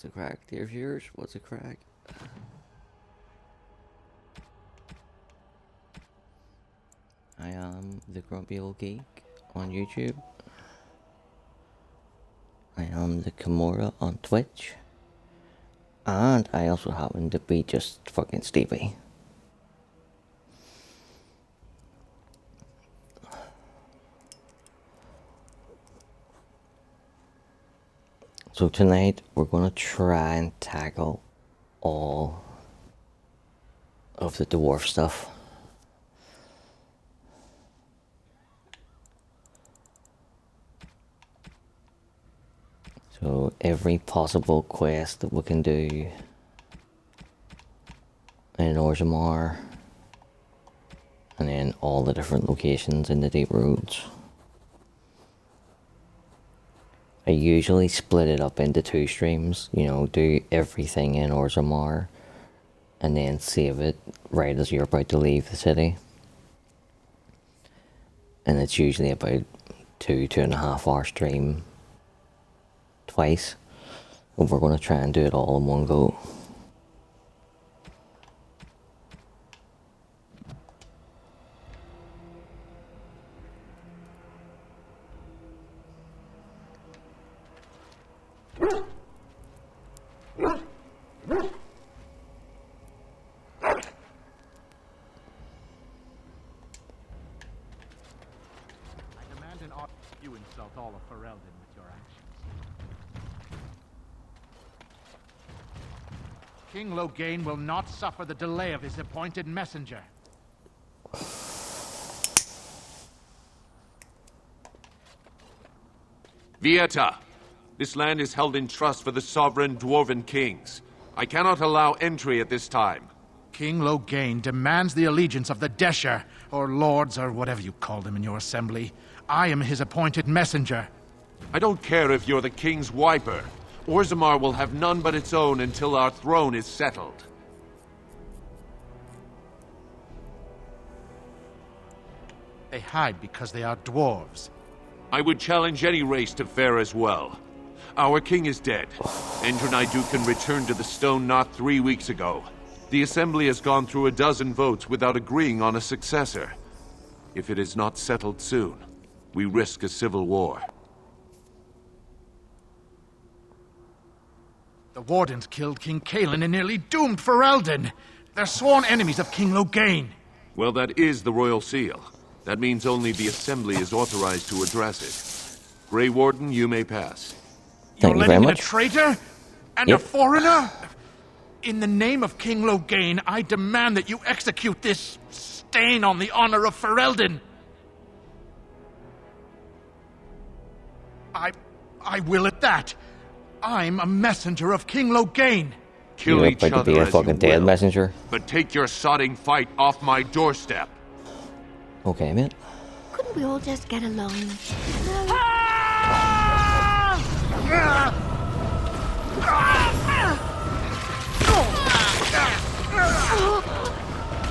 What's a crack, dear viewers? What's a crack? I am the Grumpy Old Geek on YouTube. I am the Kimura on Twitch. And I also happen to be just fucking Stevie. So tonight we're gonna try and tackle all of the dwarf stuff. So every possible quest that we can do in Orzammar, and then all the different locations in the Deep Roads. I usually split it up into 2 streams, you know, do everything in Orzammar and then save it right as you're about to leave the city. And it's usually about 2.5 hour stream twice. But we're going to try and do it all in one go. You insult all of Ferelden with your actions. King Loghain will not suffer the delay of his appointed messenger. Vieta, this land is held in trust for the sovereign dwarven kings. I cannot allow entry at this time. King Loghain demands the allegiance of the Desher, or lords, or whatever you call them in your assembly. I am his appointed messenger. I don't care if you're the king's wiper. Orzammar will have none but its own until our throne is settled. They hide because they are dwarves. I would challenge any race to fare as well. Our king is dead. Endrunaidukan returned to the Stone Knot 3 weeks ago. The assembly has gone through 12 votes without agreeing on a successor. If it is not settled soon, we risk a civil war. The Wardens killed King Cailan and nearly doomed Ferelden. They're sworn enemies of King Loghain. Well, that is the royal seal. That means only the assembly is authorized to address it. Grey Warden, you may pass. Thank You're you very letting in much. a traitor? And Yep. a foreigner? In the name of King Loghain, I demand that you execute this stain on the honor of Ferelden. I will at that. I'm a messenger of King Loghain. Kill You're each about to other be a as fucking you dead will, messenger. but take your sodding fight off my doorstep. Okay, mate. Couldn't we all just get along?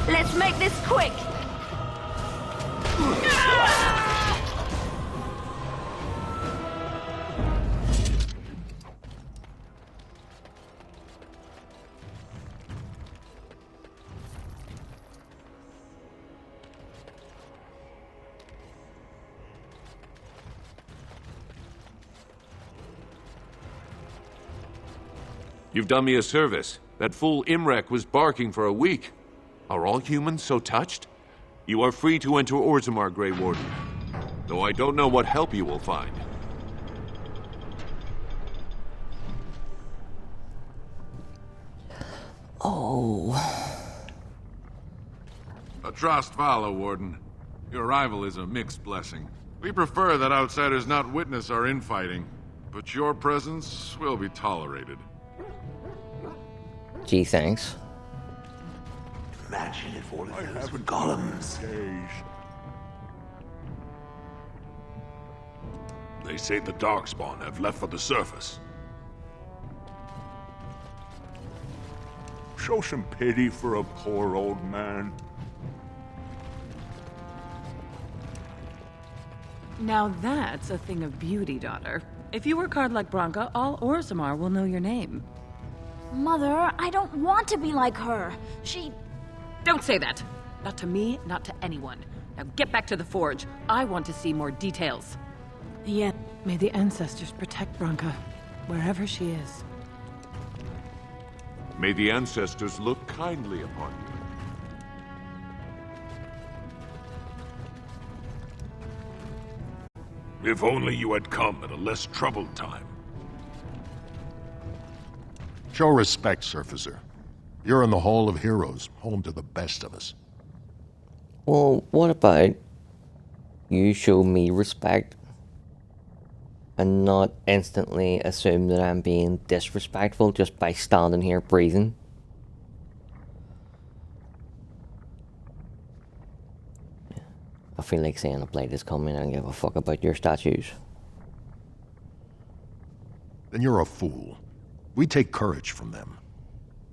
Let's make this quick! You've done me a service. That fool Imrek was barking for a week. Are all humans so touched? You are free to enter Orzammar, Grey Warden. Though I don't know what help you will find. Oh. Atrost Vala, Warden. Your arrival is a mixed blessing. We prefer that outsiders not witness our infighting, but your presence will be tolerated. Gee, thanks. Imagine if all of those were golems. They say the Darkspawn have left for the surface. Show some pity for a poor old man. Now that's a thing of beauty, daughter. If you work hard like Branka, all Orzammar will know your name. Mother, I don't want to be like her. Don't say that. Not to me, not to anyone. Now get back to the forge. I want to see more details. Yeah. May the ancestors protect Branka, wherever she is. May the ancestors look kindly upon you. If only you had come at a less troubled time. Show respect, Surfacer. You're in the Hall of Heroes, home to the best of us. Well, what about you show me respect and not instantly assume that I'm being disrespectful just by standing here breathing? I feel like saying a blade is coming. I don't give a fuck about your statues. Then you're a fool. We take courage from them.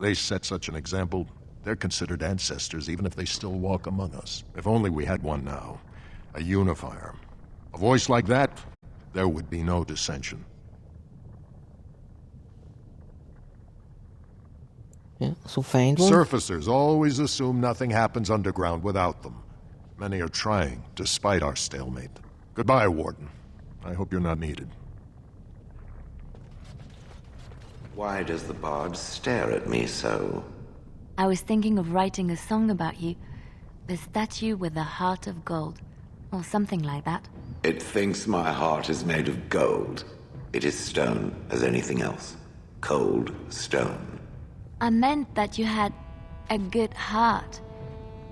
They set such an example, they're considered ancestors even if they still walk among us. If only we had one now. A unifier. A voice like that, there would be no dissension. Yeah, so find one. Surfacers always assume nothing happens underground without them. Many are trying, despite our stalemate. Goodbye, Warden. I hope you're not needed. Why does the bard stare at me so? I was thinking of writing a song about you. The statue with a heart of gold. Or something like that. It thinks my heart is made of gold. It is stone as anything else. Cold stone. I meant that you had a good heart.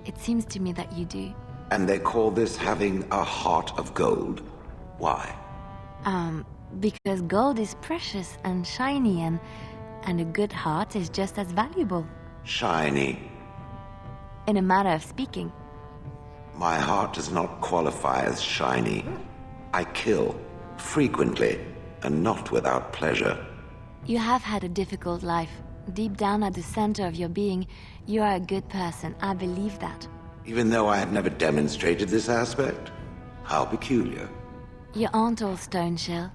It seems to me that you do. And they call this having a heart of gold. Why? Because gold is precious and shiny and a good heart is just as valuable. Shiny. In a matter of speaking. My heart does not qualify as shiny. I kill, frequently, and not without pleasure. You have had a difficult life. Deep down at the center of your being, you are a good person. I believe that. Even though I have never demonstrated this aspect? How peculiar. You aren't all stone shell.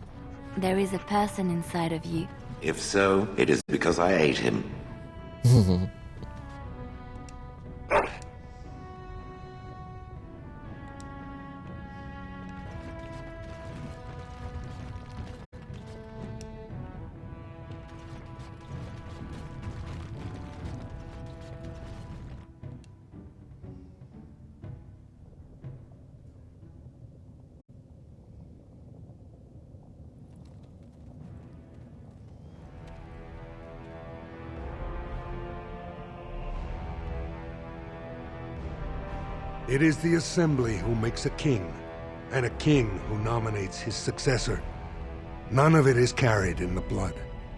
There is a person inside of you. If so, it is because I ate him. It is the Assembly who makes a king, and a king who nominates his successor. None of it is carried in the blood.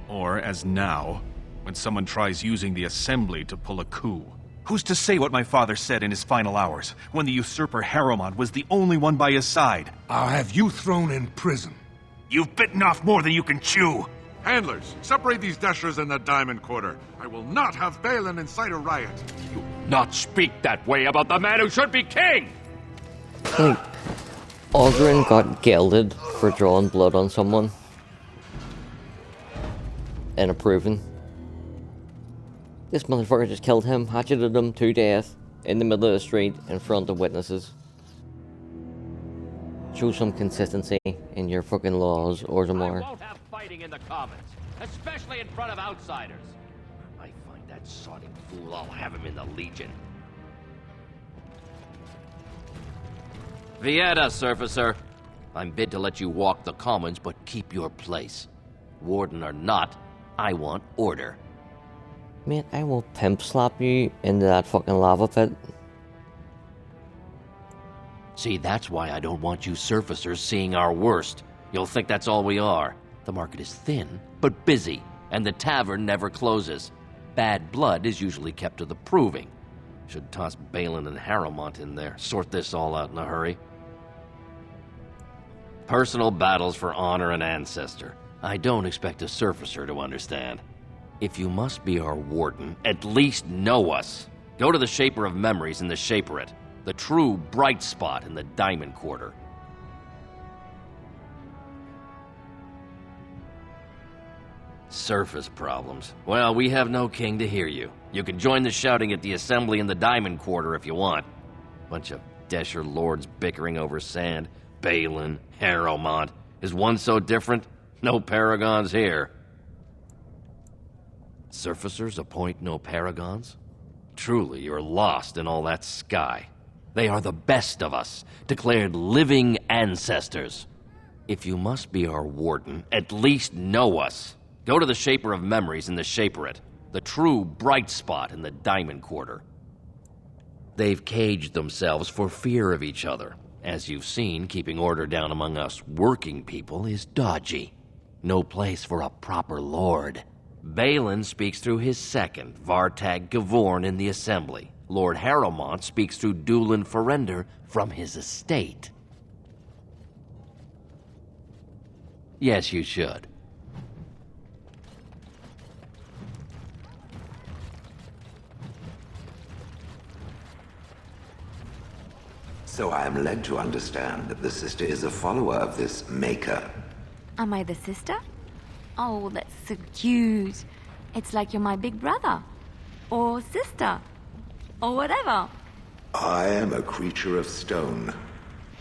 Or, as now, when someone tries using the Assembly to pull a coup. Who's to say what my father said in his final hours, when the usurper Harrowmont was the only one by his side? I'll have you thrown in prison. You've bitten off more than you can chew! Handlers, separate these Deshers in the Diamond Quarter. I will not have Balin incite a riot. You not speak that way about the man who should be king! Like, Aldrin got gelded for drawing blood on someone. And approving. This motherfucker just killed him, hatcheted him to death, in the middle of the street, in front of witnesses. Show some consistency in your fucking laws, Orzammar. I won't have fighting in the Commons, especially in front of outsiders. I find that sodding fool, I'll have him in the Legion. Vieta, Surfacer. I'm bid to let you walk the Commons, but keep your place. Warden or not, I want order. Mate, I will pimp slap you into that fucking lava pit. See, that's why I don't want you surfacers seeing our worst. You'll think that's all we are. The market is thin, but busy, and the tavern never closes. Bad blood is usually kept to the proving. Should toss Balin and Harrowmont in there, sort this all out in a hurry. Personal battles for honor and ancestor. I don't expect a surfacer to understand. If you must be our warden, at least know us. Go to the Shaper of Memories in the Shaperate. The true bright spot in the Diamond Quarter. Surface problems. Well, we have no king to hear you. You can join the shouting at the assembly in the Diamond Quarter if you want. Bunch of Desher lords bickering over sand. Balin, Harrowmont. Is one so different? No paragons here. Surfacers appoint no paragons? Truly, you're lost in all that sky. They are the best of us, declared living ancestors. If you must be our warden, at least know us. Go to the Shaper of Memories in the Shaperate, the true bright spot in the Diamond Quarter. They've caged themselves for fear of each other. As you've seen, keeping order down among us working people is dodgy. No place for a proper lord. Balin speaks through his second, Vartag Gavorn, in the Assembly. Lord Harrowmont speaks through Dulin Ferender from his estate. Yes, you should. So I am led to understand that the sister is a follower of this Maker. Am I the sister? Oh, that's so cute. It's like you're my big brother. Or sister. Or whatever. I am a creature of stone.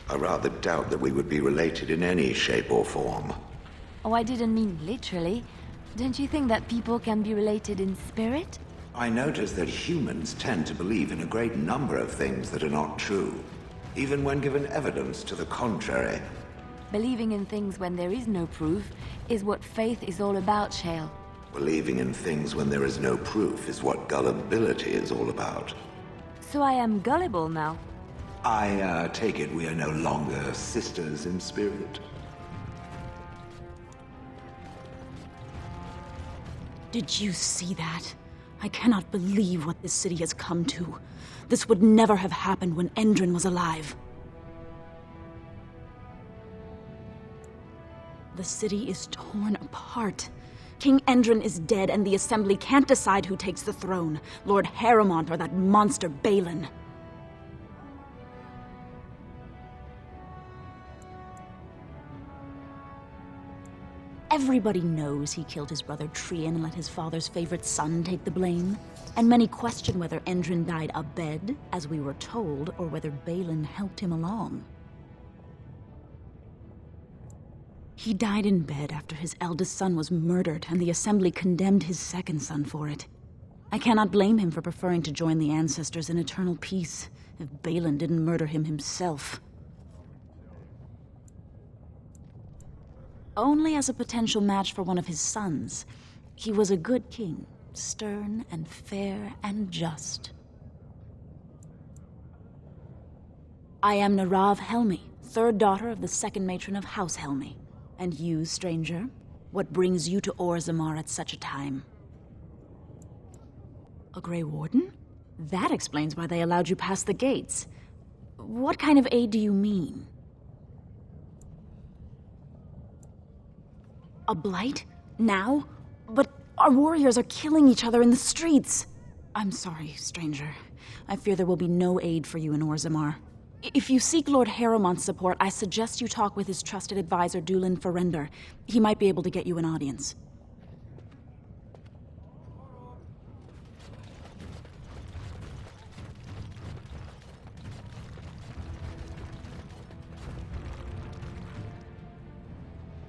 I rather doubt that we would be related in any shape or form. Oh, I didn't mean literally. Don't you think that people can be related in spirit? I notice that humans tend to believe in a great number of things that are not true, even when given evidence to the contrary. Believing in things when there is no proof is what faith is all about, Shale. Believing in things when there is no proof is what gullibility is all about. So I am gullible now. I take it we are no longer sisters in spirit. Did you see that? I cannot believe what this city has come to. This would never have happened when Endrin was alive. The city is torn apart. King Endrin is dead and the Assembly can't decide who takes the throne, Lord Harrowmont or that monster Balin. Everybody knows he killed his brother Trian and let his father's favorite son take the blame. And many question whether Endrin died abed, as we were told, or whether Balin helped him along. He died in bed after his eldest son was murdered, and the Assembly condemned his second son for it. I cannot blame him for preferring to join the ancestors in eternal peace, if Balin didn't murder him himself. Only as a potential match for one of his sons. He was a good king, stern and fair and just. I am Narav Helmi, third daughter of the second matron of House Helmi. And you, stranger, what brings you to Orzammar at such a time? A Grey Warden? That explains why they allowed you past the gates. What kind of aid do you mean? A blight? Now? But our warriors are killing each other in the streets. I'm sorry, stranger. I fear there will be no aid for you in Orzammar. If you seek Lord Harrowmont's support, I suggest you talk with his trusted advisor, Dulin Ferender. He might be able to get you an audience.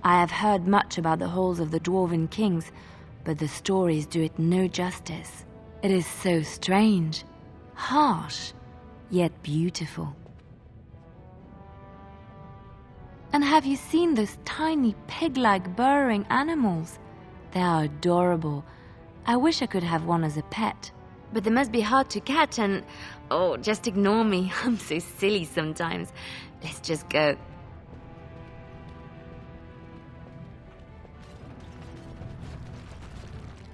I have heard much about the halls of the Dwarven Kings, but the stories do it no justice. It is so strange, harsh, yet beautiful. And have you seen those tiny pig-like burrowing animals? They are adorable. I wish I could have one as a pet. But they must be hard to catch and... Oh, just ignore me. I'm so silly sometimes. Let's just go.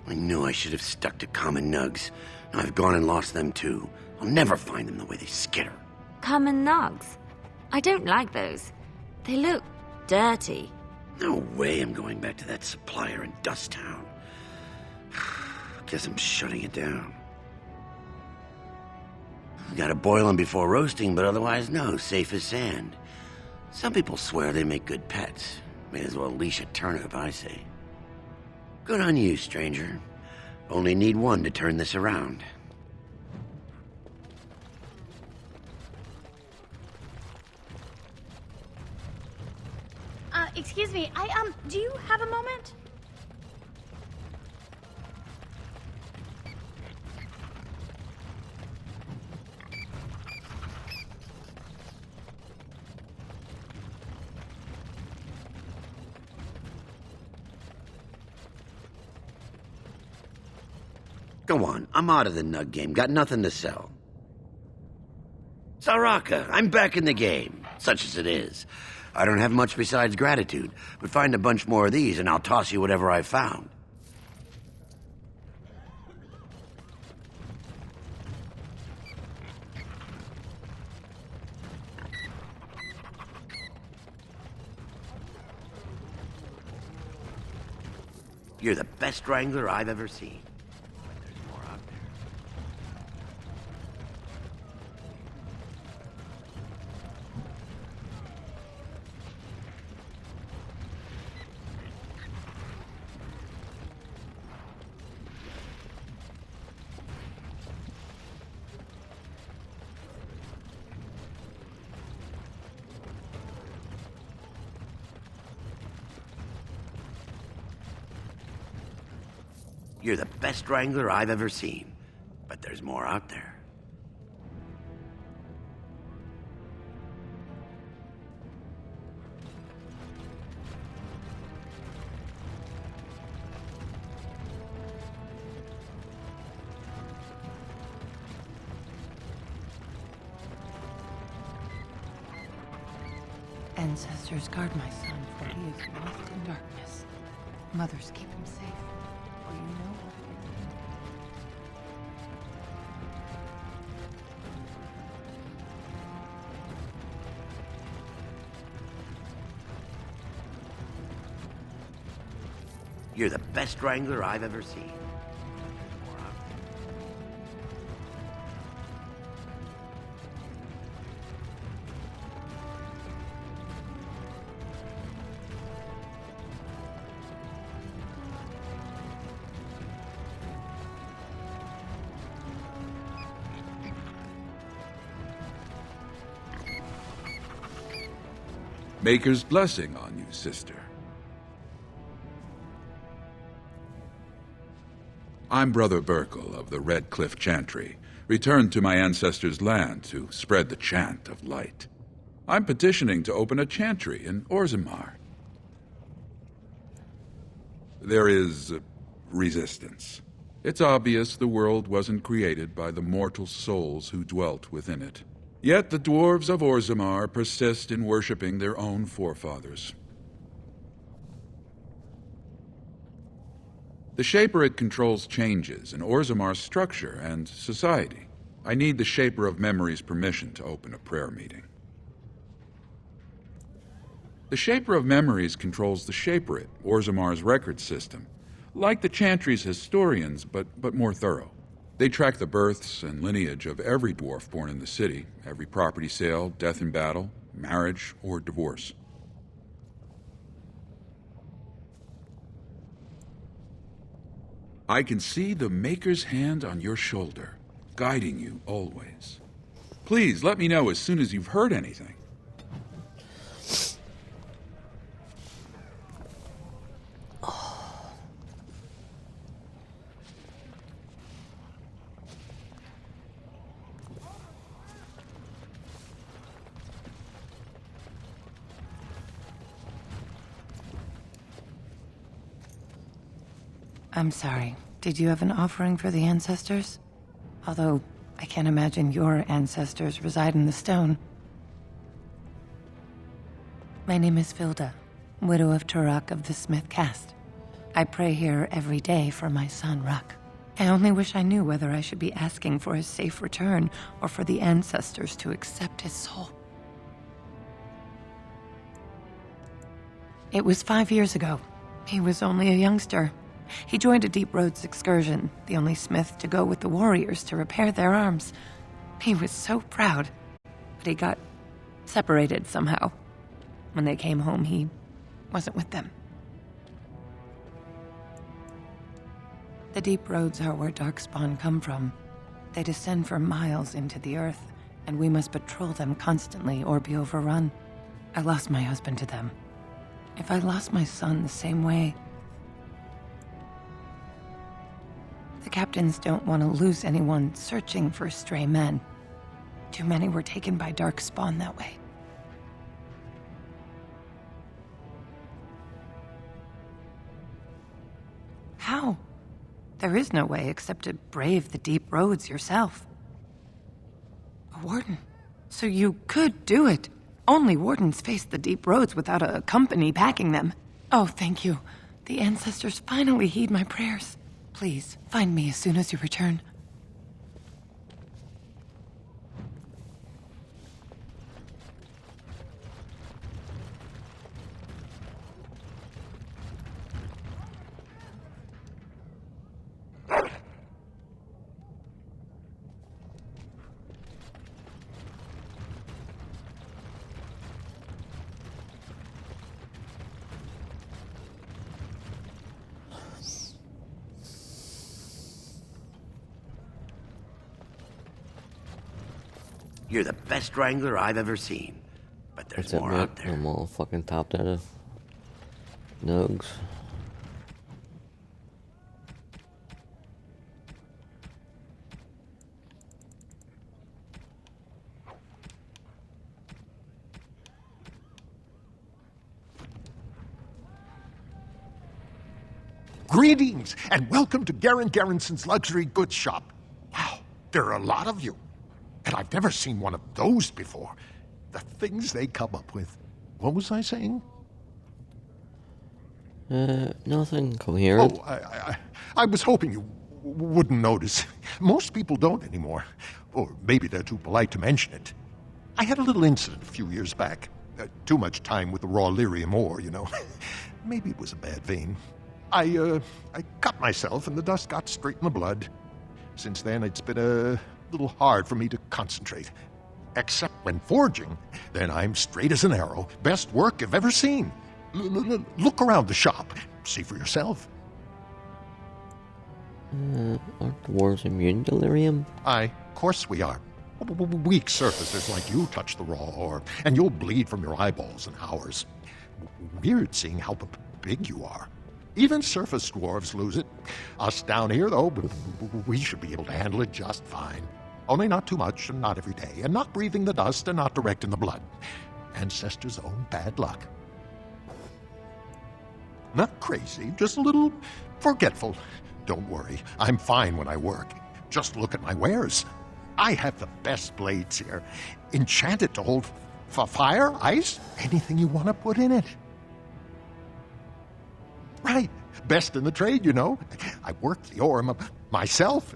I knew I should have stuck to common nugs. Now I've gone and lost them too. I'll never find them the way they skitter. Common nugs? I don't like those. They look dirty. No way I'm going back to that supplier in Dust Town. Guess I'm shutting it down. Gotta boil them before roasting, but otherwise no, safe as sand. Some people swear they make good pets. May as well leash a turnip, I say. Good on you, stranger. Only need one to turn this around. Excuse me, do you have a moment? Go on, I'm out of the nug game. Got nothing to sell. Saraka, I'm back in the game, such as it is. I don't have much besides gratitude, but find a bunch more of these and I'll toss you whatever I found. You're the best wrangler I've ever seen. But there's more out there. You're the best wrangler I've ever seen. But there's more out there. Ancestors, guard my son, for he is lost in darkness. Mothers, keep him safe, for you know what it is. You're the best wrangler I've ever seen. Maker's blessing on you, sister. I'm Brother Burkle of the Red Cliff Chantry, returned to my ancestors' land to spread the chant of light. I'm petitioning to open a chantry in Orzammar. There is resistance. It's obvious the world wasn't created by the mortal souls who dwelt within it. Yet the dwarves of Orzammar persist in worshipping their own forefathers. The Shaperit controls changes in Orzammar's structure and society. I need the Shaper of Memory's permission to open a prayer meeting. The Shaper of Memories controls the Shaperit, Orzammar's record system, like the Chantry's historians, but more thorough. They track the births and lineage of every dwarf born in the city, every property sale, death in battle, marriage, or divorce. I can see the Maker's hand on your shoulder, guiding you always. Please let me know as soon as you've heard anything. I'm sorry. Did you have an offering for the ancestors? Although, I can't imagine your ancestors reside in the stone. My name is Filda, widow of Turak of the Smith caste. I pray here every day for my son, Ruck. I only wish I knew whether I should be asking for his safe return or for the ancestors to accept his soul. It was 5 years ago. He was only a youngster. He joined a Deep Roads excursion, the only smith to go with the warriors to repair their arms. He was so proud, but he got separated somehow. When they came home, he wasn't with them. The deep roads are where darkspawn come from. They descend for miles into the earth, and we must patrol them constantly or be overrun. I lost my husband to them. If I lost my son the same way... The captains don't want to lose anyone searching for stray men. Too many were taken by darkspawn that way. How? There is no way except to brave the deep roads yourself. A warden. So you could do it. Only wardens face the deep roads without a company backing them. Oh, thank you. The ancestors finally heed my prayers. Please, find me as soon as you return. You're the best wrangler I've ever seen. But there's more out there. I'm all fucking topped out of nugs. Greetings, and welcome to Garen Garrison's luxury goods shop. Wow, there are a lot of you. And I've never seen one of those before. The things they come up with. What was I saying? Nothing coherent. Oh, I was hoping you wouldn't notice. Most people don't anymore. Or maybe they're too polite to mention it. I had a little incident a few years back. Too much time with the raw lyrium ore, you know. Maybe it was a bad vein. I cut myself and the dust got straight in the blood. Since then, it's been a little hard for me to concentrate. Except when forging, then I'm straight as an arrow. Best work I've ever seen. Look around the shop. See for yourself. Aren't dwarves immune to lyrium? Of course we are. Weak surfacers like you touch the raw ore, and you'll bleed from your eyeballs in hours. Weird seeing how big you are. Even surface dwarves lose it. Us down here, though, we should be able to handle it just fine. Only not too much, and not every day, and not breathing the dust, and not direct in the blood. Ancestors' own bad luck. Not crazy, just a little forgetful. Don't worry, I'm fine when I work. Just look at my wares. I have the best blades here. Enchanted to hold fire, ice, anything you want to put in it. Right. Best in the trade, you know. I work the ore myself.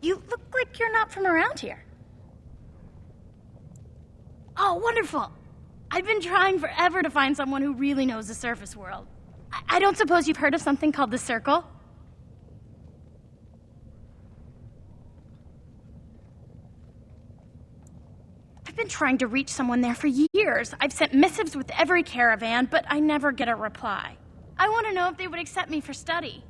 You look like you're not from around here. Oh, wonderful. I've been trying forever to find someone who really knows the surface world. I don't suppose you've heard of something called the Circle? I've been trying to reach someone there for years. I've sent missives with every caravan, but I never get a reply. I want to know if they would accept me for study.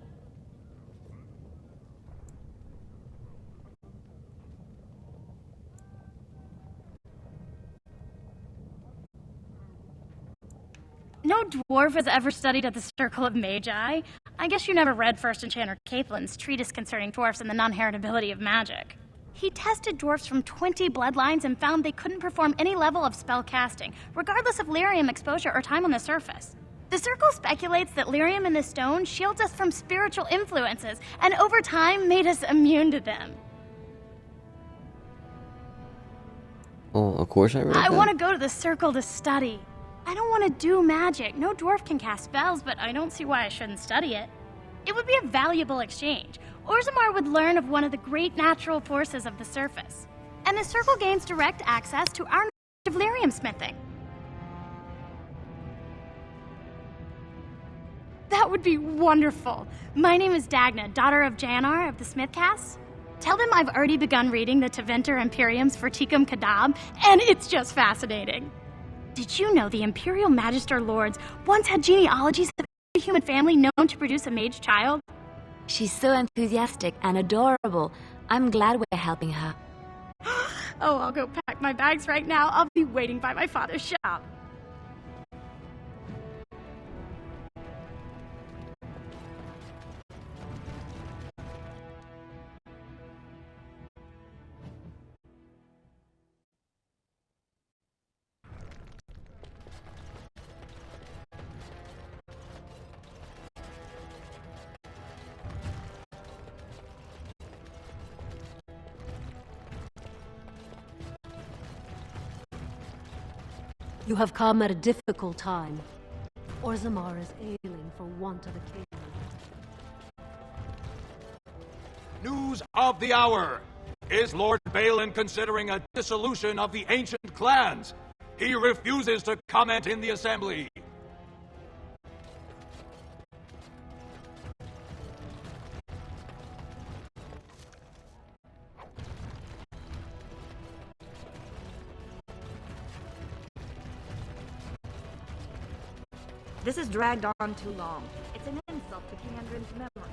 No dwarf has ever studied at the Circle of Magi. I guess you never read First Enchanter Caitlin's treatise concerning dwarfs and the non-heritability of magic. He tested dwarfs from 20 bloodlines and found they couldn't perform any level of spell casting, regardless of lyrium exposure or time on the surface. The Circle speculates that lyrium in the stone shields us from spiritual influences, and over time made us immune to them. Of course I read I that. want to go to the circle to study. I don't want to do magic. No dwarf can cast spells, but I don't see why I shouldn't study it. It would be a valuable exchange. Orzammar would learn of one of the great natural forces of the surface. And the circle gains direct access to our knowledge of lyrium smithing. That would be wonderful. My name is Dagna, daughter of Janar of the Smithcast. Tell them I've already begun reading the Teventer Imperium's Verticum Kadab, and it's just fascinating. Did you know the Imperial Magister Lords once had genealogies of every human family known to produce a mage child? She's so enthusiastic and adorable. I'm glad we're helping her. Oh, I'll go pack my bags right now. I'll be waiting by my father's shop. You have come at a difficult time. Orzammar is ailing for want of a king. News of the hour! Is Lord Balin considering a dissolution of the ancient clans? He refuses to comment in the assembly. This has dragged on too long. It's an insult to King Endrin's memory.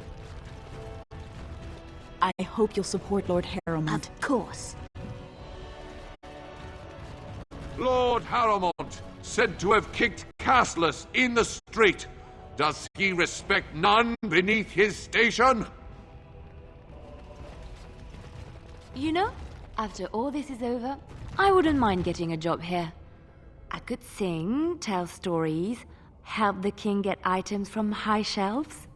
I hope you'll support Lord Harrowmont. Of course. Lord Harrowmont, said to have kicked castless in the street. Does he respect none beneath his station? You know, after all this is over, I wouldn't mind getting a job here. I could sing, tell stories, help the king get items from high shelves.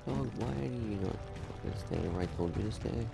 Dog, why do you not fucking stay where I told you to stay?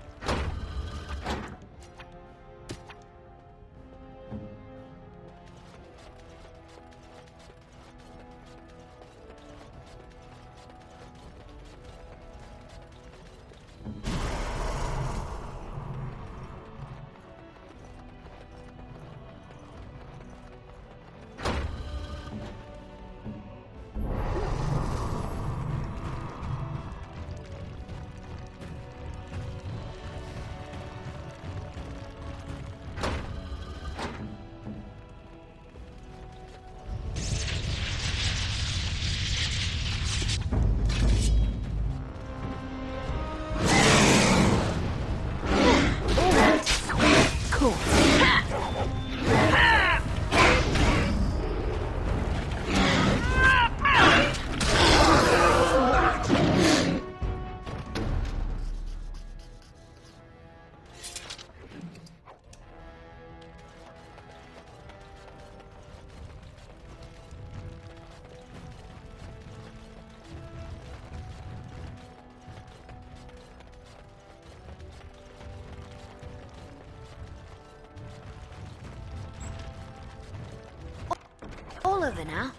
All over now.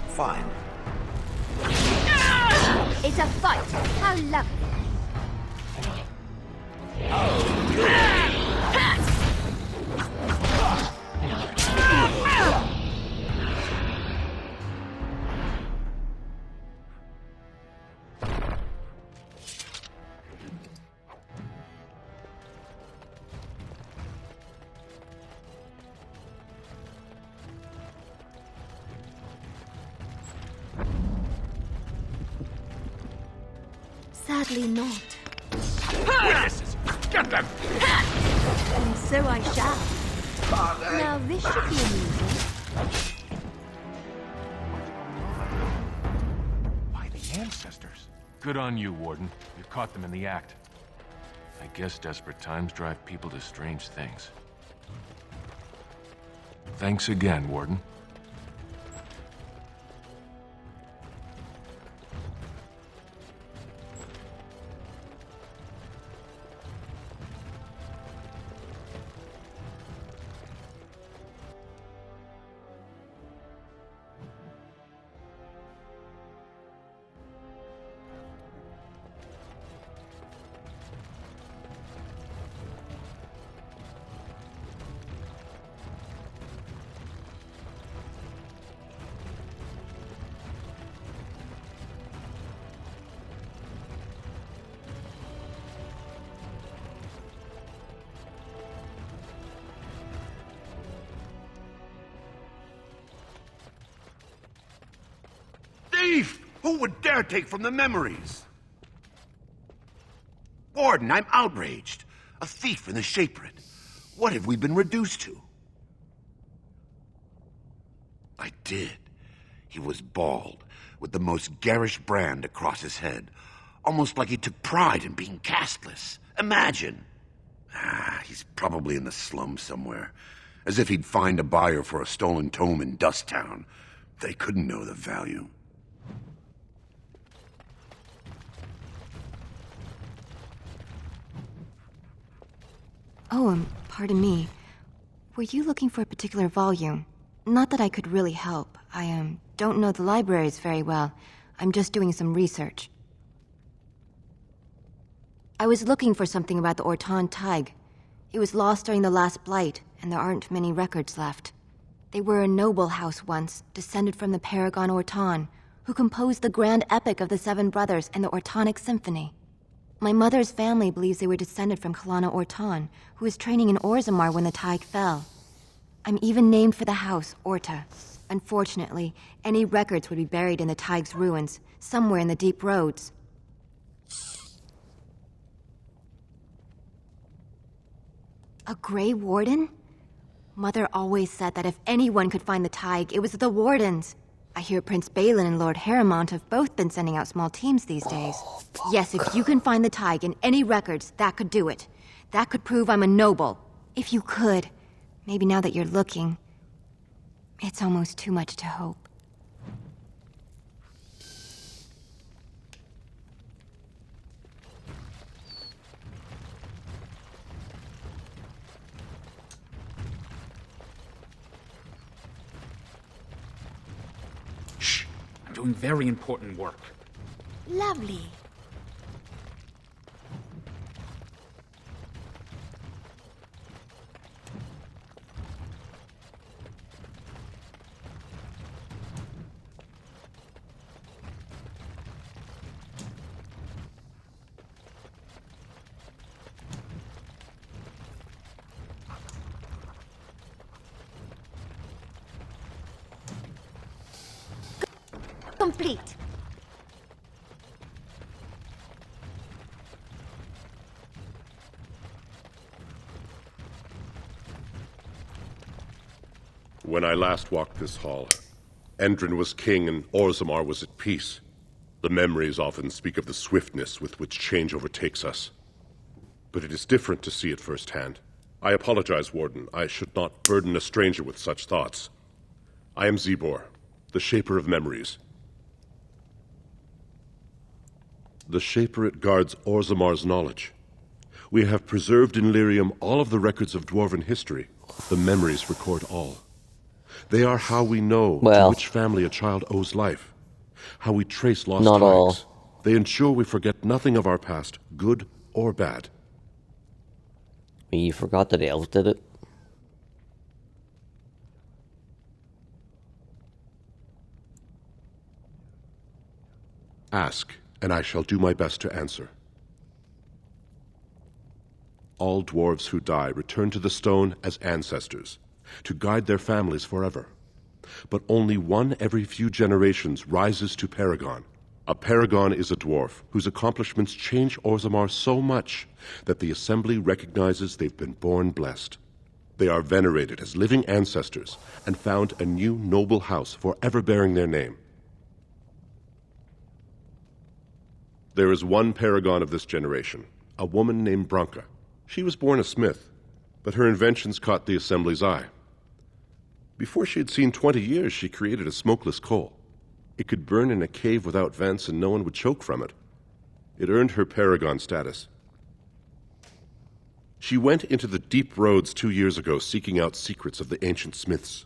Fine. It's a fight. How lovely. Sadly not. Witnesses! Get them! And so I shall. Now this should be amusing. By the ancestors. Good on you, Warden. You caught them in the act. I guess desperate times drive people to strange things. Thanks again, Warden. Thief! Who would dare take from the memories? Warden, I'm outraged. A thief in the Shaperit. What have we been reduced to? I did. He was bald, with the most garish brand across his head. Almost like he took pride in being castless. Imagine. He's probably in the slums somewhere. As if he'd find a buyer for a stolen tome in Dust Town. They couldn't know the value. Oh, pardon me. Were you looking for a particular volume? Not that I could really help. I, don't know the libraries very well. I'm just doing some research. I was looking for something about the Orton Tig. It was lost during the last Blight, and there aren't many records left. They were a noble house once, descended from the Paragon Orton, who composed the grand epic of the Seven Brothers and the Ortonic Symphony. My mother's family believes they were descended from Kalana Orton, who was training in Orzammar when the Tig fell. I'm even named for the house, Orta. Unfortunately, any records would be buried in the Tig's ruins, somewhere in the deep roads. A Grey Warden? Mother always said that if anyone could find the Tig, it was the Wardens. I hear Prince Balin and Lord Harrowmont have both been sending out small teams these days. Yes, if you can find the Tig in any records, that could do it. That could prove I'm a noble. If you could. Maybe now that you're looking. It's almost too much to hope. Shh! I'm doing very important work. Lovely. Complete. When I last walked this hall, Endrin was king and Orzammar was at peace. The memories often speak of the swiftness with which change overtakes us. But it is different to see it firsthand. I apologize, Warden. I should not burden a stranger with such thoughts. I am Zebor, the Shaper of Memories. The Shaperit guards Orzammar's knowledge. We have preserved in Lyrium all of the records of Dwarven history. The memories record all. They are how we know to which family a child owes life, how we trace lost Not all. times. They ensure we forget nothing of our past, good or bad. You forgot that elves did it? Ask, and I shall do my best to answer. All dwarves who die return to the stone as ancestors, to guide their families forever. But only one every few generations rises to Paragon, A paragon is a dwarf whose accomplishments change Orzammar so much that the Assembly recognizes they've been born blessed. They are venerated as living ancestors and found a new noble house forever bearing their name. There is one paragon of this generation, a woman named Branka. She was born a smith, but her inventions caught the Assembly's eye. Before she had seen 20 years, she created a smokeless coal. It could burn in a cave without vents and no one would choke from it. It earned her paragon status. She went into the deep roads 2 years ago seeking out secrets of the ancient smiths.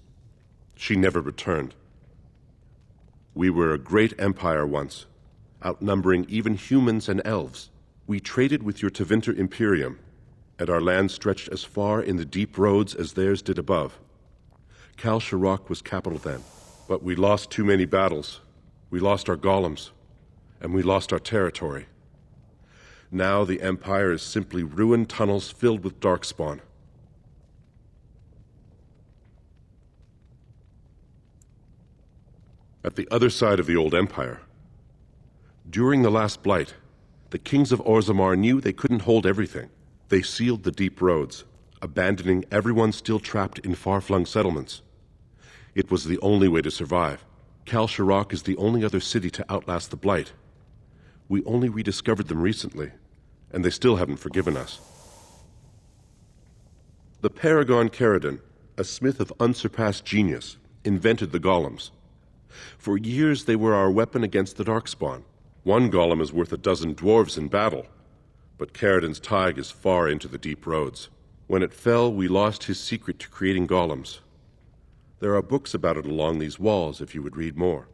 She never returned. We were a great empire once, outnumbering even humans and elves. We traded with your Tevinter Imperium, and our land stretched as far in the deep roads as theirs did above. Kal Sharok was capital then, but we lost too many battles. We lost our golems, and we lost our territory. Now the Empire is simply ruined tunnels filled with darkspawn. At the other side of the old Empire, during the last Blight, the kings of Orzammar knew they couldn't hold everything. They sealed the deep roads, abandoning everyone still trapped in far-flung settlements. It was the only way to survive. Kal Sharok is the only other city to outlast the Blight. We only rediscovered them recently, and they still haven't forgiven us. The Paragon Caridon, a smith of unsurpassed genius, invented the golems. For years they were our weapon against the Darkspawn. One golem is worth 12 dwarves in battle, but Caridon's Tig is far into the deep roads. When it fell, we lost his secret to creating golems. There are books about it along these walls if you would read more.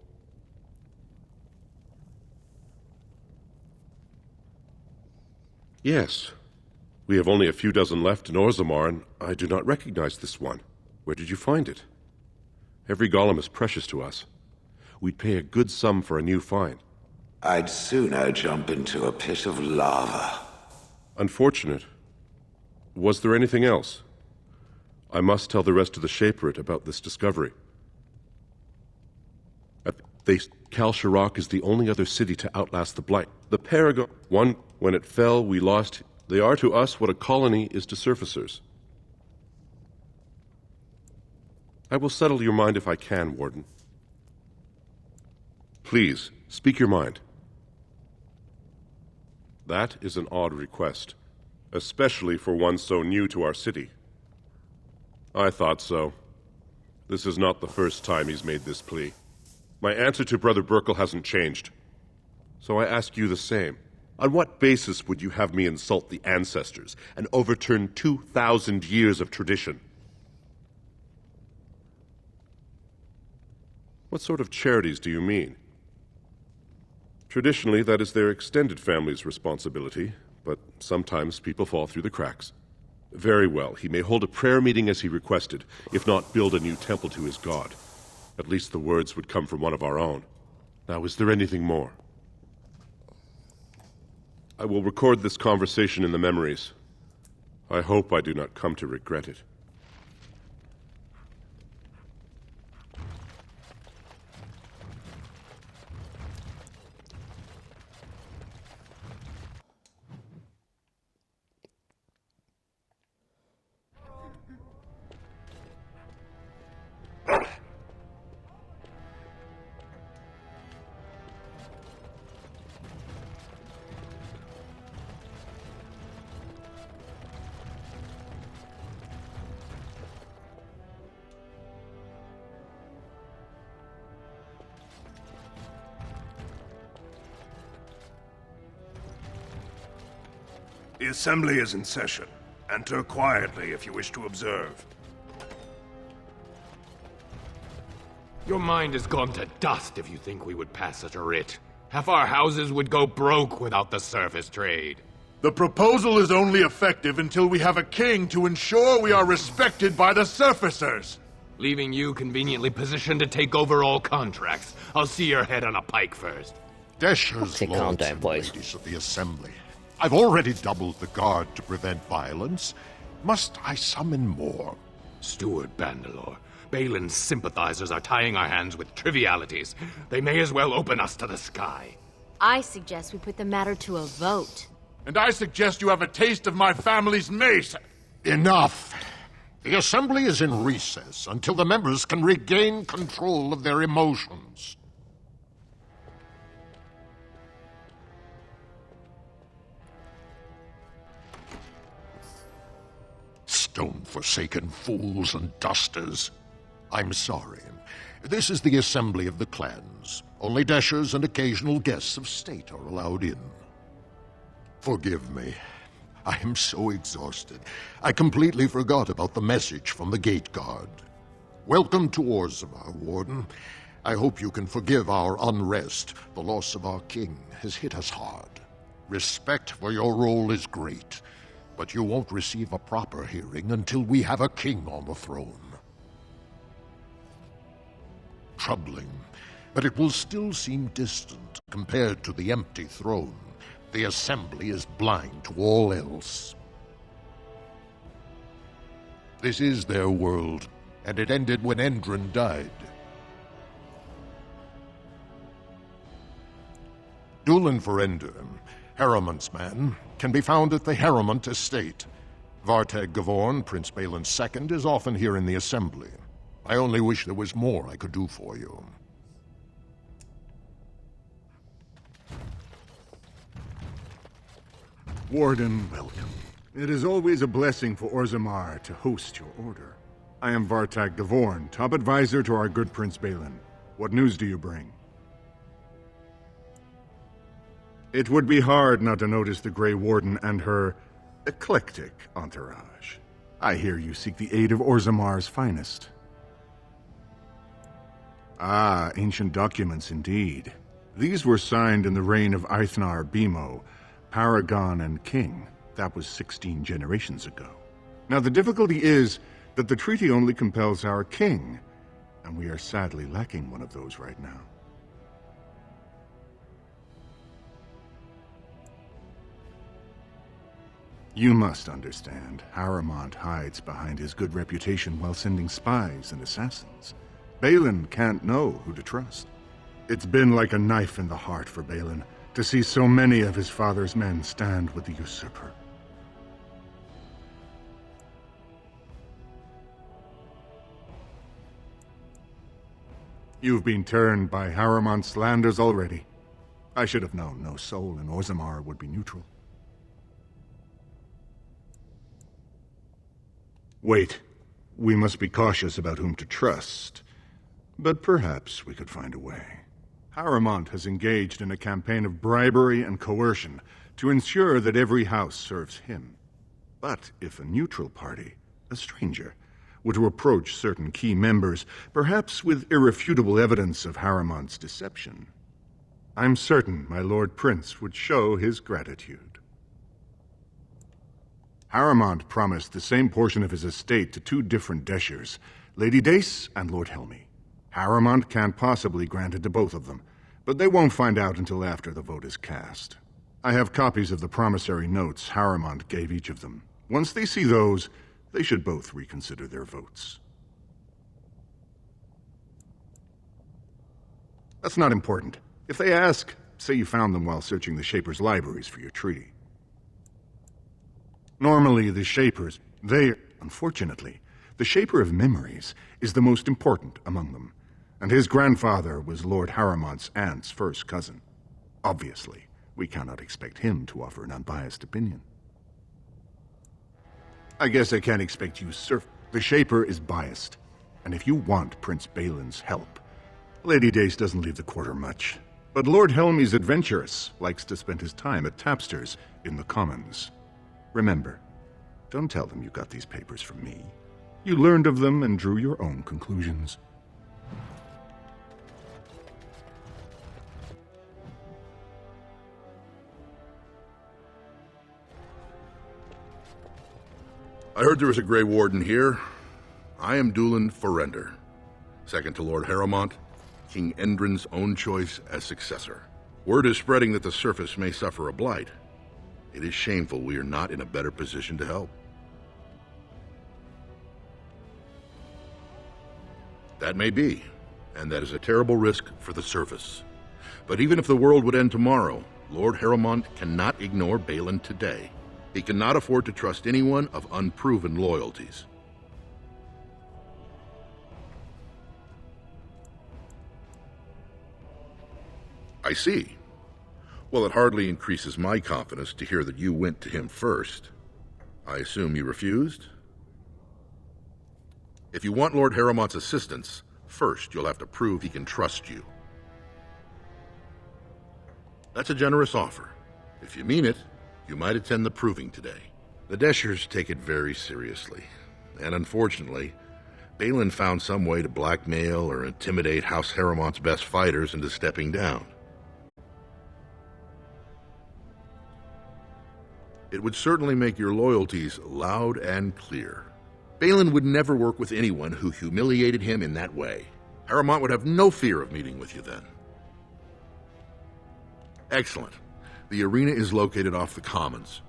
Yes, we have only a few dozen left in Orzammar, and I do not recognize this one. Where did you find it? Every golem is precious to us. We'd pay a good sum for a new find. I'd sooner jump into a pit of lava. Unfortunate. Was there anything else? I must tell the rest of the Shaperate about this discovery. Kal Sharok is the only other city to outlast the Blight. The Paragon, when it fell, we lost. They are to us what a colony is to surfacers. I will settle your mind if I can, Warden. Please, speak your mind. That is an odd request, especially for one so new to our city. I thought so. This is not the first time he's made this plea. My answer to Brother Burkle hasn't changed. So I ask you the same. On what basis would you have me insult the ancestors and overturn 2,000 years of tradition? What sort of charities do you mean? Traditionally, that is their extended family's responsibility, but sometimes people fall through the cracks. Very well, he may hold a prayer meeting as he requested, if not build a new temple to his god. At least the words would come from one of our own. Now, is there anything more? I will record this conversation in the memories. I hope I do not come to regret it. The Assembly is in session. Enter quietly if you wish to observe. Your mind has gone to dust if you think we would pass such a writ. Half our houses would go broke without the surface trade. The proposal is only effective until we have a king to ensure we are respected by the surfacers. Leaving you conveniently positioned to take over all contracts. I'll see your head on a pike first. Deshers, lords and ladies of the Assembly. I've already doubled the guard to prevent violence. Must I summon more? Steward Bandalore, Balin's sympathizers are tying our hands with trivialities. They may as well open us to the sky. I suggest we put the matter to a vote. And I suggest you have a taste of my family's mace. Enough! The Assembly is in recess until the members can regain control of their emotions. Stone-forsaken fools and dusters. I'm sorry. This is the Assembly of the Clans. Only Dashers and occasional guests of state are allowed in. Forgive me. I am so exhausted. I completely forgot about the message from the gate guard. Welcome to Orzammar, Warden. I hope you can forgive our unrest. The loss of our king has hit us hard. Respect for your role is great, but you won't receive a proper hearing until we have a king on the throne. Troubling, but it will still seem distant compared to the empty throne. The Assembly is blind to all else. This is their world, and it ended when Endrin died. Dulin Verender, Harrowmont's man, can be found at the Harrowmont estate. Vartag Gavorn, Prince Balin's second, is often here in the Assembly. I only wish there was more I could do for you. Warden, welcome. It is always a blessing for Orzammar to host your order. I am Vartag Gavorn, top advisor to our good Prince Balin. What news do you bring? It would be hard not to notice the Grey Warden and her eclectic entourage. I hear you seek the aid of Orzammar's finest. Ah, ancient documents indeed. These were signed in the reign of Eithnar Bimo, Paragon and King. That was 16 generations ago. Now the difficulty is that the treaty only compels our king, and we are sadly lacking one of those right now. You must understand, Harrowmont hides behind his good reputation while sending spies and assassins. Balin can't know who to trust. It's been like a knife in the heart for Balin to see so many of his father's men stand with the usurper. You've been turned by Harrowmont's slanders already. I should have known no soul in Orzammar would be neutral. Wait. We must be cautious about whom to trust. But perhaps we could find a way. Harrowmont has engaged in a campaign of bribery and coercion to ensure that every house serves him. But if a neutral party, a stranger, were to approach certain key members, perhaps with irrefutable evidence of Harrowmont's deception, I'm certain my Lord Prince would show his gratitude. Harrowmont promised the same portion of his estate to two different Deshers, Lady Dace and Lord Helmy. Harrowmont can't possibly grant it to both of them, but they won't find out until after the vote is cast. I have copies of the promissory notes Harrowmont gave each of them. Once they see those, they should both reconsider their votes. That's not important. If they ask, say you found them while searching the Shaper's libraries for your treaty. Normally, the Shapers, unfortunately, the Shaper of Memories is the most important among them, and his grandfather was Lord Harrowmont's aunt's first cousin. Obviously, we cannot expect him to offer an unbiased opinion. I guess I can't expect you, sir. The Shaper is biased, and if you want Prince Balin's help, Lady Dace doesn't leave the quarter much. But Lord Helmy's adventurous, likes to spend his time at tapsters in the Commons. Remember, don't tell them you got these papers from me. You learned of them and drew your own conclusions. I heard there was a Grey Warden here. I am Dulin Verender, second to Lord Harrowmont, King Endrin's own choice as successor. Word is spreading that the surface may suffer a blight. It is shameful we are not in a better position to help. That may be, and that is a terrible risk for the surface. But even if the world would end tomorrow, Lord Harrowmont cannot ignore Balin today. He cannot afford to trust anyone of unproven loyalties. I see. Well, it hardly increases my confidence to hear that you went to him first. I assume you refused? If you want Lord Harrowmont's assistance, first you'll have to prove he can trust you. That's a generous offer. If you mean it, you might attend the proving today. The Deschers take it very seriously, and unfortunately, Balin found some way to blackmail or intimidate House Harrowmont's best fighters into stepping down. It would certainly make your loyalties loud and clear. Balin would never work with anyone who humiliated him in that way. Harrowmont would have no fear of meeting with you then. Excellent. The arena is located off the Commons.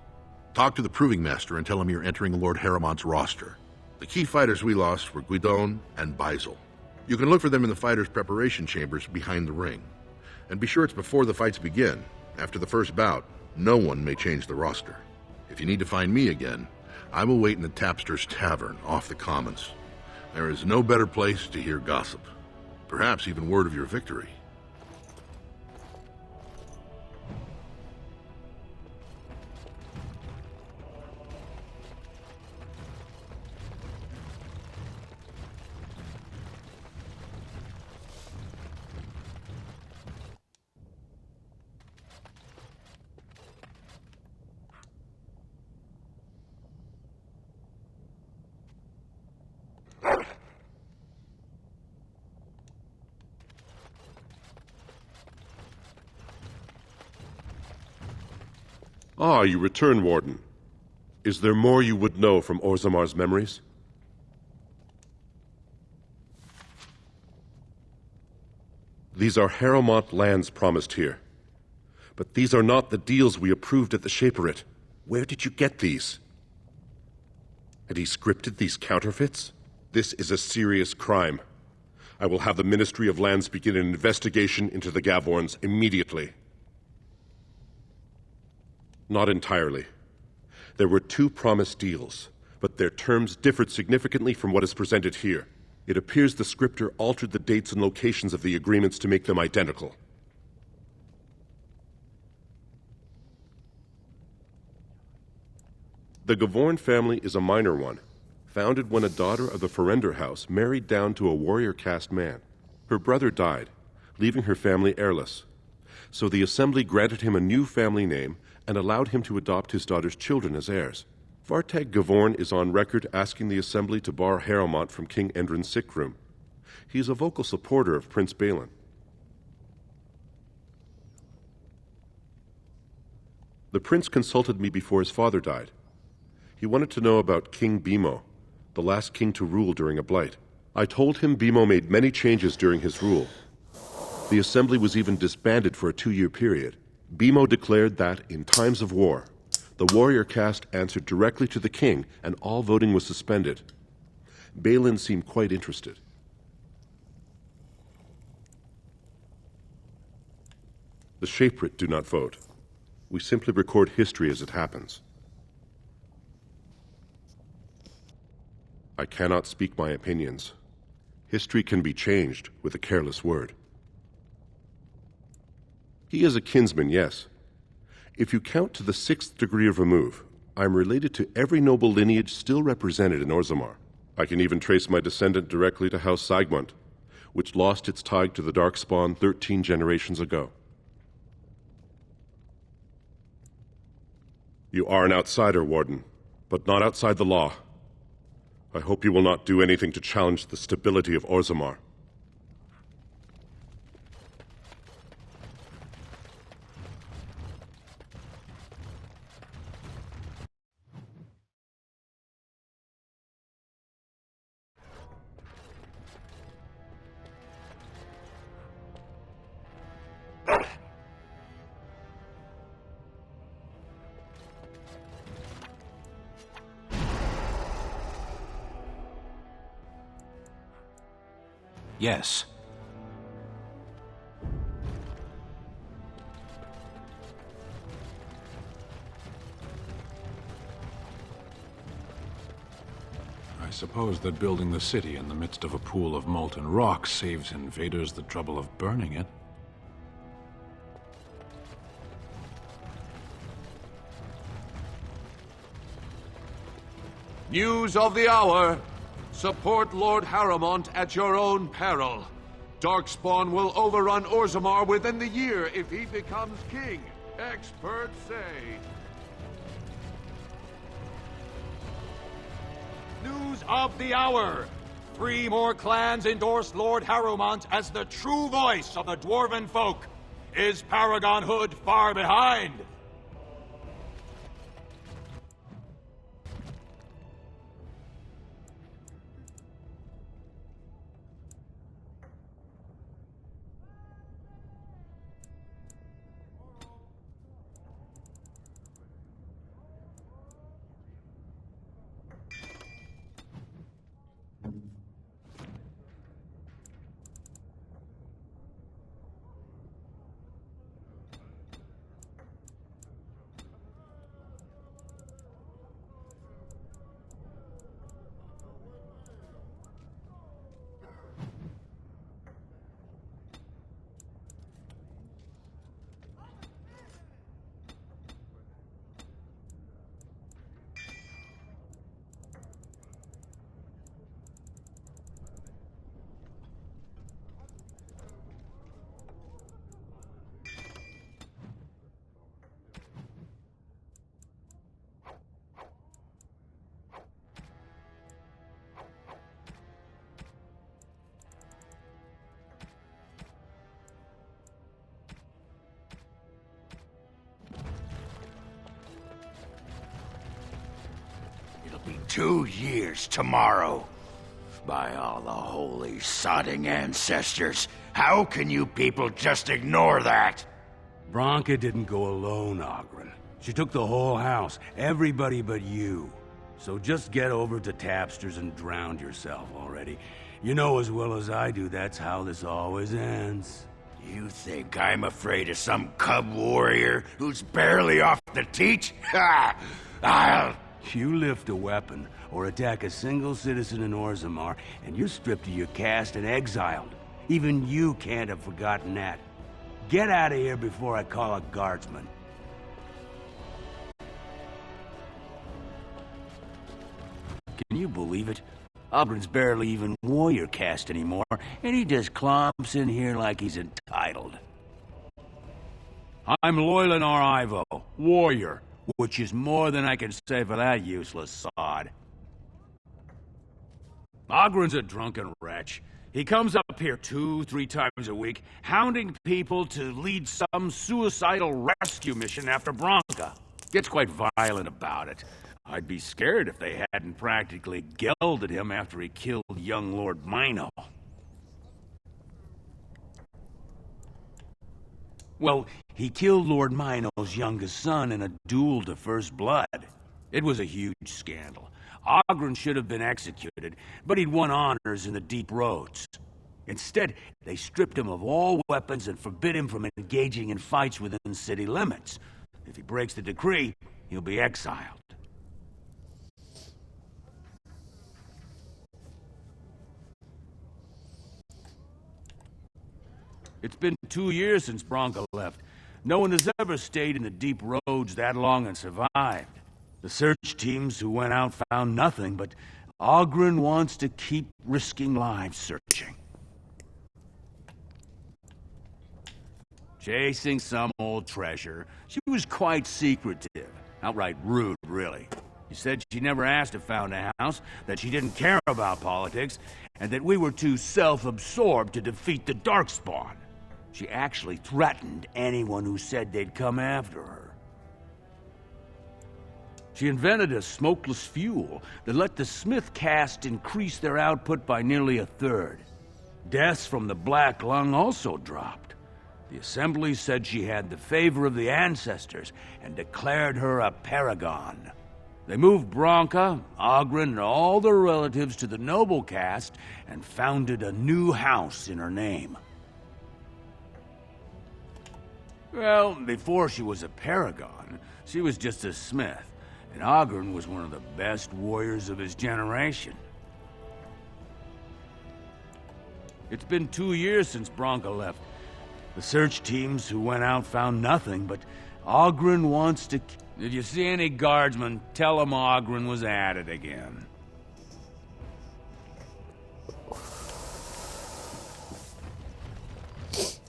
Talk to the Proving Master and tell him you're entering Lord Harrowmont's roster. The key fighters we lost were Guidon and Beisel. You can look for them in the fighters' preparation chambers behind the ring. And be sure it's before the fights begin. After the first bout, no one may change the roster. If you need to find me again, I will wait in the Tapster's Tavern off the Commons. There is no better place to hear gossip. Perhaps even word of your victory. Ah, you return, Warden. Is there more you would know from Orzammar's memories? These are Harrowmont lands promised here. But these are not the deals we approved at the Shaperit. Where did you get these? Had he scripted these counterfeits? This is a serious crime. I will have the Ministry of Lands begin an investigation into the Gavorns immediately. Not entirely. There were 2 promised deals, but their terms differed significantly from what is presented here. It appears the scripter altered the dates and locations of the agreements to make them identical. The Gavorn family is a minor one, founded when a daughter of the Ferender house married down to a warrior caste man. Her brother died, leaving her family heirless. So the Assembly granted him a new family name and allowed him to adopt his daughter's children as heirs. Vartag Gavorn is on record asking the Assembly to bar Harrowmont from King Endrin's sick room. He is a vocal supporter of Prince Balin. The prince consulted me before his father died. He wanted to know about King Bimo, the last king to rule during a blight. I told him Bimo made many changes during his rule. The Assembly was even disbanded for a 2-year period. Bimo declared that, in times of war, the warrior caste answered directly to the king, and all voting was suspended. Balin seemed quite interested. The Shaperit do not vote. We simply record history as it happens. I cannot speak my opinions. History can be changed with a careless word. He is a kinsman, yes. If you count to the 6th degree of remove, I am related to every noble lineage still represented in Orzammar. I can even trace my descendant directly to House Sigmund, which lost its tie to the Darkspawn 13 generations ago. You are an outsider, Warden, but not outside the law. I hope you will not do anything to challenge the stability of Orzammar. Yes. suppose that building the city in the midst of a pool of molten rock saves invaders the trouble of burning it. News of the hour. Support Lord Harrowmont at your own peril. Darkspawn will overrun Orzammar within the year if he becomes king. Experts say. News of the hour. 3 more clans endorse Lord Harrowmont as the true voice of the dwarven folk. Is Paragonhood far behind? It'll be 2 years tomorrow. By all the holy sodding ancestors, how can you people just ignore that? Branka didn't go alone, Ogren. She took the whole house, everybody but you. So just get over to Tapster's and drown yourself already. You know as well as I do that's how this always ends. You think I'm afraid of some cub warrior who's barely off the teat? Ha! I'll... You lift a weapon or attack a single citizen in Orzammar, and you're stripped of your caste and exiled. Even you can't have forgotten that. Get out of here before I call a guardsman. Can you believe it? Ogren's barely even warrior caste anymore, and he just clomps in here like he's entitled. I'm Loylanar Ivo, warrior, which is more than I can say for that useless sod. Ogren's a drunken wretch. He comes up here 2-3 times a week, hounding people to lead some suicidal rescue mission after Branka. Gets quite violent about it. I'd be scared if they hadn't practically gelded him after he killed young Lord Mino. Well, he killed Lord Mino's youngest son in a duel to first blood. It was a huge scandal. Ogren should have been executed, but he'd won honors in the deep roads. Instead, they stripped him of all weapons and forbid him from engaging in fights within city limits. If he breaks the decree, he'll be exiled. It's been 2 years since Branka left. No one has ever stayed in the deep roads that long and survived. The search teams who went out found nothing, but Ogren wants to keep risking lives searching. Chasing some old treasure. She was quite secretive. Outright rude, really. She said she never asked if found a house, that she didn't care about politics, and that we were too self-absorbed to defeat the Darkspawn. She actually threatened anyone who said they'd come after her. She invented a smokeless fuel that let the Smith caste increase their output by nearly 1/3. Deaths from the Black Lung also dropped. The Assembly said she had the favor of the ancestors and declared her a paragon. They moved Branka, Ogren, and all their relatives to the noble caste and founded a new house in her name. Well, before she was a paragon, she was just a smith, and Ogren was one of the best warriors of his generation. It's been 2 years since Bronca left. The search teams who went out found nothing, but Ogren wants to... If you see any guardsmen, tell them Ogren was at it again.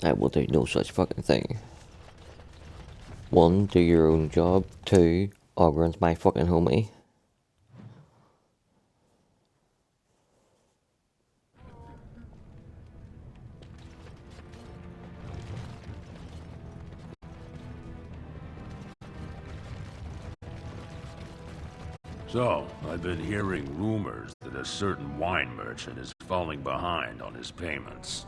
I will do no such fucking thing. 1, do your own job. 2, Ogren's my fucking homie. So, I've been hearing rumors that a certain wine merchant is falling behind on his payments.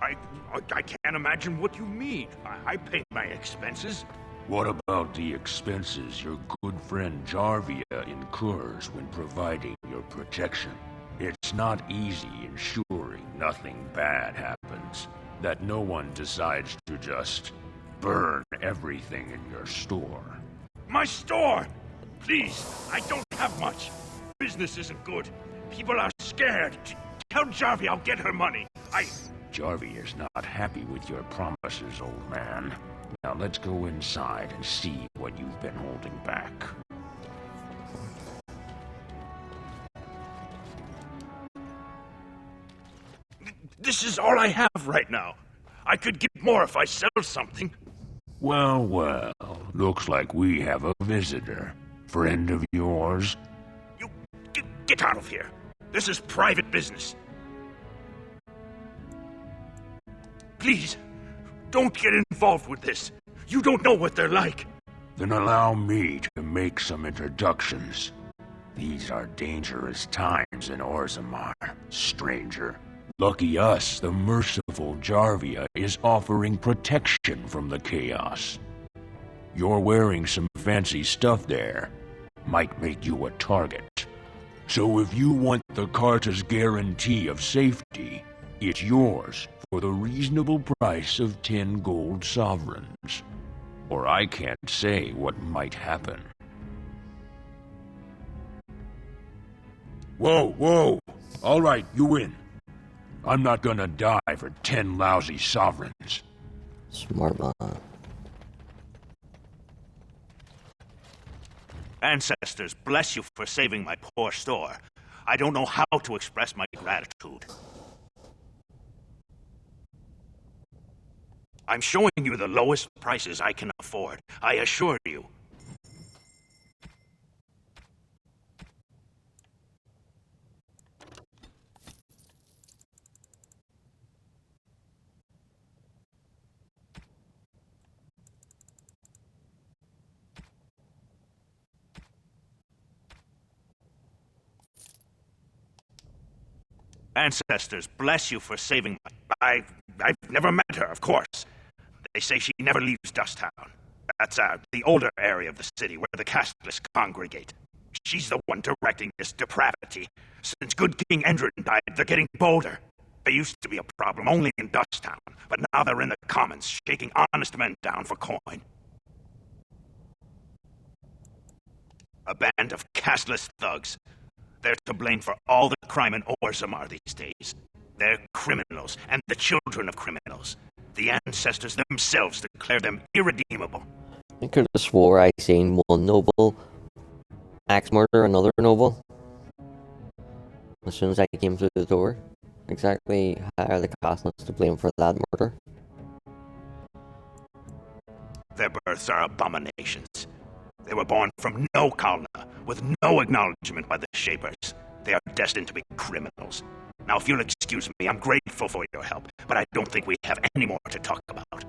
I can't imagine what you mean. I pay my expenses. What about the expenses your good friend Jarvia incurs when providing your protection? It's not easy ensuring nothing bad happens, that no one decides to just burn everything in your store. My store! Please, I don't have much. Business isn't good. People are scared. Tell Jarvia I'll get her money. Jarvia is not happy with your promises, old man. Now let's go inside and see what you've been holding back. This is all I have right now. I could get more if I sell something. Well, well, looks like we have a visitor. Friend of yours? You get out of here. This is private business. Please, don't get involved with this. You don't know what they're like. Then allow me to make some introductions. These are dangerous times in Orzammar, stranger. Lucky us, the merciful Jarvia is offering protection from the chaos. You're wearing some fancy stuff there. Might make you a target. So if you want the Carta's guarantee of safety, it's yours for the reasonable price of 10 gold sovereigns. Or I can't say what might happen. Whoa, whoa! All right, you win. I'm not gonna die for 10 lousy sovereigns. Smart man. Ancestors, bless you for saving my poor store. I don't know how to express my gratitude. I'm showing you the lowest prices I can afford, I assure you. Ancestors, bless you for saving my... I've never met her, of course. They say she never leaves Dusttown. That's the older area of the city where the casteless congregate. She's the one directing this depravity. Since good King Endrin died, they're getting bolder. They used to be a problem only in Dusttown, but now they're in the commons, shaking honest men down for coin. A band of casteless thugs. They're to blame for all the crime in Orzammar these days. They're criminals, and the children of criminals. The ancestors themselves declare them irredeemable. I could have swore I seen one noble axe murder another noble as soon as I came through the door. Exactly how are the Castellans to blame for that murder? Their births are abominations. They were born from no Kalna, with no acknowledgement by the Shapers. They are destined to be criminals. Now, if you'll excuse me, I'm grateful for your help, but I don't think we have any more to talk about.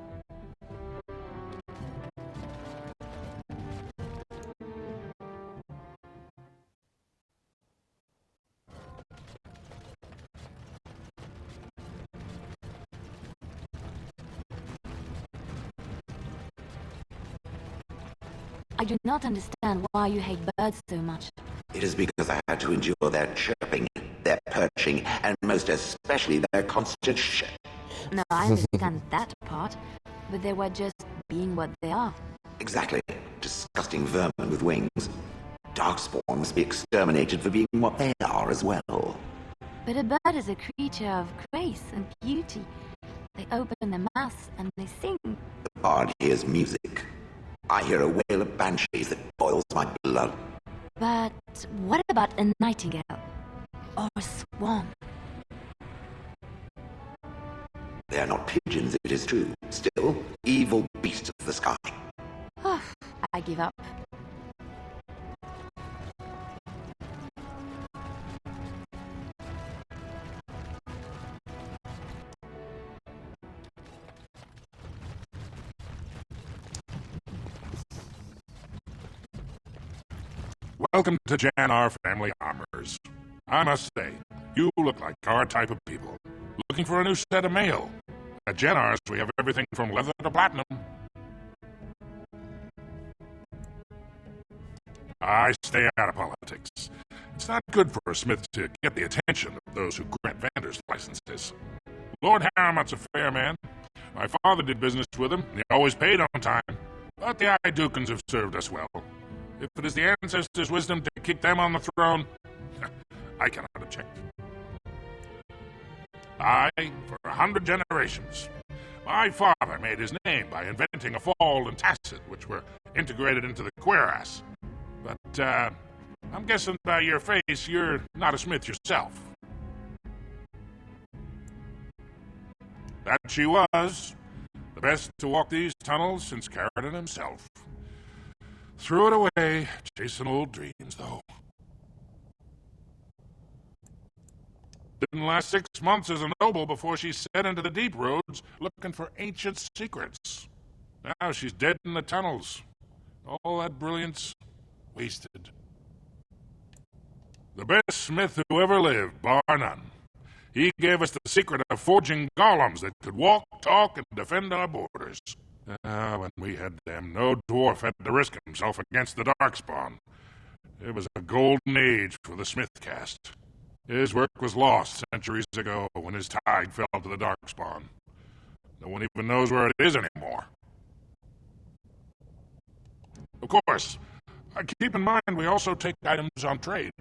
I do not understand why you hate birds so much. It is because I had to endure their chirping, their perching, and most especially their constant shit. No, I understand that part, but they were just being what they are. Exactly. Disgusting vermin with wings. Darkspawn must be exterminated for being what they are as well. But a bird is a creature of grace and beauty. They open their mouths and they sing. The bard hears music. I hear a wail of banshees that boils my blood. But what about a nightingale? Or a swan? They are not pigeons, it is true. Still, evil beasts of the sky. I give up. Welcome to Jannar Family Armors. I must say, you look like our type of people. Looking for a new set of mail. At Jannar's, we have everything from leather to platinum. I stay out of politics. It's not good for a smith to get the attention of those who grant vendors licenses. Lord Harrowmont's a fair man. My father did business with him, and he always paid on time. But the Idukans have served us well. If it is the ancestors' wisdom to keep them on the throne, I cannot object. For 100 generations. My father made his name by inventing a fall and tacit, which were integrated into the cuirass. But, I'm guessing by your face, you're not a smith yourself. That she was. The best to walk these tunnels since Carradine himself. Threw it away, chasing old dreams, though. Didn't last 6 months as a noble before she set into the deep roads looking for ancient secrets. Now she's dead in the tunnels. All that brilliance wasted. The best smith who ever lived, bar none. He gave us the secret of forging golems that could walk, talk, and defend our borders. When we had them, no dwarf had to risk himself against the Darkspawn. It was a golden age for the smith caste. His work was lost centuries ago when his tide fell to the Darkspawn. No one even knows where it is anymore. Of course, keep in mind we also take items on trade.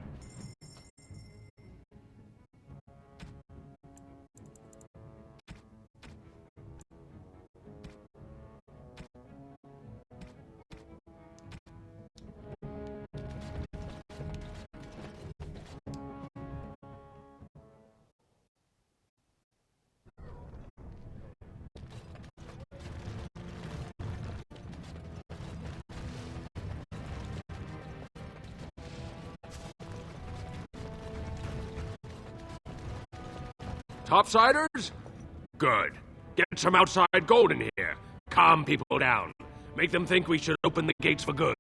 Topsiders? Good. Get some outside gold in here. Calm people down. Make them think we should open the gates for good.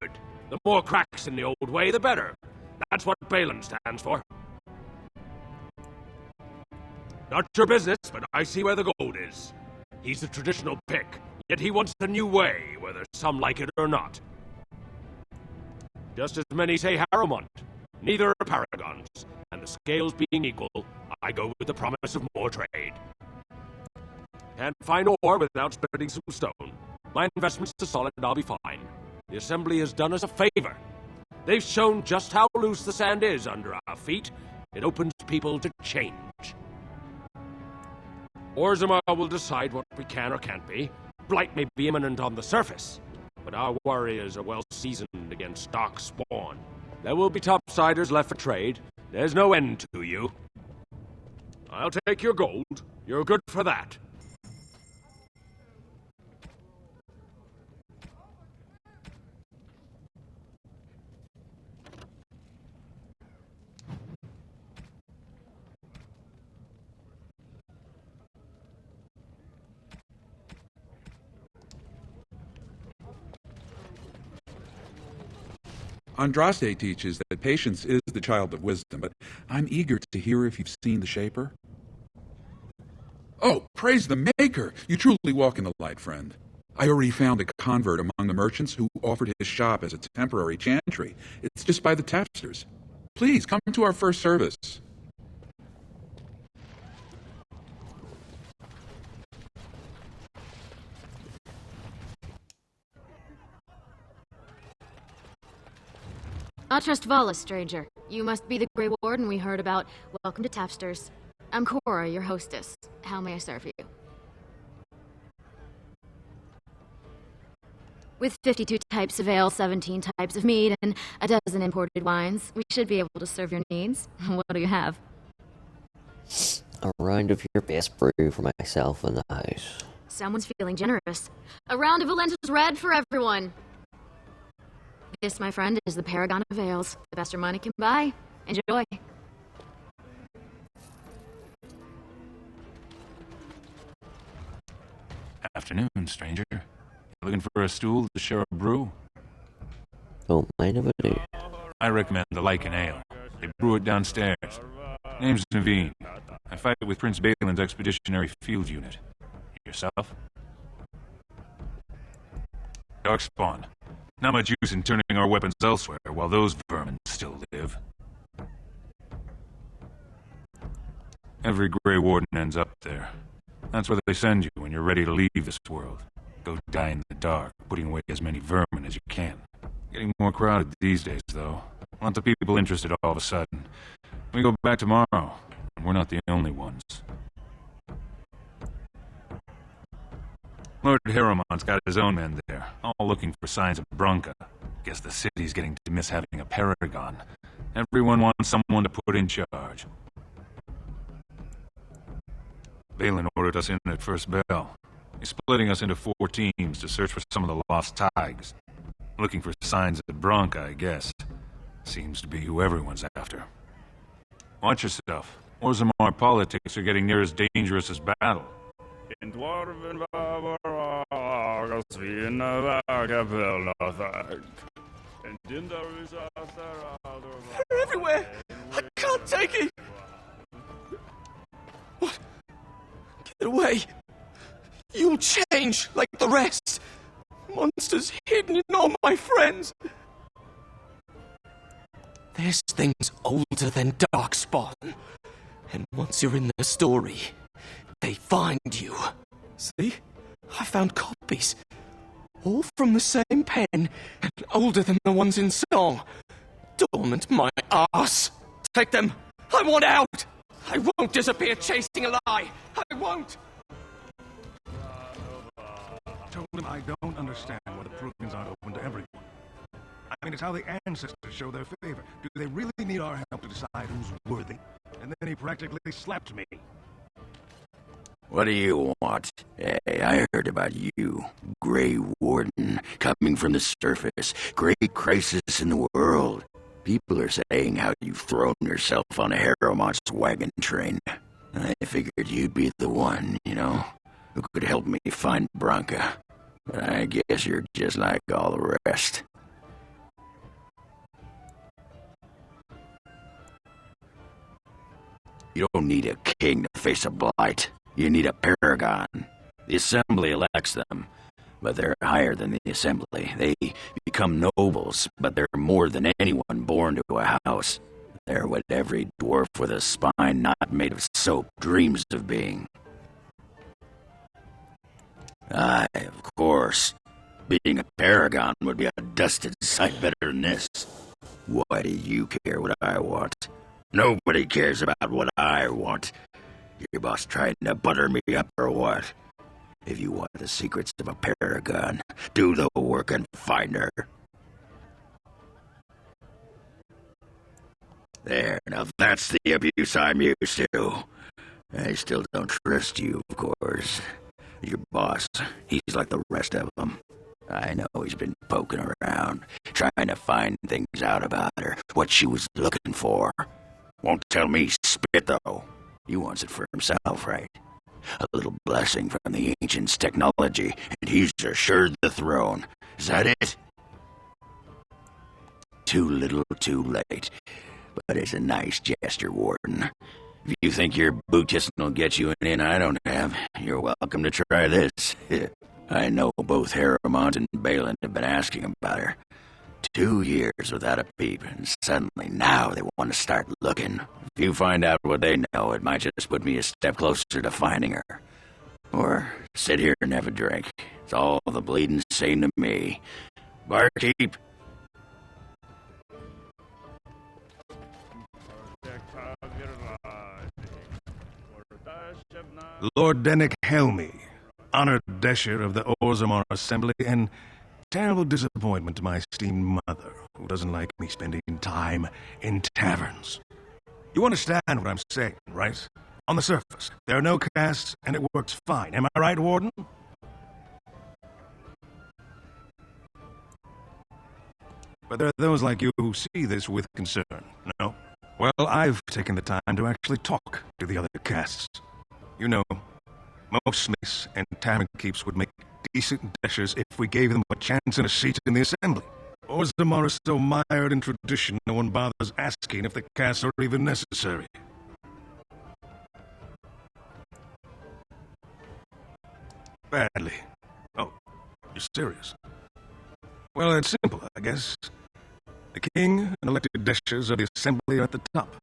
The more cracks in the old way, the better. That's what Balin stands for. Not your business, but I see where the gold is. He's the traditional pick, yet he wants a new way, whether some like it or not. Just as many say Harrowmont. Neither are paragons, and the scales being equal, I go with the promise of more trade. Can't find ore without splitting some stone. My investment's so solid, I'll be fine. The Assembly has done us a favor. They've shown just how loose the sand is under our feet. It opens people to change. Orzammar will decide what we can or can't be. Blight may be imminent on the surface, but our warriors are well seasoned against dark spawn. There will be topsiders left for trade. There's no end to you. I'll take your gold. You're good for that. Andraste teaches that patience is the child of wisdom, but I'm eager to hear if you've seen the Shaper. Oh, praise the Maker! You truly walk in the light, friend. I already found a convert among the merchants who offered his shop as a temporary chantry. It's just by the tapsters. Please, come to our first service. I trust Vala, stranger. You must be the Grey Warden we heard about. Welcome to Tapsters. I'm Cora, your hostess. How may I serve you? With 52 types of ale, 17 types of mead, and a dozen imported wines, we should be able to serve your needs. What do you have? A round of your best brew for myself and the house. Someone's feeling generous. A round of Valentis Red for everyone. This, my friend, is the Paragon of Ales. The best your money can buy. Enjoy. Afternoon, stranger. Looking for a stool to share a brew? Don't mind if I do. I recommend the Lycan Ale. They brew it downstairs. Name's Naveen. I fight with Prince Balin's Expeditionary Field Unit. Yourself? Darkspawn. Not much use in turning our weapons elsewhere while those vermin still live. Every Grey Warden ends up there. That's where they send you when you're ready to leave this world. Go die in the dark, putting away as many vermin as you can. Getting more crowded these days, though. Lots of people interested all of a sudden. We go back tomorrow, and we're not the only ones. Lord Harrowmont's got his own men there, all looking for signs of Bronca. Guess the city's getting to miss having a paragon. Everyone wants someone to put in charge. Balin ordered us in at first bell. He's splitting us into 4 teams to search for some of the lost tigers. Looking for signs of Bronca, I guess. Seems to be who everyone's after. Watch yourself. Orzammar politics are getting near as dangerous as battle. They're everywhere! I can't take it! What? Get away! You'll change like the rest! Monsters hidden in all my friends! This thing's older than Darkspawn. And once you're in the story, they find you. See? I found copies. All from the same pen, and older than the ones in song. Dormant my ass. Take them. I want out. I won't disappear chasing a lie. I won't. Told him I don't understand why the Proofings aren't open to everyone. I mean, it's how the ancestors show their favor. Do they really need our help to decide who's worthy? And then he practically slapped me. What do you want? Hey, I heard about you. Grey Warden, coming from the surface. Great crisis in the world. People are saying how you've thrown yourself on a Harrowmont's wagon train. I figured you'd be the one, you know, who could help me find Bronca. But I guess you're just like all the rest. You don't need a king to face a blight. You need a paragon. The Assembly elects them, but they're higher than the Assembly. They become nobles, but they're more than anyone born to a house. They're what every dwarf with a spine not made of soap dreams of being. Aye, of course. Being a paragon would be a dusted sight better than this. Why do you care what I want? Nobody cares about what I want. Your boss trying to butter me up or what? If you want the secrets of a paragon, do the work and find her. There, now that's the abuse I'm used to. I still don't trust you, of course. Your boss, he's like the rest of them. I know he's been poking around, trying to find things out about her, what she was looking for. Won't tell me spit, though. He wants it for himself, right? A little blessing from the ancients' technology, and he's assured the throne. Is that it? Too little, too late. But it's a nice gesture, Warden. If you think your boot kissing will get you an in I don't have, you're welcome to try this. I know both Harrowmont and Balin have been asking about her. 2 years without a peep, and suddenly now they want to start looking. If you find out what they know, it might just put me a step closer to finding her. Or sit here and have a drink. It's all the bleeding same to me. Barkeep. Lord Dennick Helmy, honored Desher of the Orzammar Assembly, and terrible disappointment to my esteemed mother, who doesn't like me spending time in taverns. You understand what I'm saying, right? On the surface, there are no castes, and it works fine. Am I right, Warden? But there are those like you who see this with concern, no? Well, I've taken the time to actually talk to the other castes. You know, most smiths and tavern keeps would make decent dashers if we gave them a chance and a seat in the assembly. Orzammar is so mired in tradition, no one bothers asking if the castes are even necessary. Badly. Oh, you're serious? Well, it's simple, I guess. The king and elected dashers of the assembly are at the top.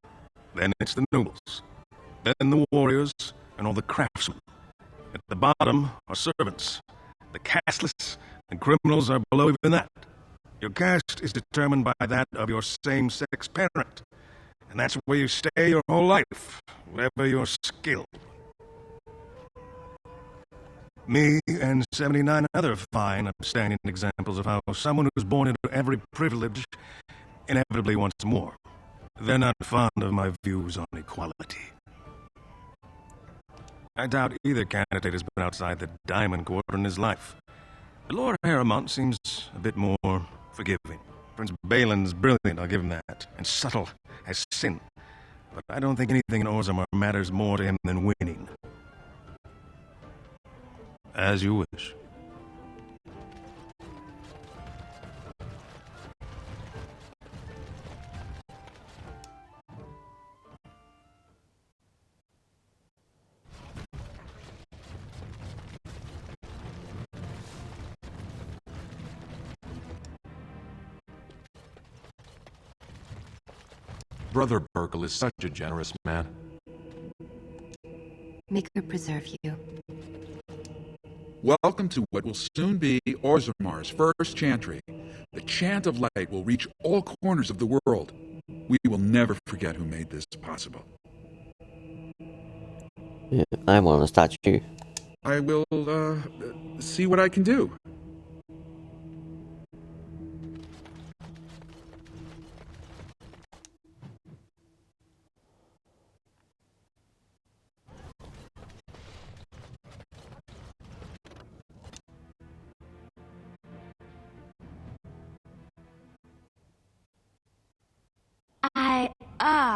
Then it's the nobles. Then the warriors and all the craftsmen. At the bottom are servants. The casteless and criminals are below even that. Your caste is determined by that of your same-sex parent. And that's where you stay your whole life, wherever your skill. Me and 79 other fine, upstanding examples of how someone who's born into every privilege inevitably wants more. They're not fond of my views on equality. I doubt either candidate has been outside the Diamond Quarter in his life. Lord Harrimont seems a bit more forgiving. Prince Balin's brilliant, I'll give him that, and subtle as sin. But I don't think anything in Orzammar matters more to him than winning. As you wish. Brother Burkle is such a generous man. May God preserve you. Welcome to what will soon be Orzammar's first chantry. The chant of light will reach all corners of the world. We will never forget who made this possible. Yeah, I want a statue. I will, see what I can do.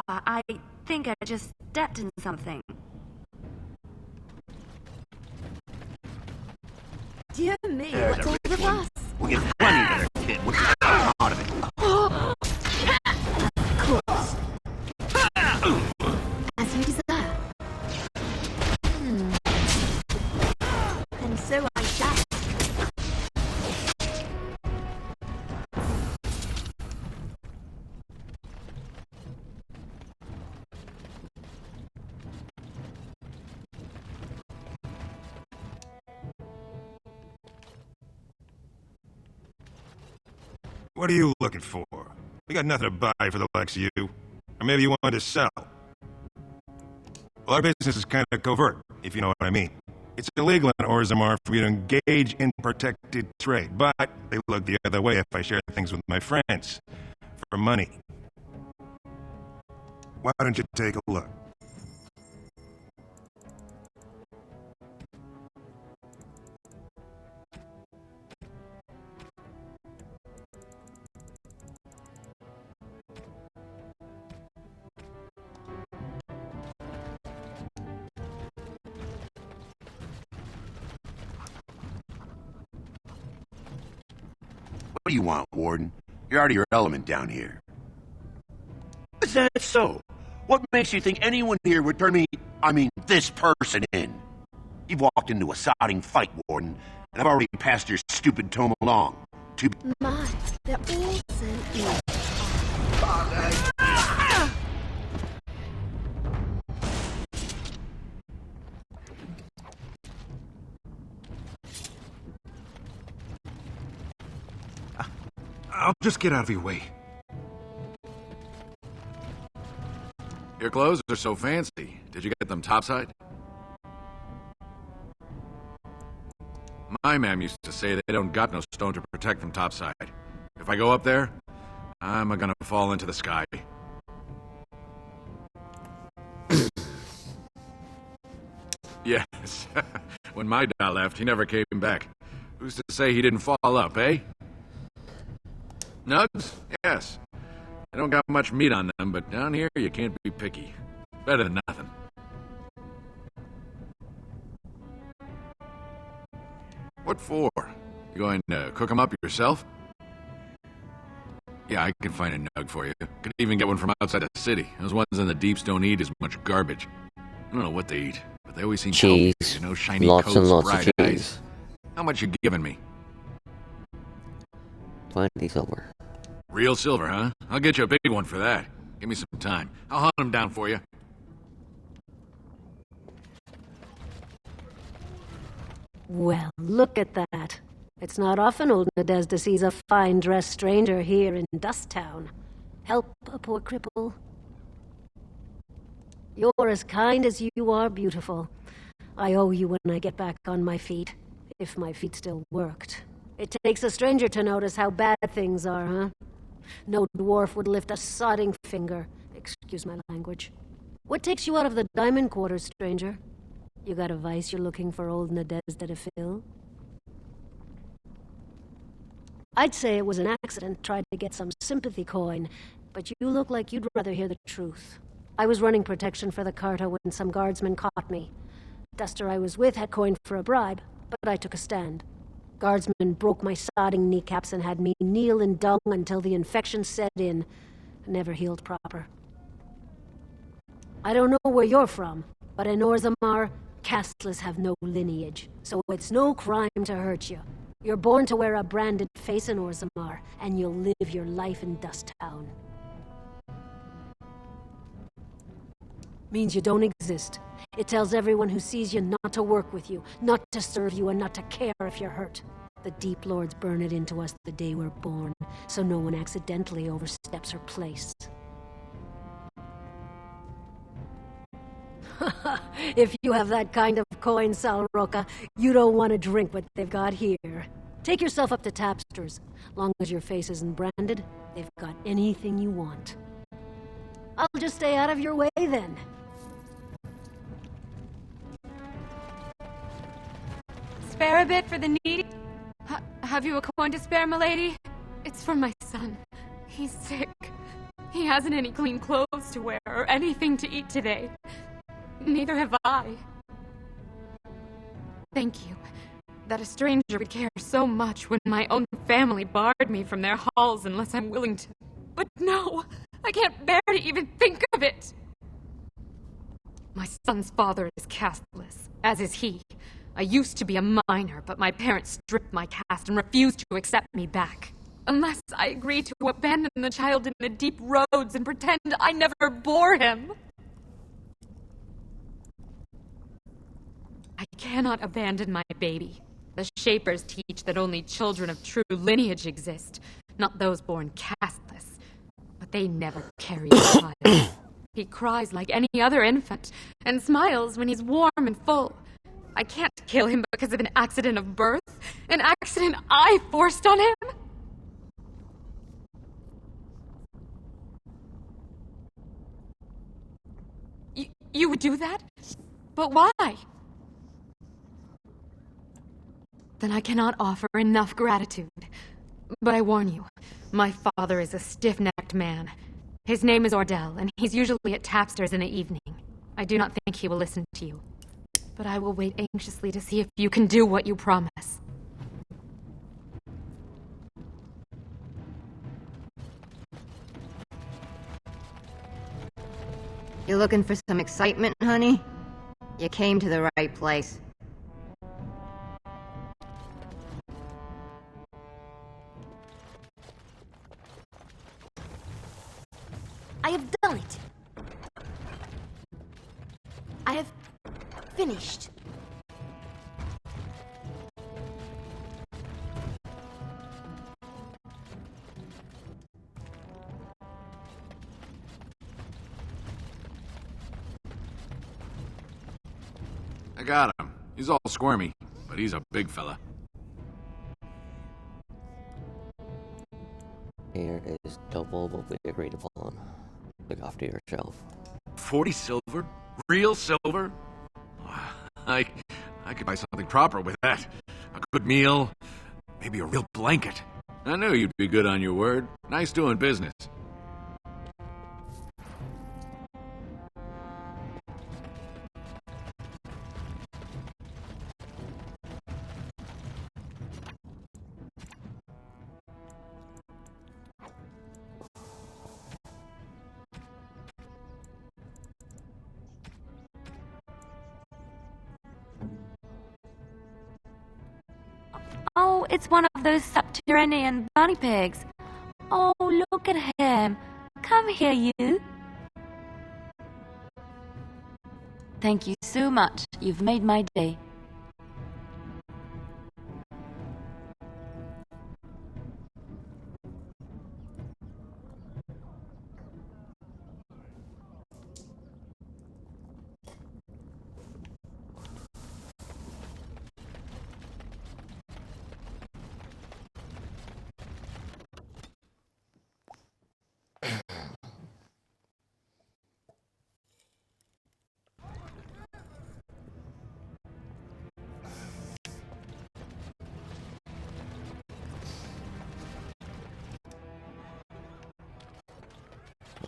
I think I just stepped in something. Dear me, what's all the fuss? We'll get plenty of it, kid. What's out of it? Of course. As you desire. And so I shall. What are you looking for? We got nothing to buy for the likes of you. Or maybe you wanted to sell. Well, our business is kind of covert, if you know what I mean. It's illegal in Orzammar for you to engage in protected trade, but they look the other way if I share things with my friends. For money. Why don't you take a look? What do you want, Warden? You're out of your element down here. Is that so? What makes you think anyone here would turn this person in? You've walked into a sodding fight, Warden, and I've already passed your stupid tome along. My, they're all so evil. I'll just get out of your way. Your clothes are so fancy. Did you get them topside? My ma'am used to say they don't got no stone to protect them topside. If I go up there, I'm gonna fall into the sky. Yes. When my dad left, he never came back. Who's to say he didn't fall up, eh? Nugs? Yes. I don't got much meat on them, but down here you can't be picky. Better than nothing. What for? You going to cook them up yourself? Yeah, I can find a nug for you. Could even get one from outside the city. Those ones in the deeps don't eat as much garbage. I don't know what they eat, but they always seem cheese. Healthy, you know, shiny Lots coats, and lots bright of cheese. eyes. How much you giving me? 20 silver. Real silver, huh? I'll get you a big one for that. Give me some time. I'll hunt them down for you. Well, look at that. It's not often old Nadezda sees a fine-dressed stranger here in Dust Town. Help a poor cripple. You're as kind as you are beautiful. I owe you when I get back on my feet. If my feet still worked. It takes a stranger to notice how bad things are, huh? No dwarf would lift a sodding finger. Excuse my language. What takes you out of the diamond quarters, stranger? You got a vice you're looking for old Nadezda to fill? I'd say it was an accident, tried to get some sympathy coin, but you look like you'd rather hear the truth. I was running protection for the Carta when some guardsmen caught me. Duster I was with had coin for a bribe, but I took a stand. Guardsmen broke my sodding kneecaps and had me kneel in dung until the infection set in. Never healed proper. I don't know where you're from, but in Orzammar, casteless have no lineage, so it's no crime to hurt you. You're born to wear a branded face in Orzammar, and you'll live your life in Dust Town. Means you don't exist. It tells everyone who sees you not to work with you, not to serve you, and not to care if you're hurt. The Deep Lords burn it into us the day we're born, so no one accidentally oversteps her place. If you have that kind of coin, Salroka, you don't want to drink what they've got here. Take yourself up to Tapster's. Long as your face isn't branded, they've got anything you want. I'll just stay out of your way then. Spare a bit for the needy? Have you a coin to spare, milady? It's for my son. He's sick. He hasn't any clean clothes to wear or anything to eat today. Neither have I. Thank you. That a stranger would care so much when my own family barred me from their halls unless I'm willing to. But no! I can't bear to even think of it! My son's father is casteless, as is he. I used to be a minor, but my parents stripped my caste and refused to accept me back. Unless I agree to abandon the child in the deep roads and pretend I never bore him. I cannot abandon my baby. The Shapers teach that only children of true lineage exist, not those born casteless. But they never carry a child. He cries like any other infant, and smiles when he's warm and full. I can't kill him because of an accident of birth, an accident I forced on him. You would do that? But why? Then I cannot offer enough gratitude. But I warn you, my father is a stiff-necked man. His name is Ordell, and he's usually at Tapster's in the evening. I do not think he will listen to you. But I will wait anxiously to see if you can do what you promise. You looking for some excitement, honey? You came to the right place. I have done it. I have finished. I got him. He's all squirmy, but he's a big fella. Here is double what we agreed upon. Look after yourself. 40 silver? Real silver? I could buy something proper with that. A good meal, maybe a real blanket. I knew you'd be good on your word. Nice doing business. Oh, it's one of those subterranean bunny pigs. Oh, look at him. Come here, you. Thank you so much. You've made my day.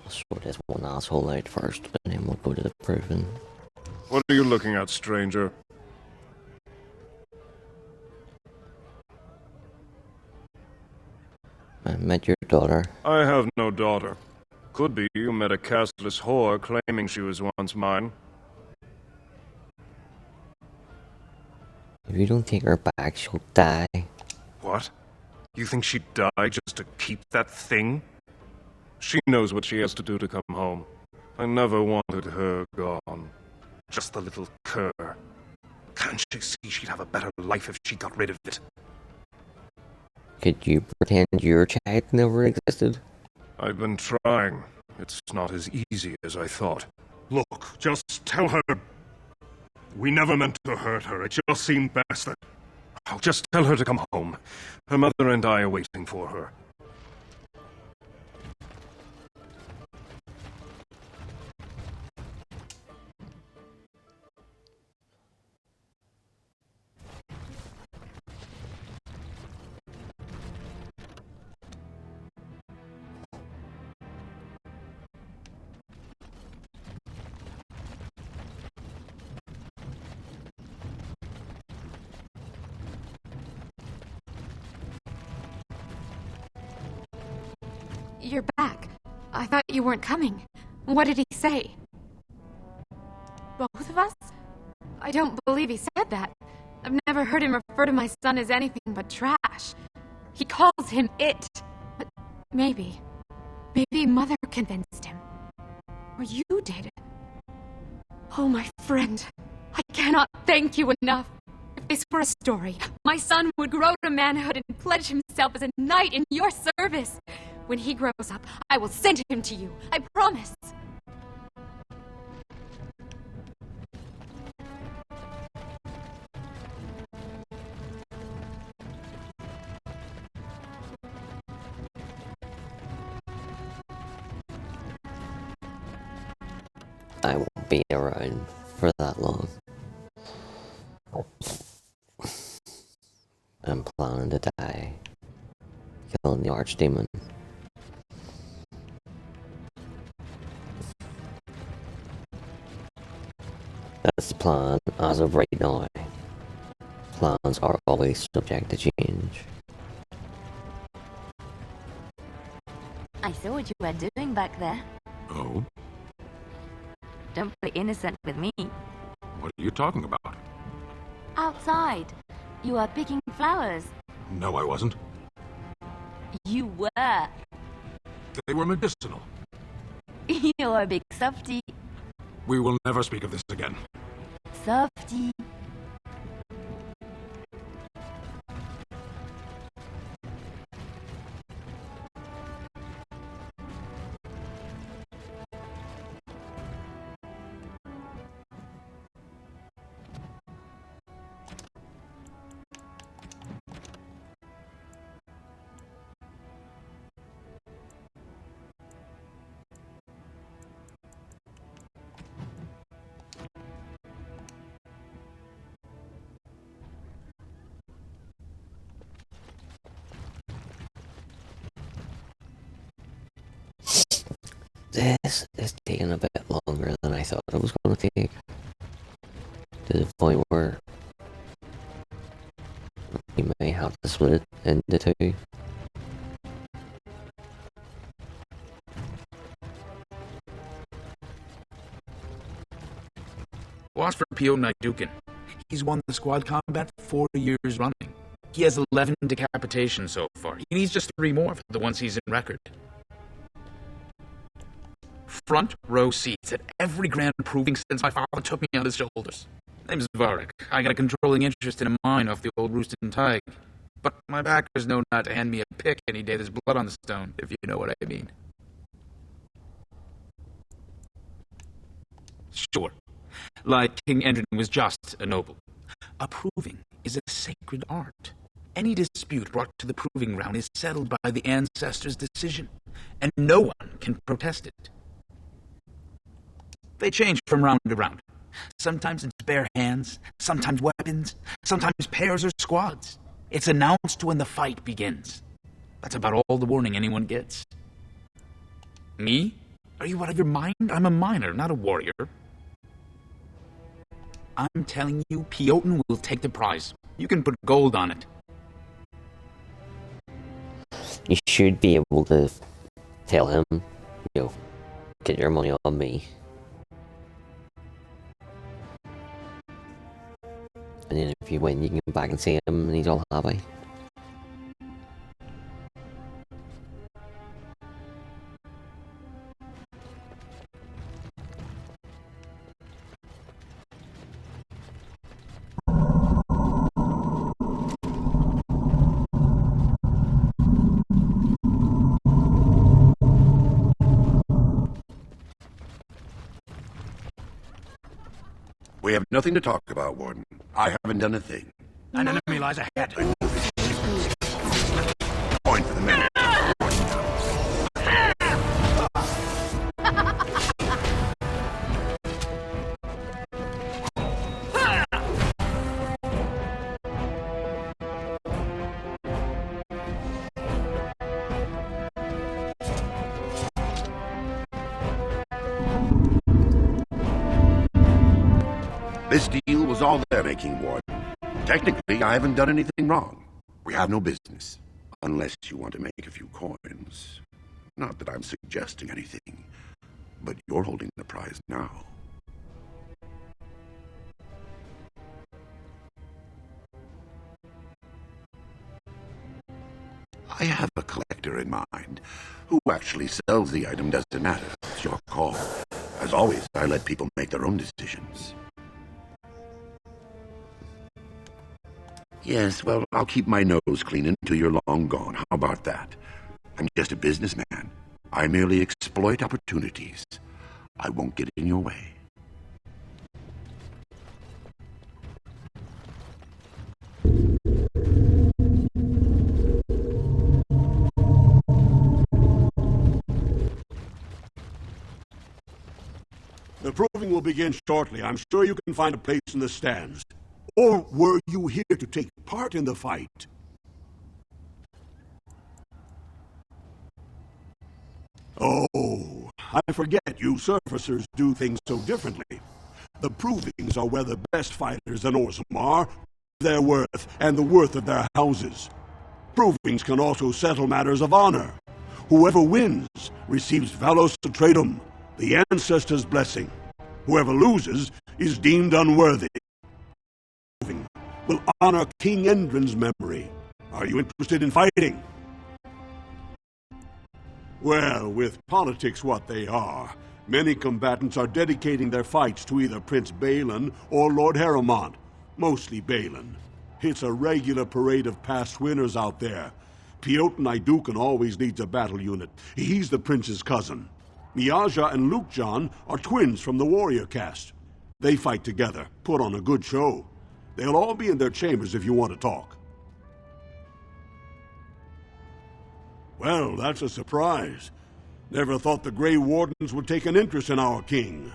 I'll sort this one asshole out first, and then we'll go to the prison. What are you looking at, stranger? I met your daughter. I have no daughter. Could be you met a castless whore claiming she was once mine. If you don't take her back, she'll die. What? You think she'd die just to keep that thing? She knows what she has to do to come home. I never wanted her gone. Just the little cur. Can't she see she'd have a better life if she got rid of it? Could you pretend your child never existed? I've been trying. It's not as easy as I thought. Look, just tell her... We never meant to hurt her. It just seemed best that... Oh, just tell her to come home. Her mother and I are waiting for her. You're back. I thought you weren't coming. What did he say? Both of us? I don't believe he said that. I've never heard him refer to my son as anything but trash. He calls him it. But maybe Mother convinced him. Or you did. Oh, my friend. I cannot thank you enough. If this were a story, my son would grow to manhood and pledge himself as a knight in your service. When he grows up, I will send him to you. I promise. I won't be around for that long. I'm planning to die. Killing the archdemon. That's the plan as of right now. Plans are always subject to change. I saw what you were doing back there. Oh? Don't play innocent with me. What are you talking about? Outside. You are picking flowers. No, I wasn't. You were. They were medicinal. You're a big softy. We will never speak of this again. Softy. This is taking a bit longer than I thought it was going to take. To the point where we may have to split it into two. Watch for Pio Dukin. He's won the squad combat 4 years running. He has 11 decapitations so far. He needs just 3 more for the ones he's in record. Front row seats at every grand proving since my father took me on his shoulders. Name's Varric. I got a controlling interest in a mine off the old Rooston Tig. But my backers know not to hand me a pick any day there's blood on the stone, if you know what I mean. Sure. Like King Endrin was just a noble. A proving is a sacred art. Any dispute brought to the proving ground is settled by the ancestors' decision, and no one can protest it. They change from round to round. Sometimes it's bare hands, sometimes weapons, sometimes pairs or squads. It's announced when the fight begins. That's about all the warning anyone gets. Me? Are you out of your mind? I'm a miner, not a warrior. I'm telling you, Piotin will take the prize. You can put gold on it. You should be able to tell him, get your money on me. And then if you win, you can go back and see him and he's all happy. We have nothing to talk about, Warden. I haven't done a thing. An enemy lies ahead. Point for the men. This deal was all their making, Warden. Technically, I haven't done anything wrong. We have no business. Unless you want to make a few coins. Not that I'm suggesting anything, but you're holding the prize now. I have a collector in mind. Who actually sells the item doesn't matter. It's your call. As always, I let people make their own decisions. Yes, well, I'll keep my nose clean until you're long gone. How about that? I'm just a businessman. I merely exploit opportunities. I won't get in your way. The proving will begin shortly. I'm sure you can find a place in the stands. Or were you here to take part in the fight? Oh, I forget you surfacers do things so differently. The provings are where the best fighters in Orzammar, their worth, and the worth of their houses. Provings can also settle matters of honor. Whoever wins receives Valos Atreidum, the ancestors' blessing. Whoever loses is deemed unworthy. Will honor King Endrin's memory. Are you interested in fighting? Well, with politics what they are, many combatants are dedicating their fights to either Prince Balin or Lord Harrowmont, mostly Balin. It's a regular parade of past winners out there. Piotin Dukin always leads a battle unit. He's the prince's cousin. Miaja and Lukejan are twins from the warrior caste. They fight together, put on a good show. They'll all be in their chambers if you want to talk. Well, that's a surprise. Never thought the Grey Wardens would take an interest in our king.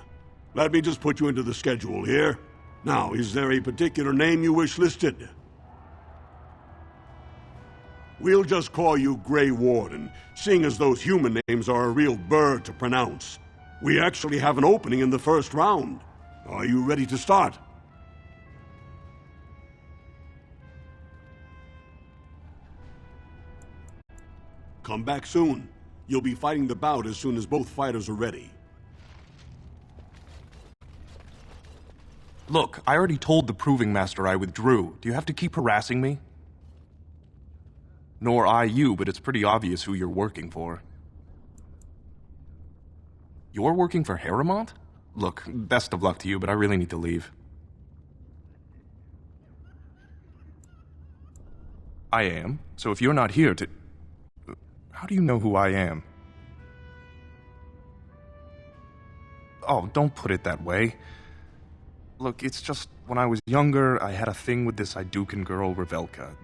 Let me just put you into the schedule here. Now, is there a particular name you wish listed? We'll just call you Grey Warden, seeing as those human names are a real burr to pronounce. We actually have an opening in the first round. Are you ready to start? Come back soon. You'll be fighting the bout as soon as both fighters are ready. Look, I already told the Proving Master I withdrew. Do you have to keep harassing me? Nor I you, but it's pretty obvious who you're working for. You're working for Harrowmont? Look, best of luck to you, but I really need to leave. I am, so if you're not here to... How do you know who I am? Oh, don't put it that way. Look, it's just, when I was younger, I had a thing with this Idukan girl, Revelka.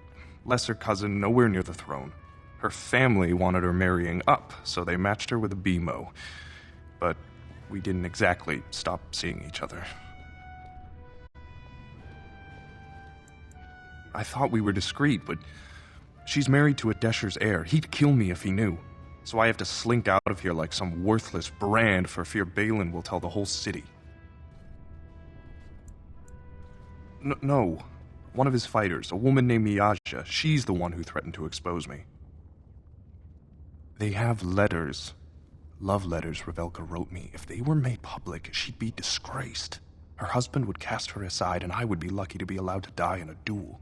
Lesser cousin, nowhere near the throne. Her family wanted her marrying up, so they matched her with a BMO. But we didn't exactly stop seeing each other. I thought we were discreet, but she's married to a Desher's heir. He'd kill me if he knew. So I have to slink out of here like some worthless brand for fear Balin will tell the whole city. No. One of his fighters, a woman named Miyaja, she's the one who threatened to expose me. They have letters. Love letters Revelka wrote me. If they were made public, she'd be disgraced. Her husband would cast her aside, and I would be lucky to be allowed to die in a duel.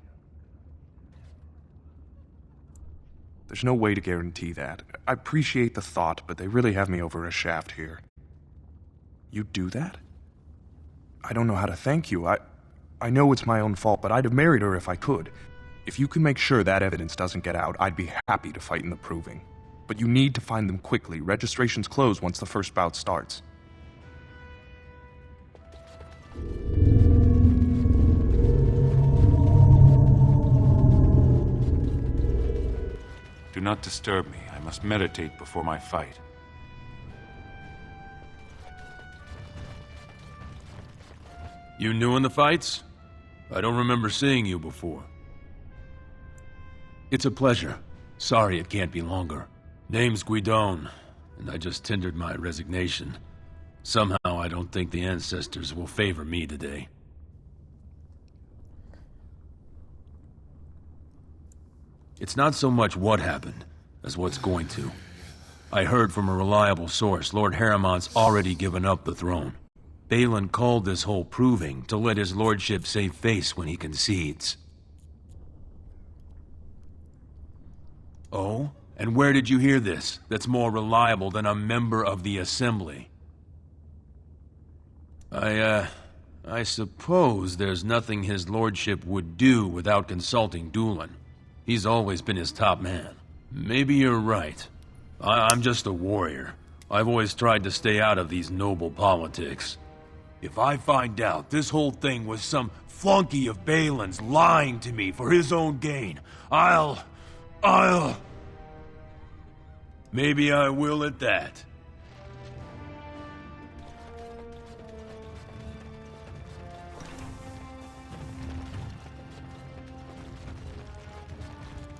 There's no way to guarantee that. I appreciate the thought, but they really have me over a shaft here. You'd do that? I don't know how to thank you. I know it's my own fault, but I'd have married her if I could. If you can make sure that evidence doesn't get out, I'd be happy to fight in the Proving. But you need to find them quickly. Registrations close once the first bout starts. Do not disturb me. I must meditate before my fight. You new in the fights? I don't remember seeing you before. It's a pleasure. Sorry it can't be longer. Name's Guidon, and I just tendered my resignation. Somehow I don't think the ancestors will favor me today. It's not so much what happened, as what's going to. I heard from a reliable source Lord Harrowmont's already given up the throne. Balin called this whole Proving to let his lordship save face when he concedes. Oh? And where did you hear this that's more reliable than a member of the Assembly? I suppose there's nothing his lordship would do without consulting Doolan. He's always been his top man. Maybe you're right. I'm just a warrior. I've always tried to stay out of these noble politics. If I find out this whole thing was some flunky of Balin's lying to me for his own gain, I'll... Maybe I will at that.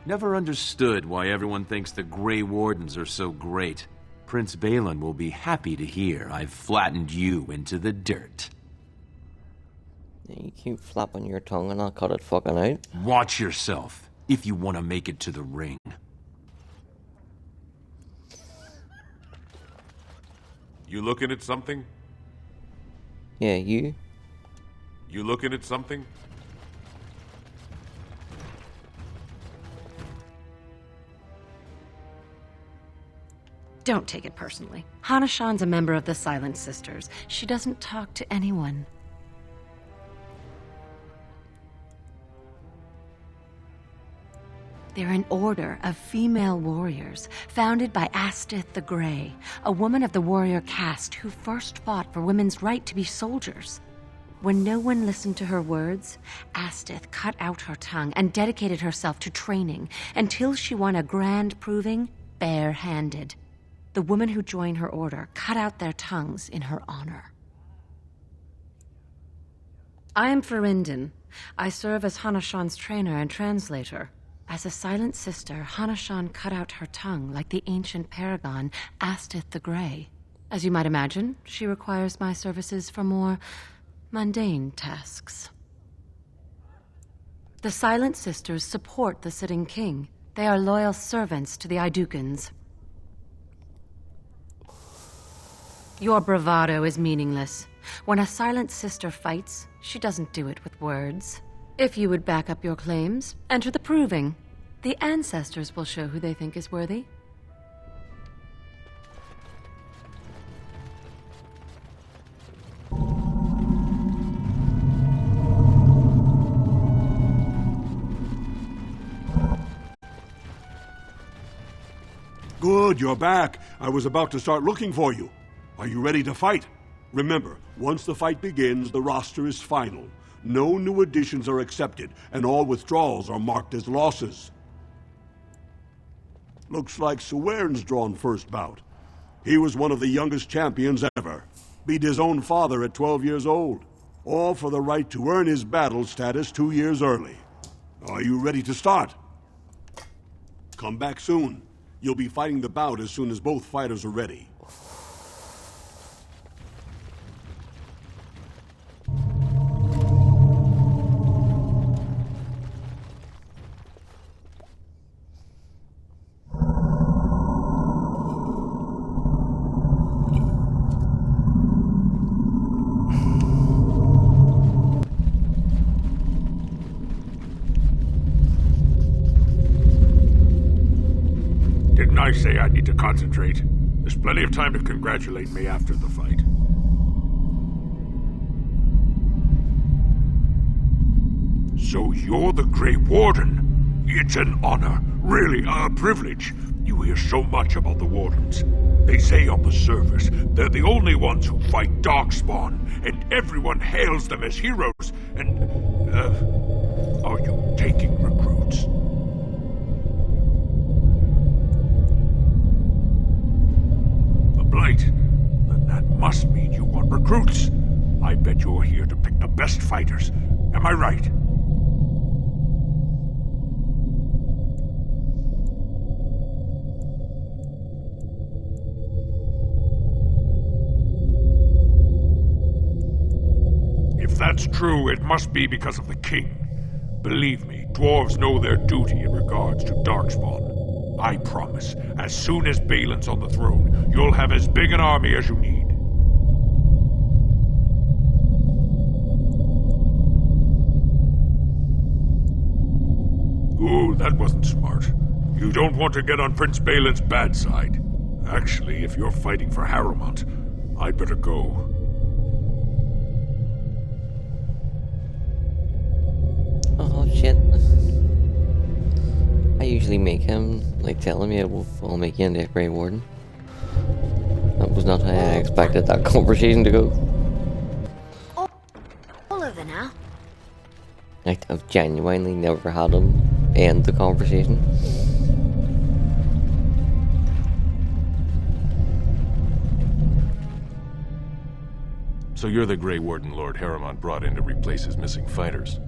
Never understood why everyone thinks the Grey Wardens are so great. Prince Balin will be happy to hear I've flattened you into the dirt. You keep flapping your tongue and I'll cut it fucking out. Watch yourself, if you want to make it to the ring. You looking at something? Yeah, you? You looking at something? Don't take it personally. Hana-shan's a member of the Silent Sisters. She doesn't talk to anyone. They're an order of female warriors, founded by Astith the Grey, a woman of the warrior caste who first fought for women's right to be soldiers. When no one listened to her words, Astith cut out her tongue and dedicated herself to training until she won a grand Proving bare-handed. The women who joined her order cut out their tongues in her honor. I am Ferinden. I serve as Hana-shan's trainer and translator. As a silent sister, Hanashan cut out her tongue like the ancient paragon Astith the Grey. As you might imagine, she requires my services for more mundane tasks. The Silent Sisters support the sitting king. They are loyal servants to the Idukans. Your bravado is meaningless. When a Silent Sister fights, she doesn't do it with words. If you would back up your claims, enter the proving. The ancestors will show who they think is worthy. Good, you're back. I was about to start looking for you. Are you ready to fight? Remember, once the fight begins, the roster is final. No new additions are accepted, and all withdrawals are marked as losses. Looks like Suwern's drawn first bout. He was one of the youngest champions ever. Beat his own father at 12 years old. All for the right to earn his battle status 2 years early. Are you ready to start? Come back soon. You'll be fighting the bout as soon as both fighters are ready. I say I need to concentrate. There's plenty of time to congratulate me after the fight. So you're the Grey Warden? It's an honor, really a privilege. You hear so much about the Wardens. They say on the surface they're the only ones who fight Darkspawn, and everyone hails them as heroes. And, are you taking recruits? Blight? Then that must mean you want recruits. I bet you're here to pick the best fighters. Am I right? If that's true, it must be because of the king. Believe me, dwarves know their duty in regards to Darkspawn. I promise, as soon as Balin's on the throne, you'll have as big an army as you need. Ooh, that wasn't smart. You don't want to get on Prince Balin's bad side. Actually, if you're fighting for Harrowmont, I'd better go. Oh, shit. I usually make him, like, telling me I'll make you into a Grey Warden. That was not how I expected that conversation to go. All over now. I've genuinely never had him end the conversation. So you're the Grey Warden Lord Harrowmont brought in to replace his missing fighters.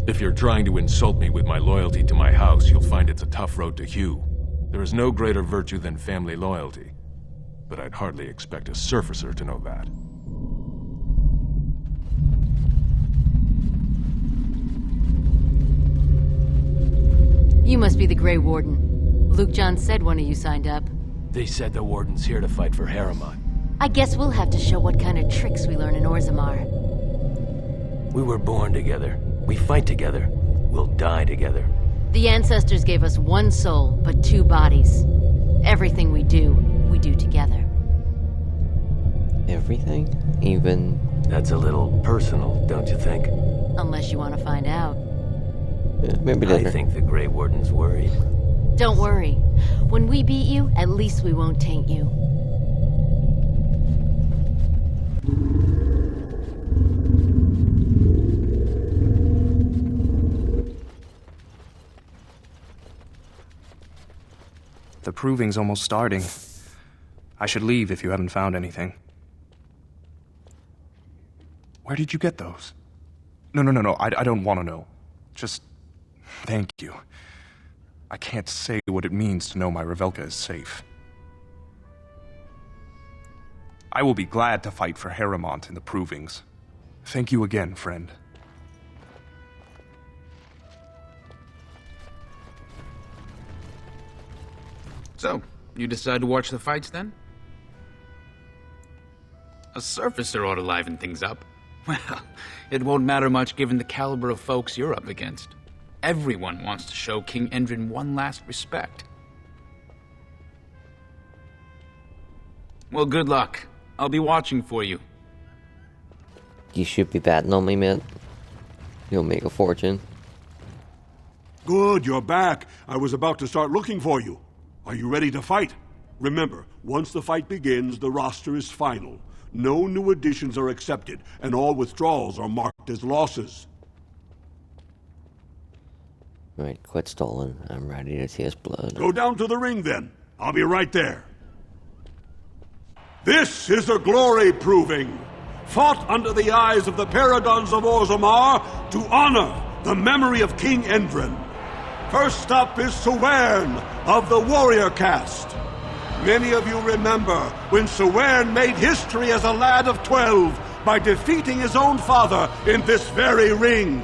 If you're trying to insult me with my loyalty to my house, you'll find it's a tough road to hew. There is no greater virtue than family loyalty. But I'd hardly expect a surfacer to know that. You must be the Grey Warden. Luke John said one of you signed up. They said the Warden's here to fight for Harrowmont. I guess we'll have to show what kind of tricks we learn in Orzammar. We were born together. We fight together. We'll die together. The ancestors gave us one soul, but two bodies. Everything we do together. Everything? Even... That's a little personal, don't you think? Unless you want to find out. Yeah, maybe later. I think the Grey Warden's worried. Don't worry. When we beat you, at least we won't taint you. The proving's almost starting. I should leave if you haven't found anything. Where did you get those? No, I don't want to know. Just Thank you. I can't say what it means to know my Revelka is safe. I will be glad to fight for Harrowmont in the Provings. Thank you again, friend. So, you decide to watch the fights then? A surfacer ought to liven things up. Well, it won't matter much given the caliber of folks you're up against. Everyone wants to show King Endrin one last respect. Well, good luck. I'll be watching for you. You should be betting on me, mate. You'll make a fortune. Good, you're back. I was about to start looking for you. Are you ready to fight? Remember, once the fight begins, the roster is final. No new additions are accepted, and all withdrawals are marked as losses. Right, quit stalling. I'm ready to taste blood. Go down to the ring, then. I'll be right there. This is a glory proving, fought under the eyes of the Paragons of Orzammar to honor the memory of King Endrin. First up is Sewern of the Warrior Caste. Many of you remember when Sewern made history as a lad of 12 by defeating his own father in this very ring.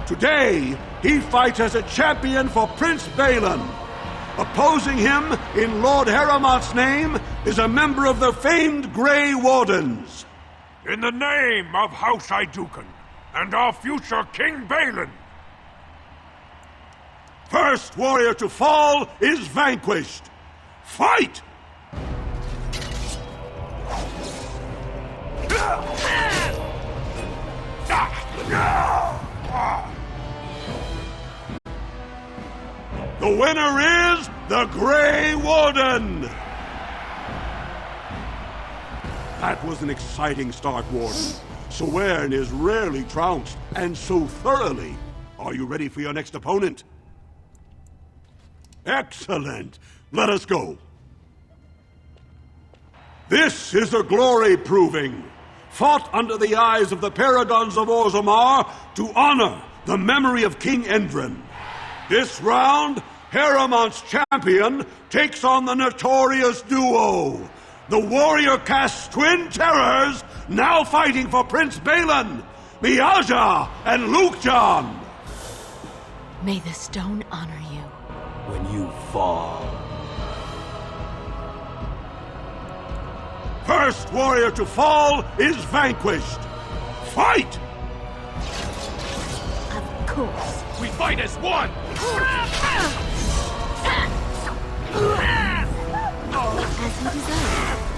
Today, he fights as a champion for Prince Balin. Opposing him, in Lord Harrowmont's name, is a member of the famed Grey Wardens. In the name of House Idukan and our future King Balin. First warrior to fall is vanquished. Fight! The winner is the Grey Warden! That was an exciting start, Warden. Sewern is rarely trounced, and so thoroughly. Are you ready for your next opponent? Excellent! Let us go. This is a glory proving, fought under the eyes of the Paragons of Orzammar to honor the memory of King Endrin. This round, Harrowmont's champion takes on the notorious duo, the Warrior Caste Twin Terrors, now fighting for Prince Balin, Miaja and Lukejan. May the stone honor you. When you fall. First warrior to fall is vanquished. Fight! Of course. We fight as one! As he deserves.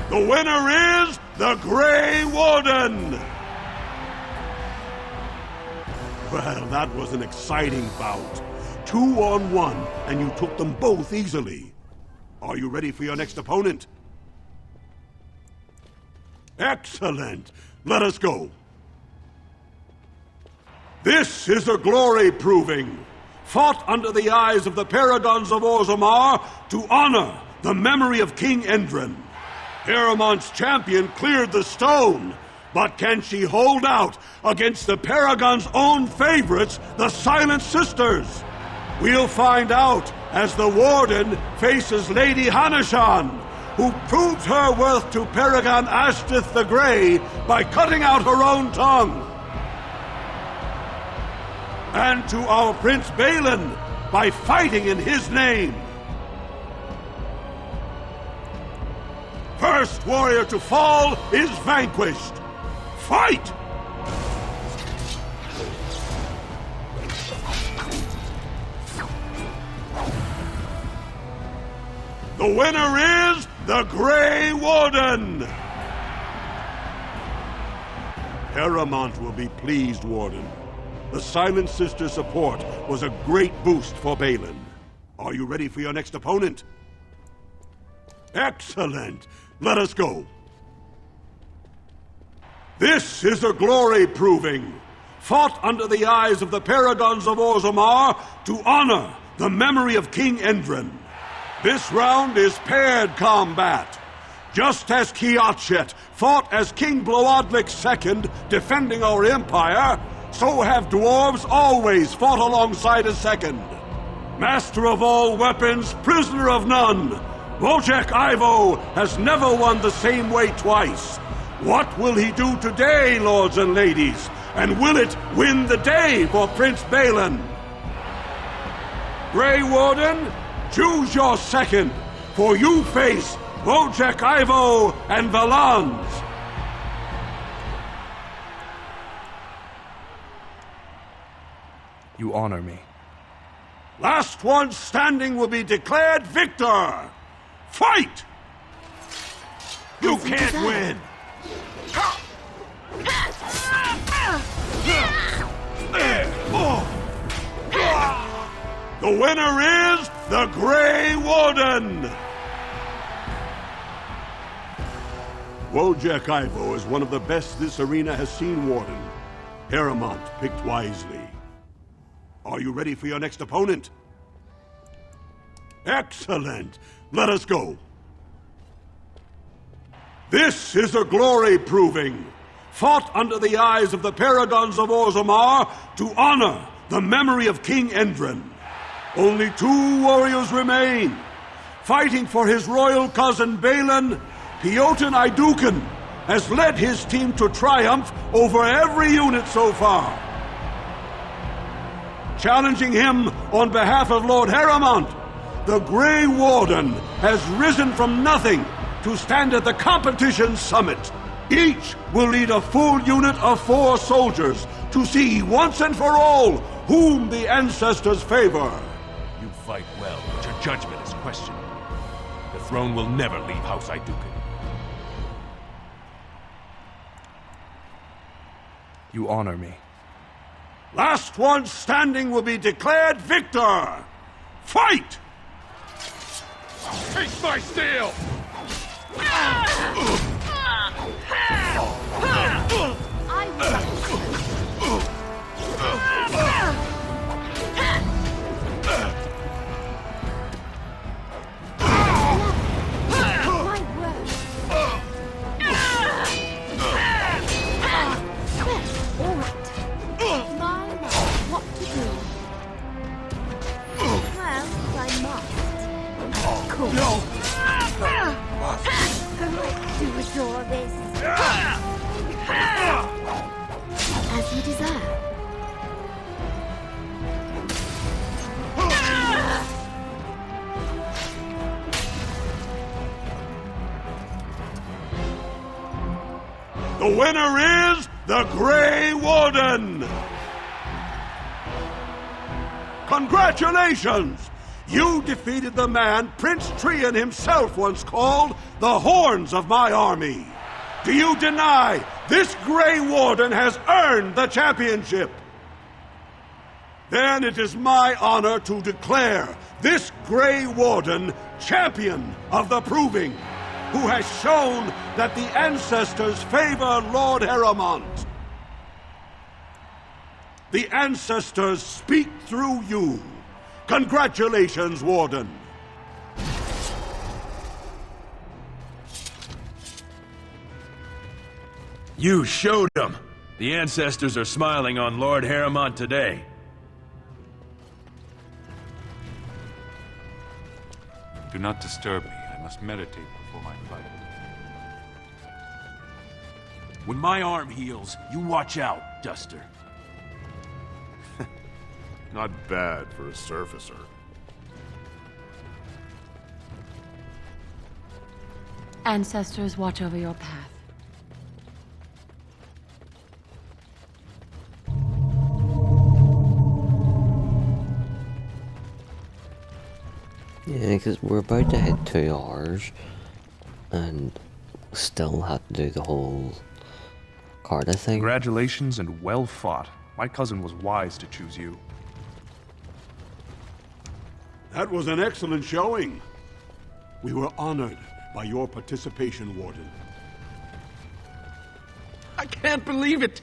The winner is the Grey Warden! Well, that was an exciting bout. 2-on-1, and you took them both easily. Are you ready for your next opponent? Excellent! Let us go. This is a glory proving, fought under the eyes of the Paragons of Orzammar to honor the memory of King Endrin. Harrowmont's champion cleared the stone, but can she hold out against the Paragon's own favorites, the Silent Sisters? We'll find out as the Warden faces Lady Hanashan, who proves her worth to Paragon Ashtith the Grey by cutting out her own tongue. And to our Prince Balin by fighting in his name. First warrior to fall is vanquished. Fight! The winner is the Grey Warden! Harrowmont will be pleased, Warden. The Silent Sister support was a great boost for Balin. Are you ready for your next opponent? Excellent! Let us go. This is a glory proving, fought under the eyes of the Paragons of Orzammar to honor the memory of King Endrin. This round is paired combat. Just as Kiachet fought as King Bloodlick II, defending our empire, so have dwarves always fought alongside a second. Master of all weapons, prisoner of none, Wojciech Ivo has never won the same way twice. What will he do today, lords and ladies? And will it win the day for Prince Balin? Grey Warden, choose your second, for you face Wojciech Ivo and Valans. You honor me. Last one standing will be declared victor. Fight! You can't win! The winner is the Grey Warden! Wojciech Ivo is one of the best this arena has seen, Warden. Heremont picked wisely. Are you ready for your next opponent? Excellent! Let us go. This is a glory proving, fought under the eyes of the Paragons of Orzammar to honor the memory of King Endrin. Only 2 warriors remain. Fighting for his royal cousin Balin, Piotr Idukan has led his team to triumph over every unit so far. Challenging him on behalf of Lord Heremont, the Grey Warden has risen from nothing to stand at the competition's summit. Each will lead a full unit of 4 soldiers to see once and for all whom the ancestors favor. You fight well, but your judgment is questionable. The throne will never leave House Idukan. You honor me. Last one standing will be declared victor. Fight! Take my steel! As you desire. The winner is the Grey Warden! Congratulations! You defeated the man Prince Trian himself once called the Horns of my army. Do you deny this Grey Warden has earned the championship? Then it is my honor to declare this Grey Warden champion of the Proving, who has shown that the ancestors favor Lord Heremont. The ancestors speak through you. Congratulations, Warden. You showed them. The ancestors are smiling on Lord Heremont today. Do not disturb me. I must meditate before my fight. When my arm heals, you watch out, Duster. Not bad for a surfacer. Ancestors, watch over your path. Yeah, because we're about to hit 2 hours and still have to do the whole Carta thing. Congratulations and well fought. My cousin was wise to choose you. That was an excellent showing. We were honored by your participation, Warden. I can't believe it!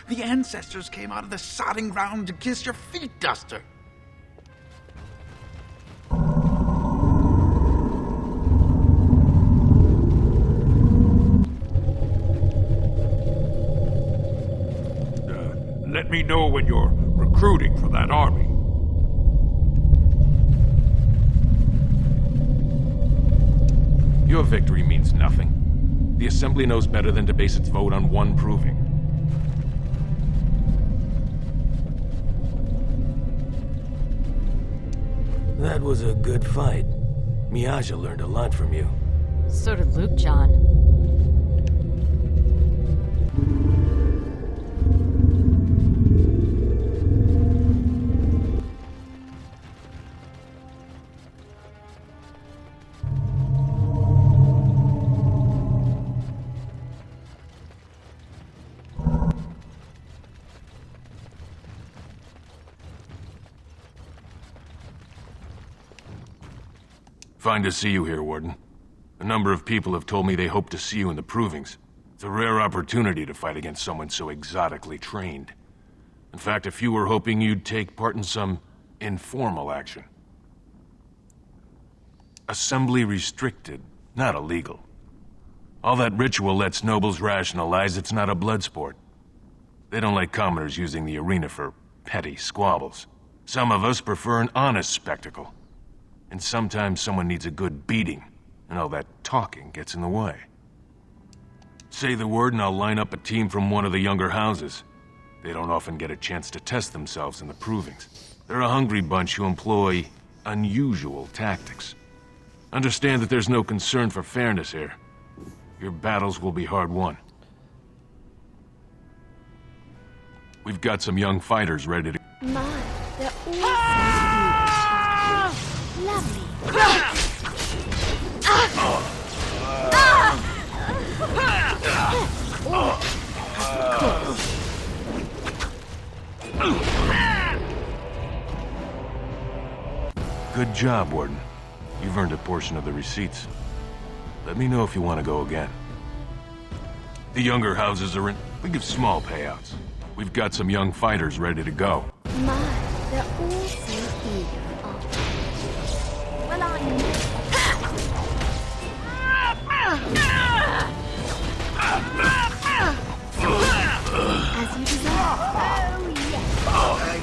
The ancestors came out of the sodding ground to kiss your feet, Duster. let me know when you're recruiting for that army. Your victory means nothing. The Assembly knows better than to base its vote on one proving. That was a good fight. Miaja learned a lot from you. So did Luke, John. Fine to see you here, Warden. A number of people have told me they hope to see you in the provings. It's a rare opportunity to fight against someone so exotically trained. In fact, a few were hoping you'd take part in some informal action. Assembly restricted, not illegal. All that ritual lets nobles rationalize it's not a blood sport. They don't like commoners using the arena for petty squabbles. Some of us prefer an honest spectacle. And sometimes someone needs a good beating, and all that talking gets in the way. Say the word and I'll line up a team from one of the younger houses. They don't often get a chance to test themselves in the provings. They're a hungry bunch who employ unusual tactics. Understand that there's no concern for fairness here. Your battles will be hard won. We've got some young fighters ready to... My, they're all so cute. Lovely. Good job, Warden. You've earned a portion of the receipts. Let me know if you want to go again. The younger houses are in... We give small payouts. We've got some young fighters ready to go. My, they're all so eager. Well, I know. As you deserve. Oh, yes.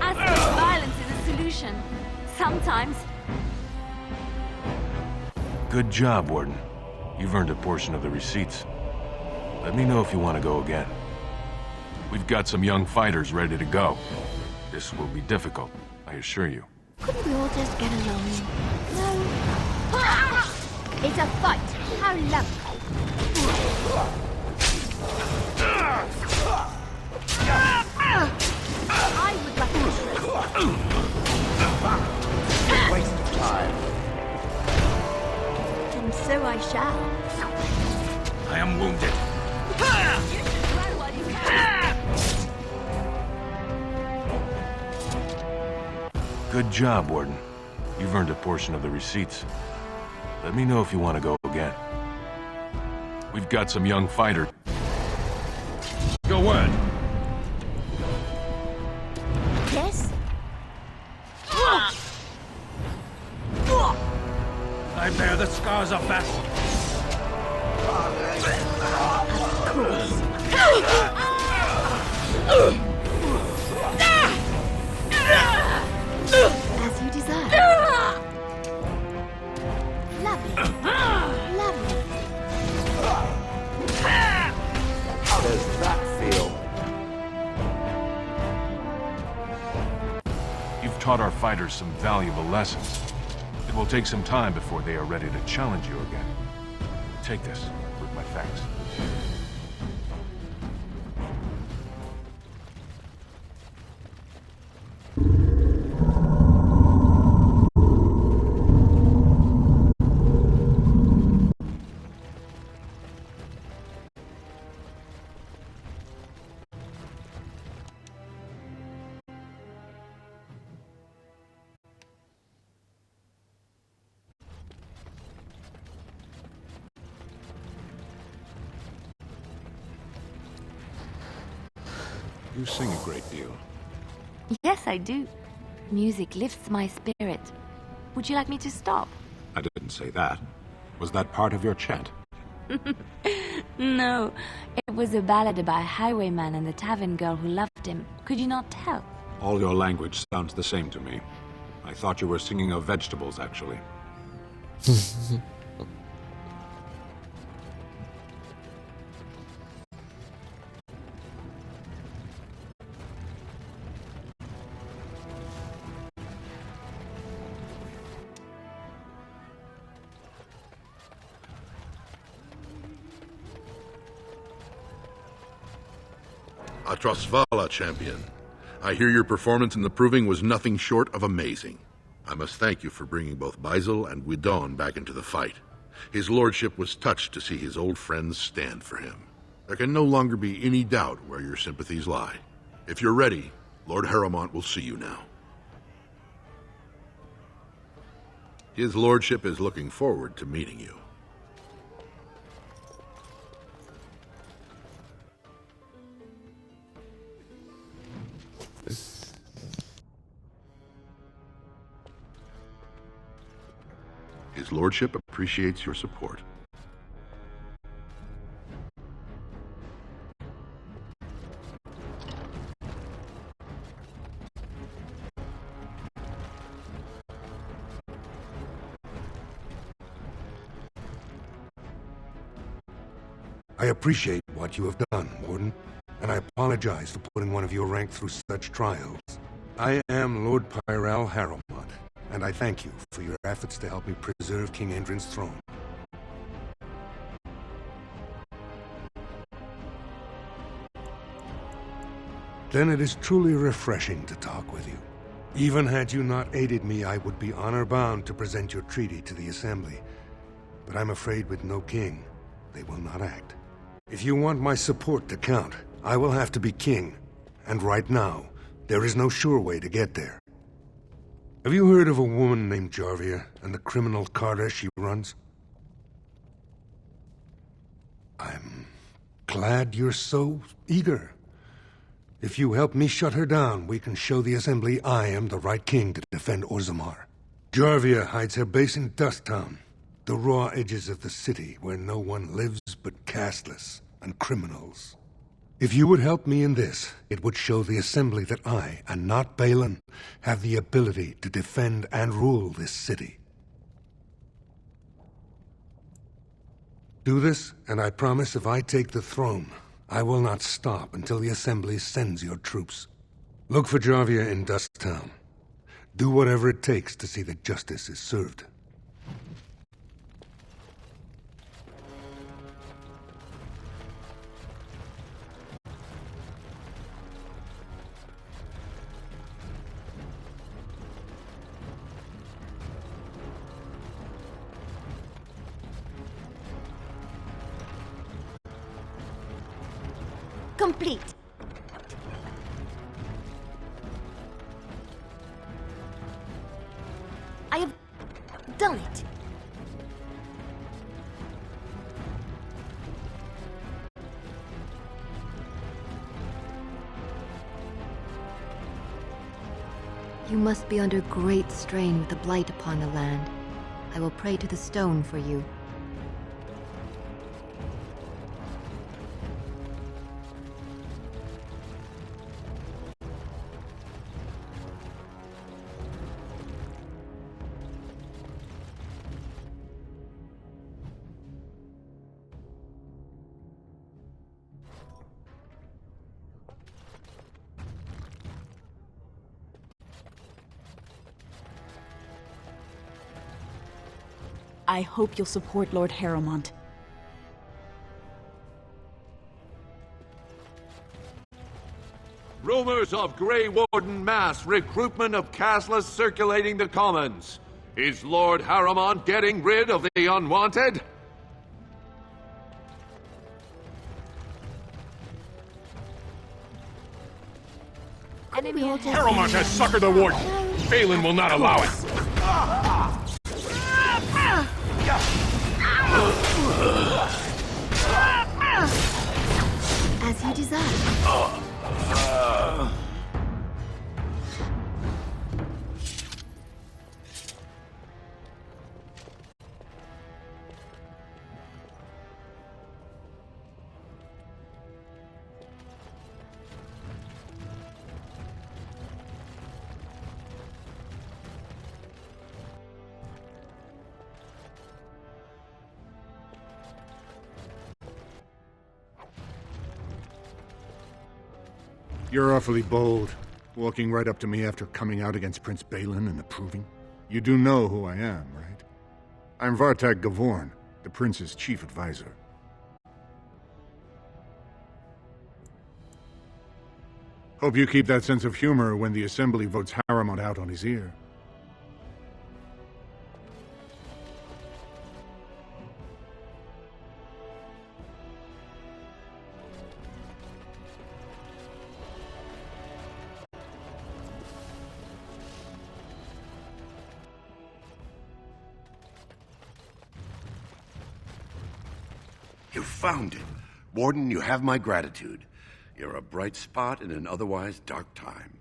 I think violence is a solution. Sometimes. Good job, Warden. You've earned a portion of the receipts. Let me know if you want to go again. We've got some young fighters ready to go. This will be difficult, I assure you. Couldn't we all just get along? No. It's a fight. How lovely. I would like to waste of time. And so I shall. I am wounded. You should run while you can. Good job, Warden. You've earned a portion of the receipts. Let me know if you want to go again. We've got some young fighters. Go word. Yes? I bear the scars of battle. Of course. As you desire. Lovely. Lovely. How does that feel? You've taught our fighters some valuable lessons. It will take some time before they are ready to challenge you again. Take this with my thanks. You sing a great deal. Yes, I do. Music lifts my spirit. Would you like me to stop? I didn't say that. Was that part of your chant? No, it was a ballad about a highwayman and the tavern girl who loved him. Could you not tell? All your language sounds the same to me. I thought you were singing of vegetables, actually. Atrasvala, champion. I hear your performance in the proving was nothing short of amazing. I must thank you for bringing both Baisel and Guidon back into the fight. His lordship was touched to see his old friends stand for him. There can no longer be any doubt where your sympathies lie. If you're ready, Lord Harrowmont will see you now. His lordship is looking forward to meeting you. His lordship appreciates your support. I appreciate what you have done, Warden, and I apologize for putting one of your rank through such trials. I am Lord Pyral Harrowmont, and I thank you for your efforts to help me preserve King Endrin's throne. Then it is truly refreshing to talk with you. Even had you not aided me, I would be honor-bound to present your treaty to the Assembly. But I'm afraid with no king, they will not act. If you want my support to count, I will have to be king. And right now, there is no sure way to get there. Have you heard of a woman named Jarvia and the criminal carter she runs? I'm glad you're so eager. If you help me shut her down, we can show the Assembly I am the right king to defend Orzammar. Jarvia hides her base in Dusttown, the raw edges of the city where no one lives but casteless and criminals. If you would help me in this, it would show the Assembly that I, and not Balin, have the ability to defend and rule this city. Do this, and I promise if I take the throne, I will not stop until the Assembly sends your troops. Look for Jarvia in Dusttown. Do whatever it takes to see that justice is served. Complete. I have done it. You must be under great strain with the blight upon the land. I will pray to the stone for you. I hope you'll support Lord Harrowmont. Rumors of Grey Warden mass recruitment of casteless circulating the commons. Is Lord Harrowmont getting rid of the unwanted? Harrowmont has suckered the warden. Balin will not allow it. As you desire. You're awfully bold, walking right up to me after coming out against Prince Balin in the Proving. You do know who I am, right? I'm Vartag Gavorn, the Prince's chief advisor. Hope you keep that sense of humor when the Assembly votes Harrowmont out on his ear. You found it. Warden, you have my gratitude. You're a bright spot in an otherwise dark time.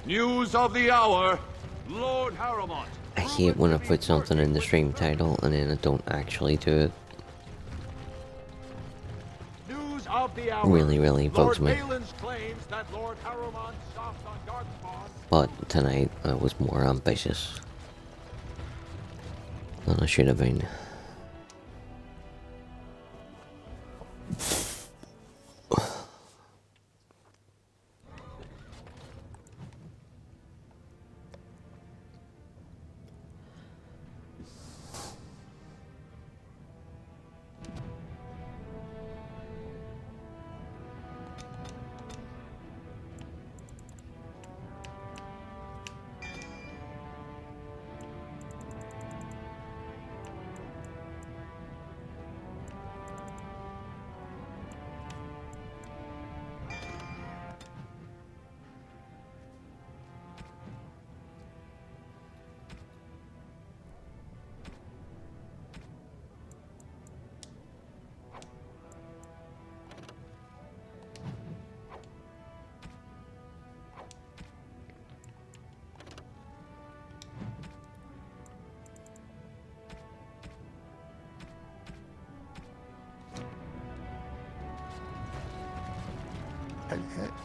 News of the hour, Lord Harrowmont. I hate when I put something in the stream title and then I don't actually do it. News of the hour. Really bugs me. Balin's claims that Lord Harrowmont stopped on Darkspawn. But tonight I was more ambitious than I should have been.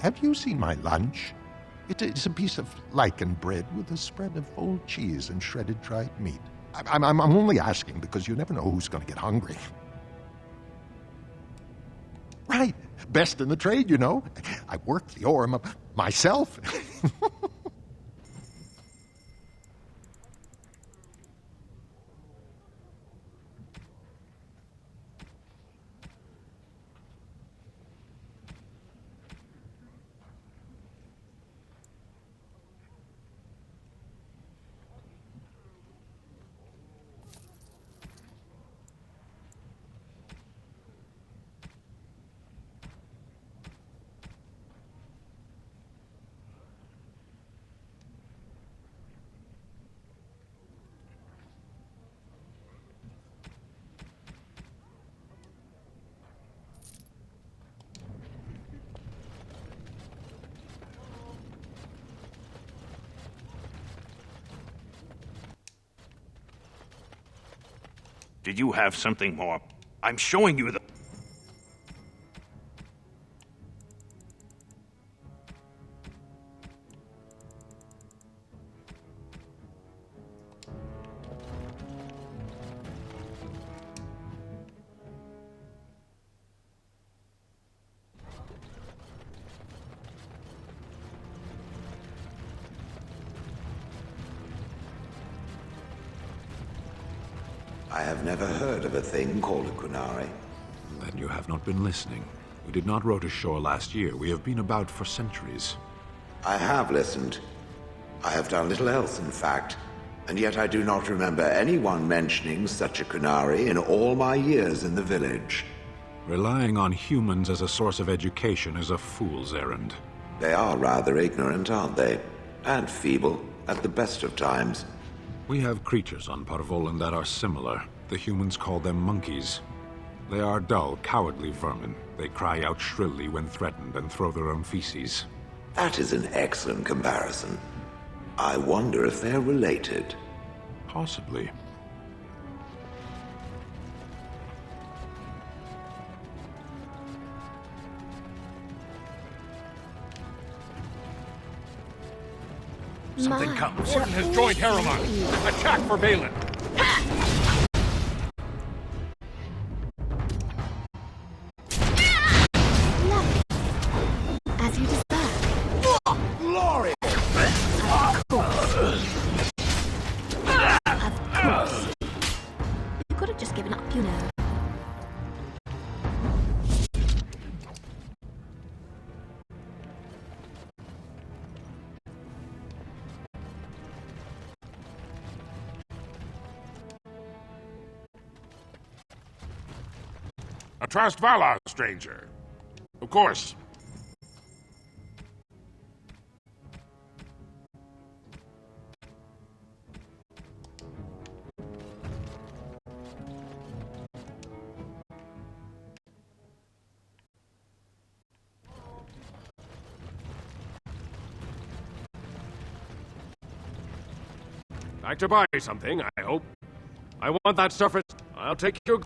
Have you seen my lunch? It is a piece of lichen bread with a spread of old cheese and shredded dried meat. I'm only asking because you never know who's going to get hungry. Right. Best in the trade, you know. I work the Orm myself. Did you have something more? I'm showing you the... I have never heard of a thing called a Kunari. Then you have not been listening. We did not row to shore last year. We have been about for centuries. I have listened. I have done little else, in fact. And yet I do not remember anyone mentioning such a Kunari in all my years in the village. Relying on humans as a source of education is a fool's errand. They are rather ignorant, aren't they? And feeble, at the best of times. We have creatures on Parvolan that are similar. The humans call them monkeys. They are dull, cowardly vermin. They cry out shrilly when threatened and throw their own feces. That is an excellent comparison. I wonder if they're related. Possibly. Something comes. Warden has joined Harriman. Attack for Balin. As you desire. Glory! Of course. You could have just given up, you know. A trust Vala, stranger. Of course. Back to buy something, I hope. I want that surface. I'll take your...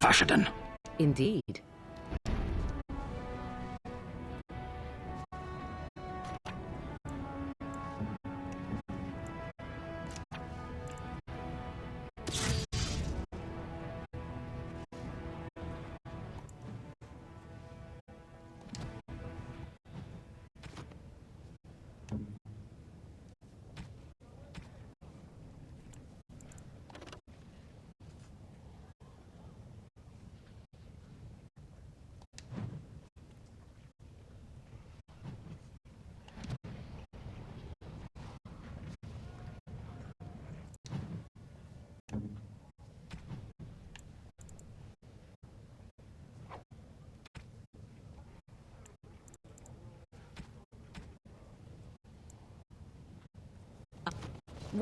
Vashadan. Indeed.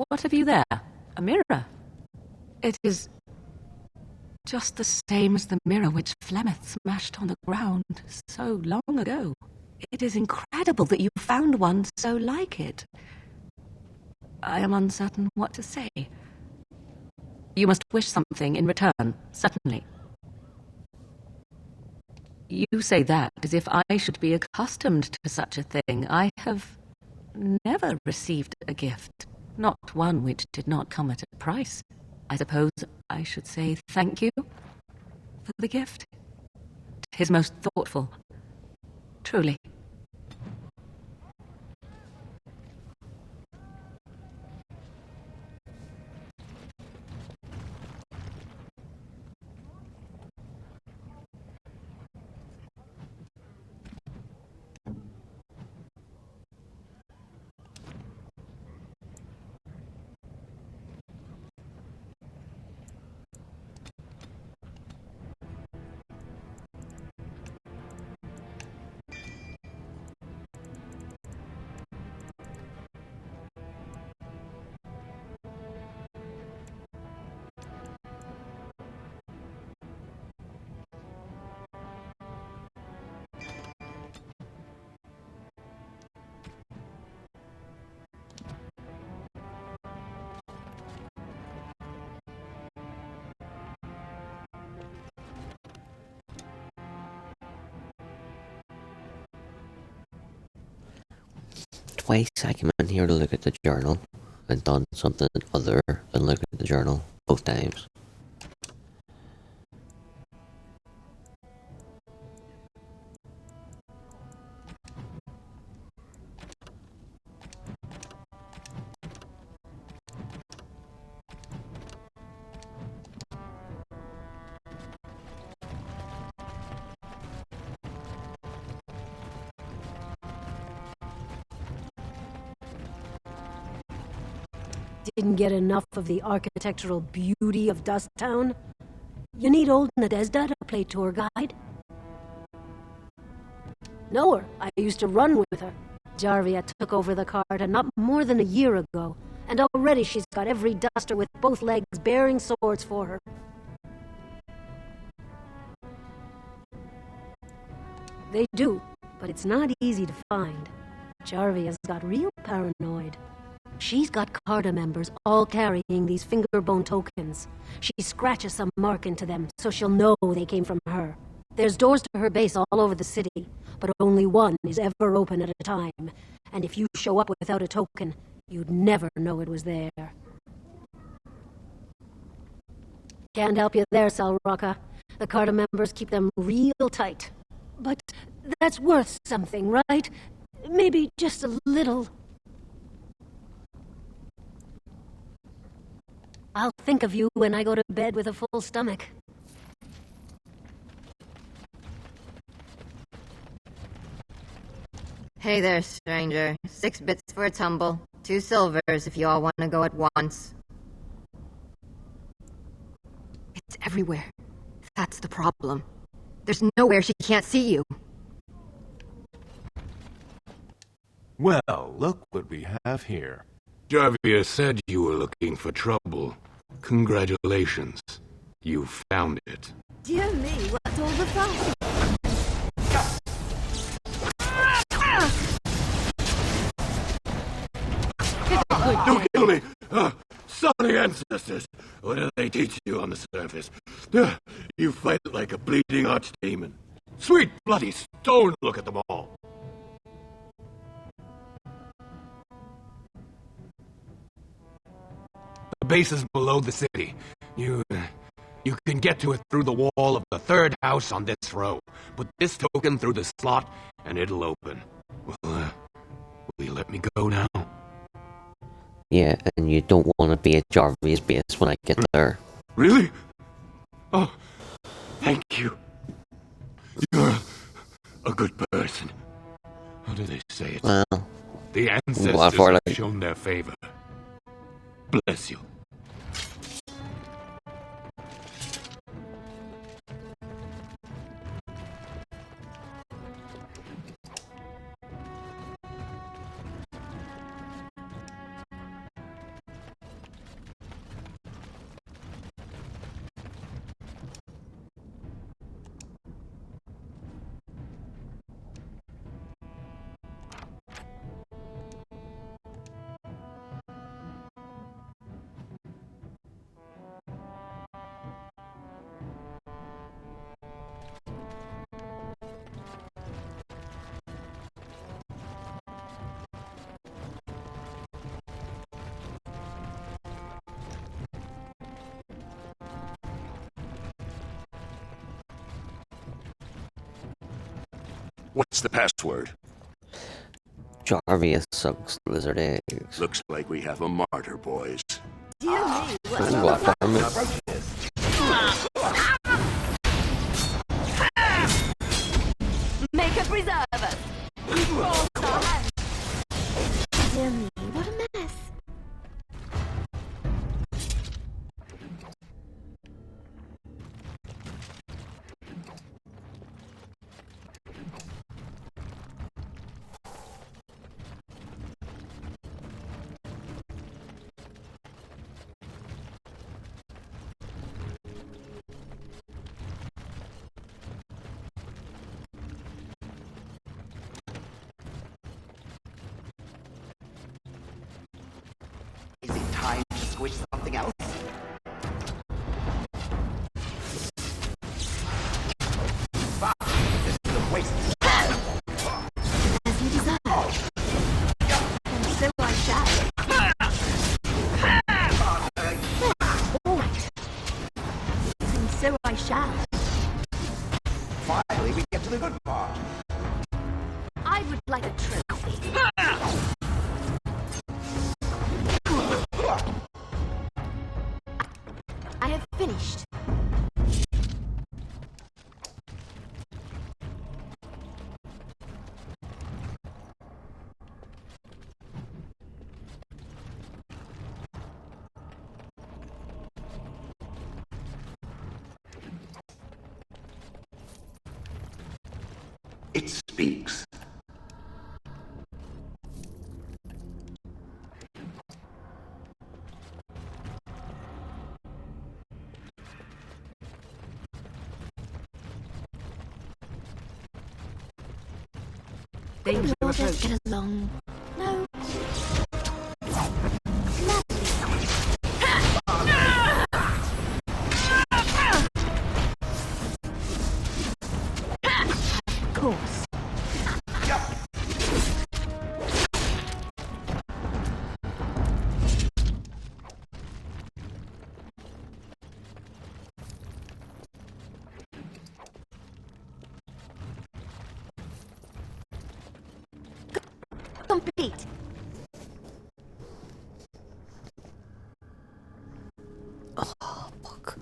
What have you there? A mirror? It is just the same as the mirror which Flemeth smashed on the ground so long ago. It is incredible that you found one so like it. I am uncertain what to say. You must wish something in return, certainly. You say that as if I should be accustomed to such a thing. I have never received a gift. Not one which did not come at a price. I suppose I should say thank you for the gift. 'Tis most thoughtful. Truly. twice I came in here to look at the journal and done something other than look at the journal both times. Didn't get enough of the architectural beauty of Dust Town? You need old Nadezhda to play tour guide? Know her. I used to run with her. Jarvia took over the Carta not more than a year ago, and already she's got every duster with both legs bearing swords for her. They do, but it's not easy to find. Jarvia's got real paranoid. She's got Carta members all carrying these fingerbone tokens. She scratches some mark into them so she'll know they came from her. There's doors to her base all over the city, but only one is ever open at a time. And if you show up without a token, you'd never know it was there. Can't help you there, Salraka. The Carta members keep them real tight. But that's worth something, right? Maybe just a little. I'll think of you when I go to bed with a full stomach. Hey there, stranger. 6 bits for a tumble. 2 silvers if you all want to go at once. It's everywhere. That's the problem. There's nowhere she can't see you. Well, look what we have here. Jarvia said you were looking for trouble. Congratulations. You found it. Dear me, what's all the fuss? Don't kill me! Sorry, ancestors! What do they teach you on the surface? You fight like a bleeding archdemon. Sweet bloody stone, look at them all! The base is below the city. You can get to it through the wall of the 3rd house on this row. Put this token through the slot, and it'll open. Well, will you let me go now? Yeah, and you don't want to be at Jarvia's base when I get there. Really? Oh, thank you. You're a good person. How do they say it? Well, the ancestors have shown their favor. Bless you. What's the password? Jarvia sucks lizard eggs. Looks like we have a martyr, boys. Dear me, what's Ooh, all the fuss? Make a preserve us. Dear me, what a mess. finished. It speaks. Danger approach. Get along. No. Of course. Complete. Oh, fuck.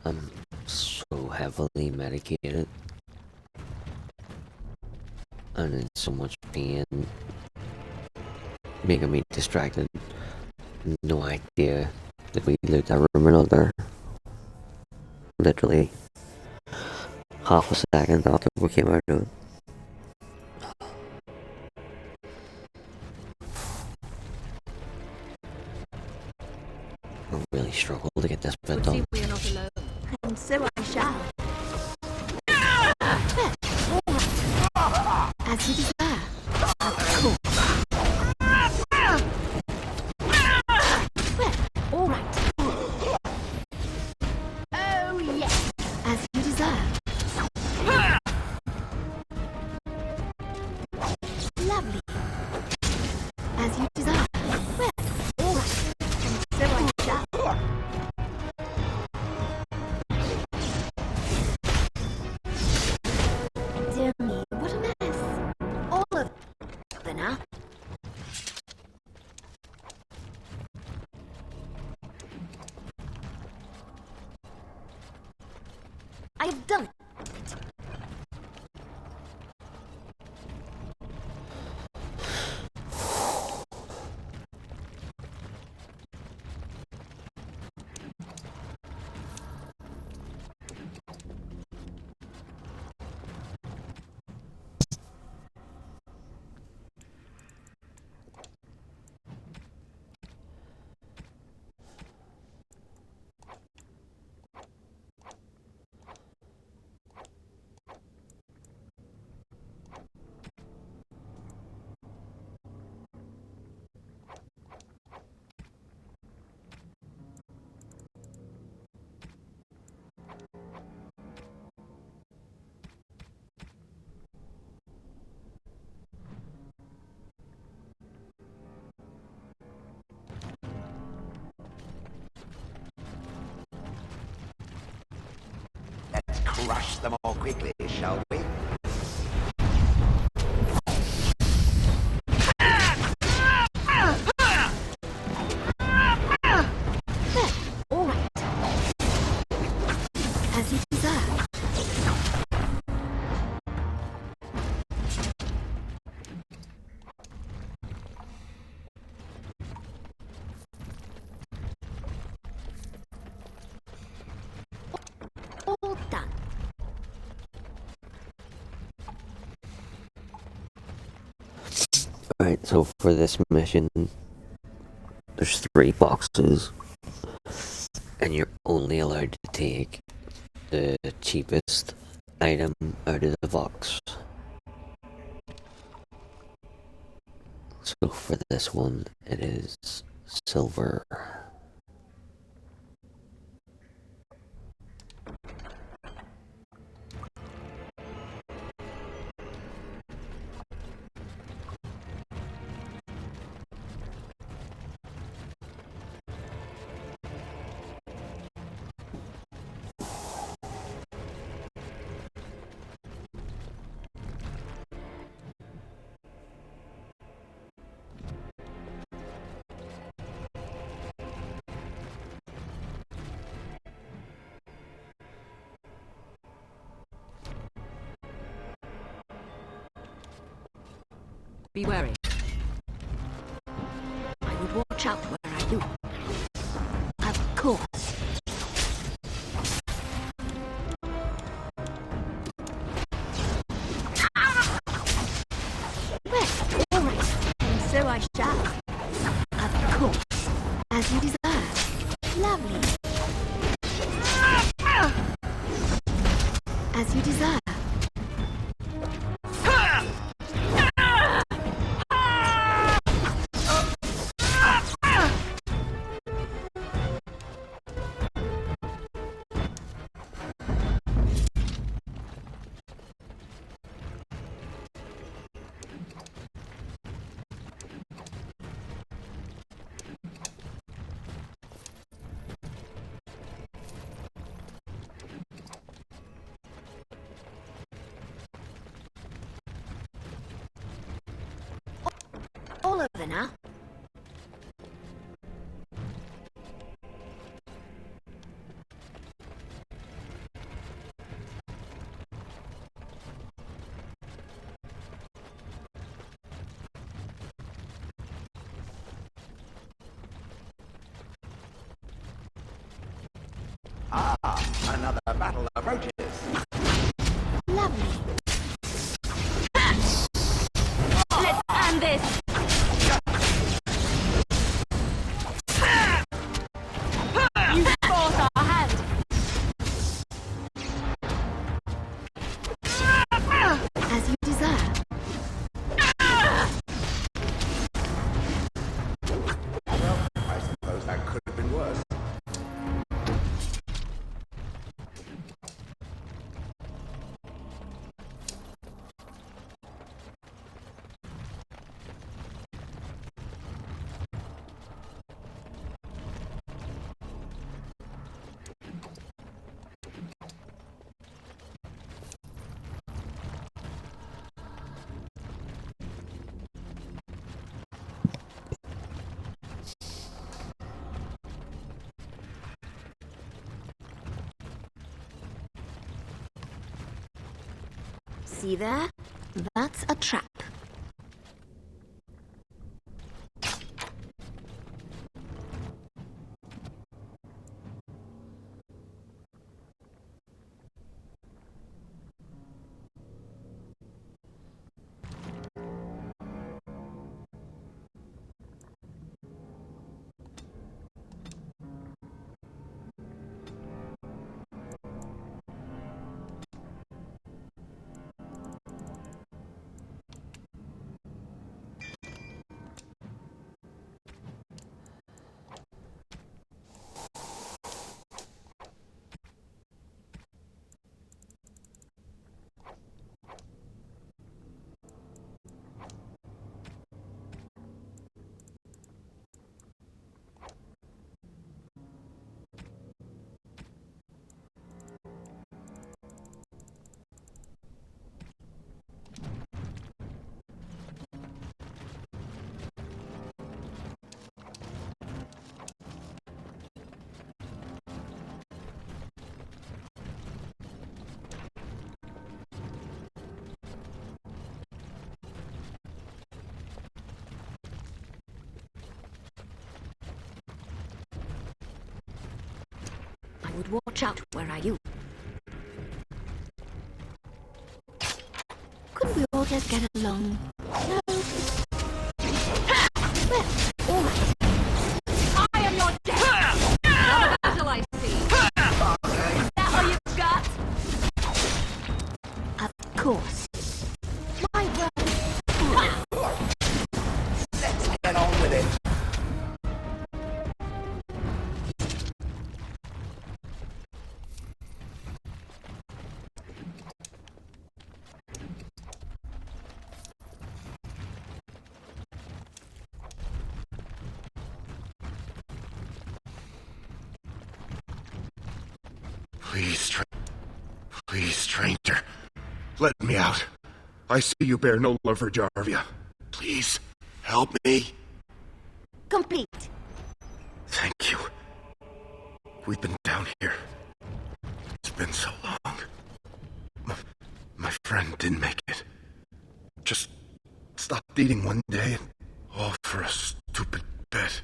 I'm so heavily medicated. I'm in so much pain, making me distracted. No idea that we looked at room or another. Literally half a second after we came out of it. I really struggle to get this bit done. We are not alone. And so I shall. As you desire. Of course. All right. Oh, yes. As you desire. Lovely. As you desire. All right. And so I shall. Dear me, what a mess. All of them now. I have done it. Let's crush them all quickly, shall we? All right. As you desire. All done. Alright, so for this mission, there's 3 boxes, and you're only allowed to take the cheapest item out of the box. So for this one, it is silver. Be wary. I would watch out where I do. Of course. Well, all right. And so I shall. Of course. As you desire. Lovely. As you desire. All over now. Ah, another battle approaches. Lovely. Let's end this. You force our hand. As you desire. Well, I suppose that could have been worse. See there? That's a trap. I would watch out where I do. Couldn't we all just get along? No. Well, all right. I am your death! Another battle I see. Is that all you've got? Of course. My word. Let's get on with it. Please, stranger. Let me out. I see you bear no love for Jarvia. Please, help me. Complete. Thank you. We've been down here. It's been so long. My friend didn't make it. Just stop eating one day, and all for a stupid bet.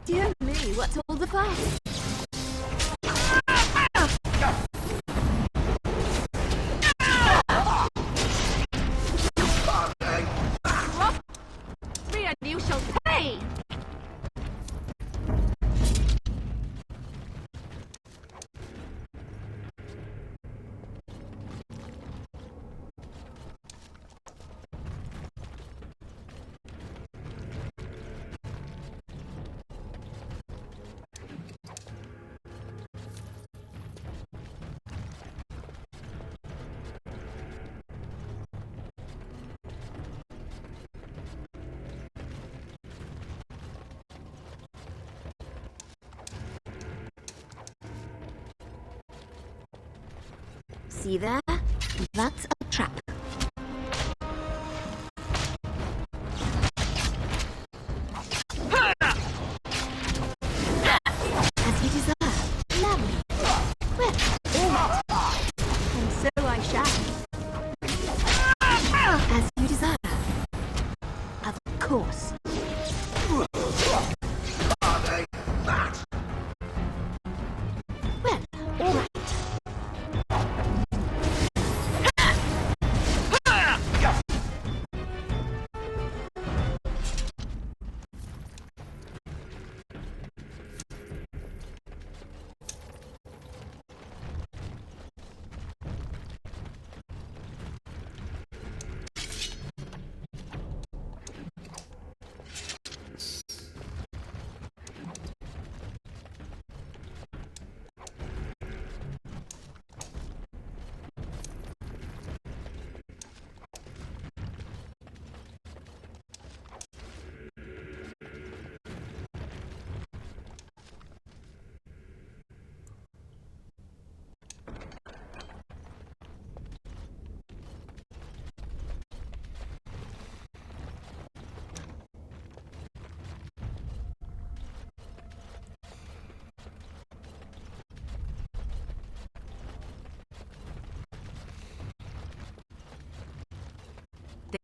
Dear me, what's all the fuss? Me and you shall pay! See there? That's a trap. As you deserve. Lovely. Well, all right. And so I shall. As you deserve. Of course. Well, all right.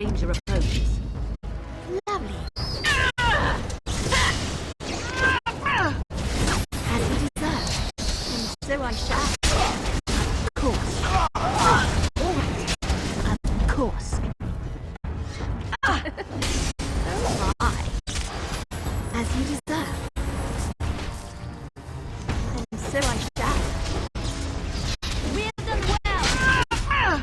Danger approaches. Lovely. As you deserve. And so I shall. Of course. All right. Of course. Oh my. As you deserve. And so I shall. Wield them well.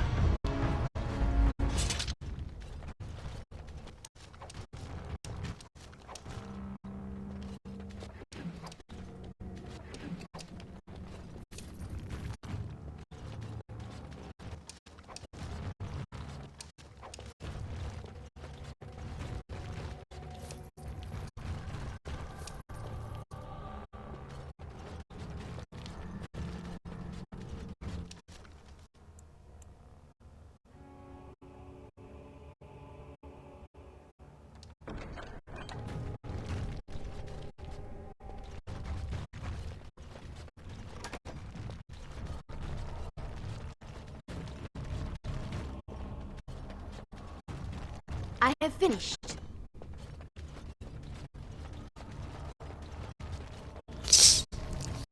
I have finished.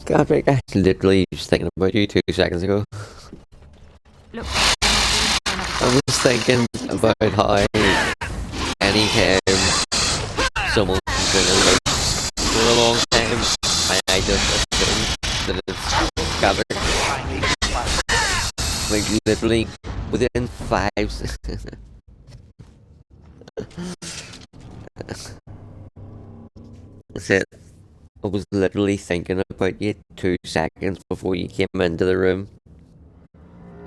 Godric, I literally was thinking about you 2 seconds ago. Look, I was thinking about how anytime someone's been away for a long time, I just assume that it's Godric. Like, literally, within 5 seconds. That's it. I was literally thinking about you 2 seconds before you came into the room.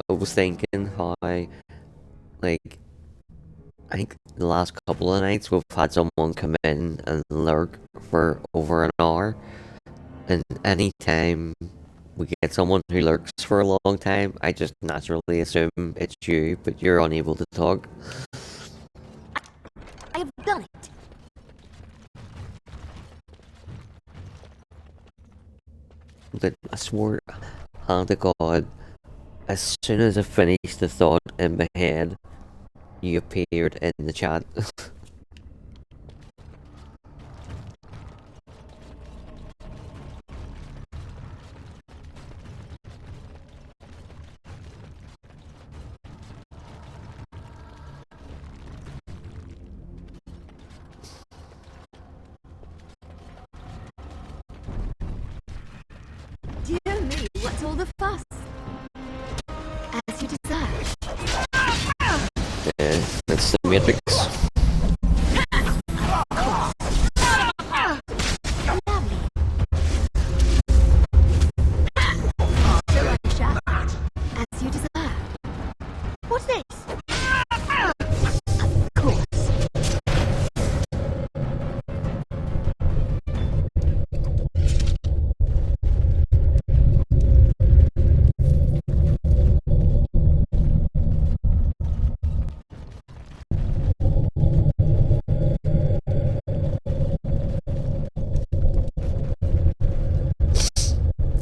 I was thinking how, like, I think the last couple of nights we've had someone come in and lurk for over an hour, and any time we get someone who lurks for a long time, I just naturally assume it's you, but you're unable to talk. I have done it. But I swore, hand to God, as soon as I finished the thought in my head, you appeared in the chat. Dear me, what's all the fuss? As you desire. Yeah, that's the Matrix. As you desire. What's this? Of course.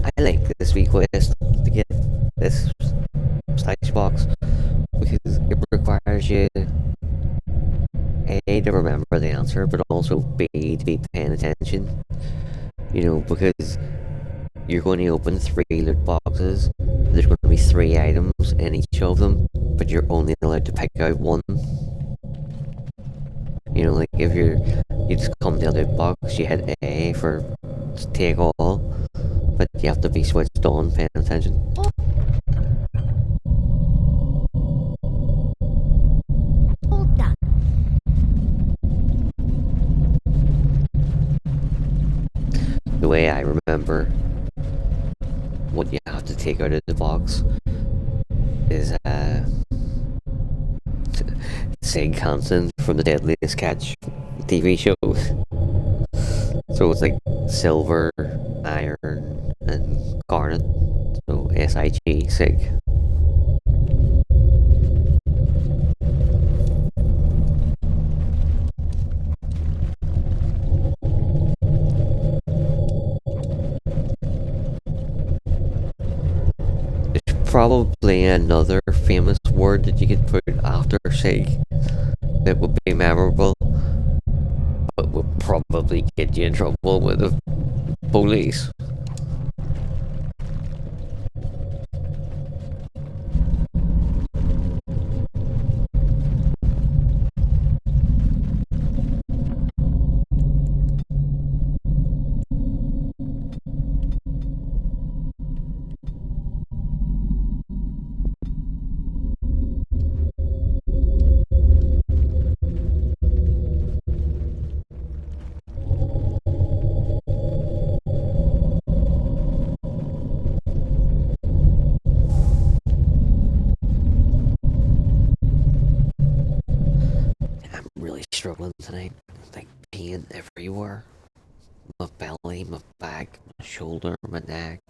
I like this request to get this stage box because it requires you A, to remember the answer, but also B, to be paying attention. You know, because you're going to open 3 loot boxes, there's going to be 3 items in each of them, but you're only allowed to pick out one. You know, like if you just come to the loot box, you hit A for take all, but you have to be switched on, paying attention. All done. The way I remember what you have to take out of the box is Sig Hansen from the Deadliest Catch TV show. So it's like silver, iron, and garnet. So SIG, Sig. There's probably another famous word that you could put after Sig that would be memorable, but would probably get you in trouble with the police. Really struggling tonight. Like pain everywhere. My belly, my back, my shoulder, my neck.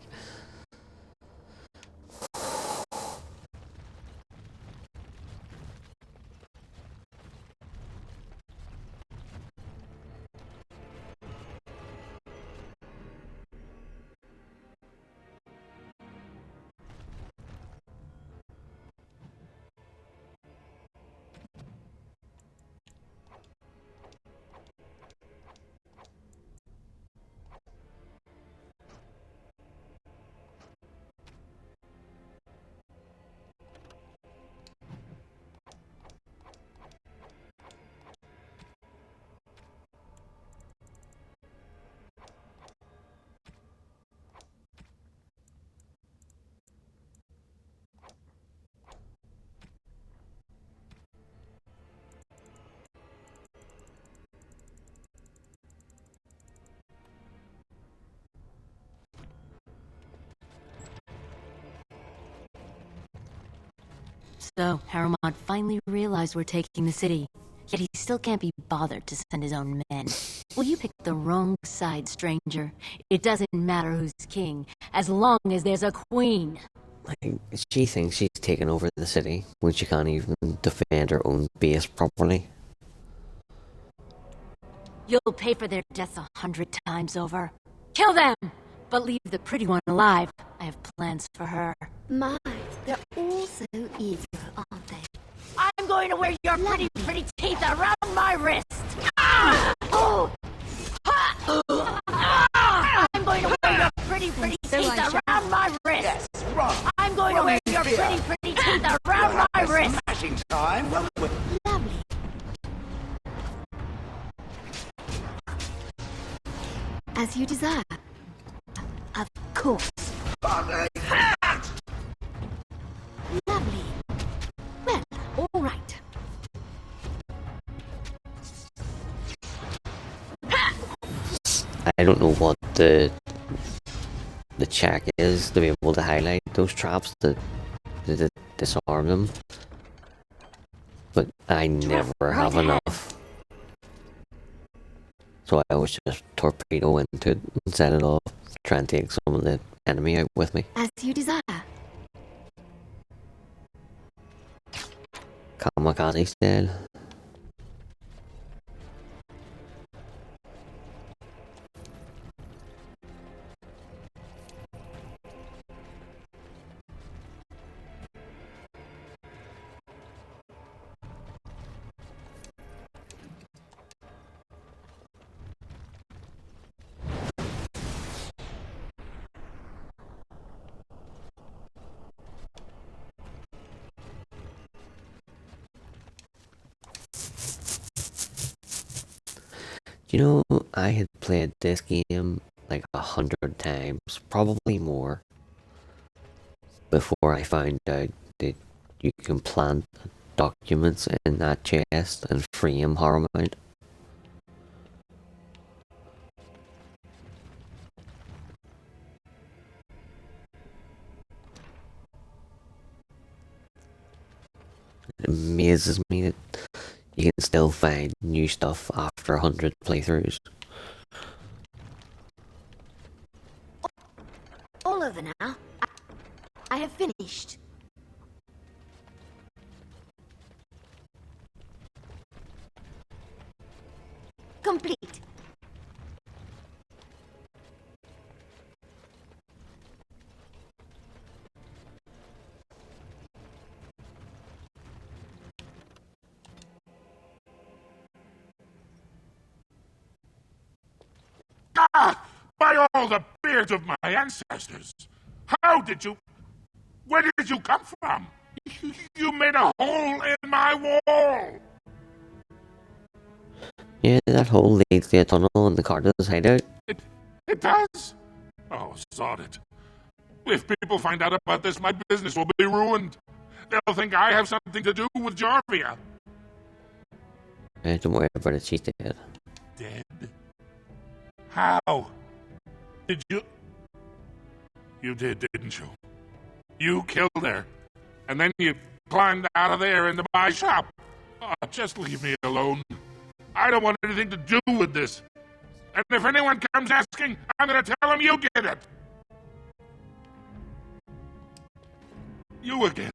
So, Harriman finally realized we're taking the city. Yet he still can't be bothered to send his own men. Well, you picked the wrong side, stranger. It doesn't matter who's king, as long as there's a queen. Like, she thinks she's taken over the city when she can't even defend her own base properly. You'll pay for their deaths 100 times over. Kill them! But leave the pretty one alive. I have plans for her. My, they're all so eager, aren't they? I'm going to wear your pretty teeth around my wrist! Ah! Oh! Ah! I'm going to wear your pretty teeth around my wrist! Yes, wrong. I'm going to wear your pretty teeth around my wrist! Smashing time. Well, Lovely. As you desire. Of course. Lovely. Lovely. Well, all right. I don't know what the check is to be able to highlight those traps to disarm them, but I never have enough. So I always just torpedo into it and set it off, try and take some of the enemy out with me. As you desire. Kamikaze style. You know, I had played this game like 100 times, probably more, before I found out that you can plant documents in that chest and free him harm out. It amazes me that you can still find new stuff after 100 playthroughs. All over now. I have finished. Complete. Ah! By all the beards of my ancestors! How did you... Where did you come from? You made a hole in my wall! Yeah, that hole leads to a tunnel in the Carter's hideout. It does? Oh, sod it. If people find out about this, my business will be ruined. They'll think I have something to do with Jarvia. Don't worry about it, she's dead. Dead? How? Did you... You did, didn't you? You killed her. And then you climbed out of there into my shop. Oh, just leave me alone. I don't want anything to do with this. And if anyone comes asking, I'm gonna tell them you did it. You again.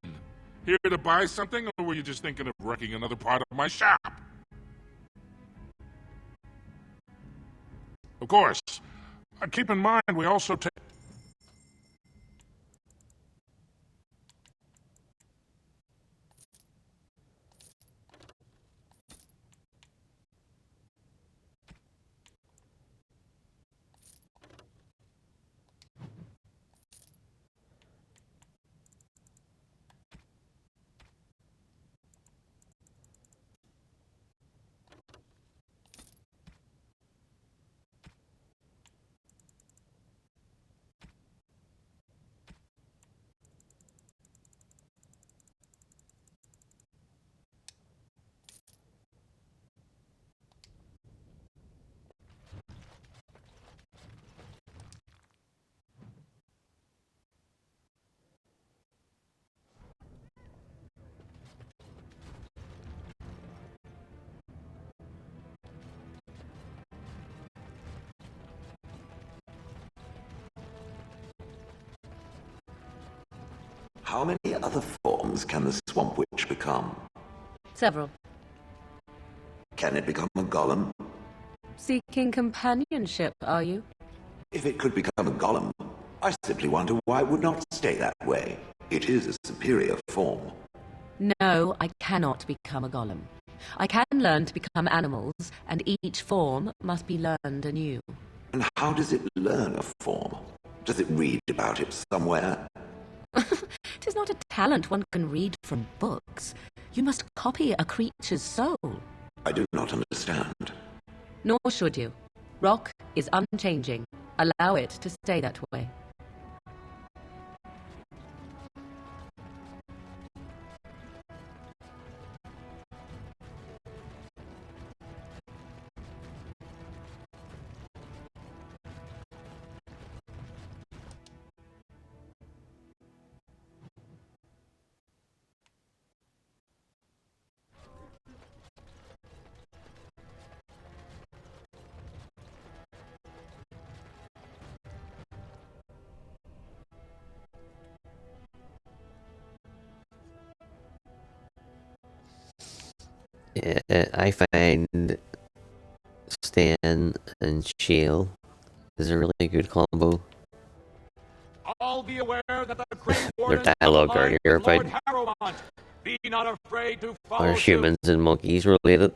Here to buy something, or were you just thinking of wrecking another part of my shop? Of course. Keep in mind, we also take... How many other forms can the Swamp Witch become? Several. Can it become a golem? Seeking companionship, are you? If it could become a golem, I simply wonder why it would not stay that way. It is a superior form. No, I cannot become a golem. I can learn to become animals, and each form must be learned anew. And how does it learn a form? Does it read about it somewhere? Tis not a talent one can read from books. You must copy a creature's soul. I do not understand. Nor should you. Rock is unchanging. Allow it to stay that way. Yeah, I find Stan and Shield is a really good combo. All be aware that the Grey Their Warden dialogue of the earlier Lord about Harrowmont. Be not afraid to follow are suit. humans and monkeys related.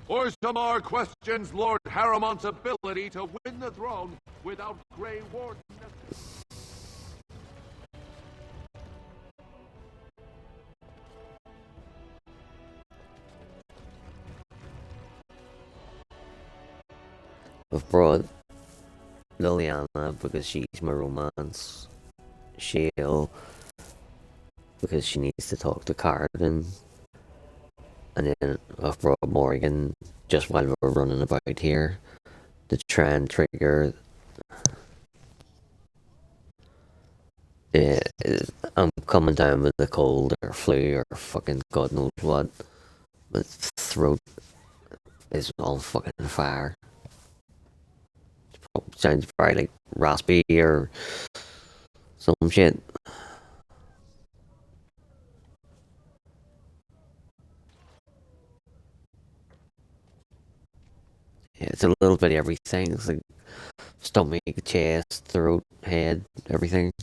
Orzammar questions Lord Harrowmont's ability to win the throne without Grey Warden. I've brought Liliana because she's my romance. Shield because she needs to talk to Carden. And then I've brought Morgan just while we're running about here to try and trigger. Yeah, I'm coming down with a cold or flu or fucking God knows what. My throat is on fucking fire. Sounds probably like raspy or some shit. Yeah, it's a little bit of everything. It's like stomach, chest, throat, head, everything.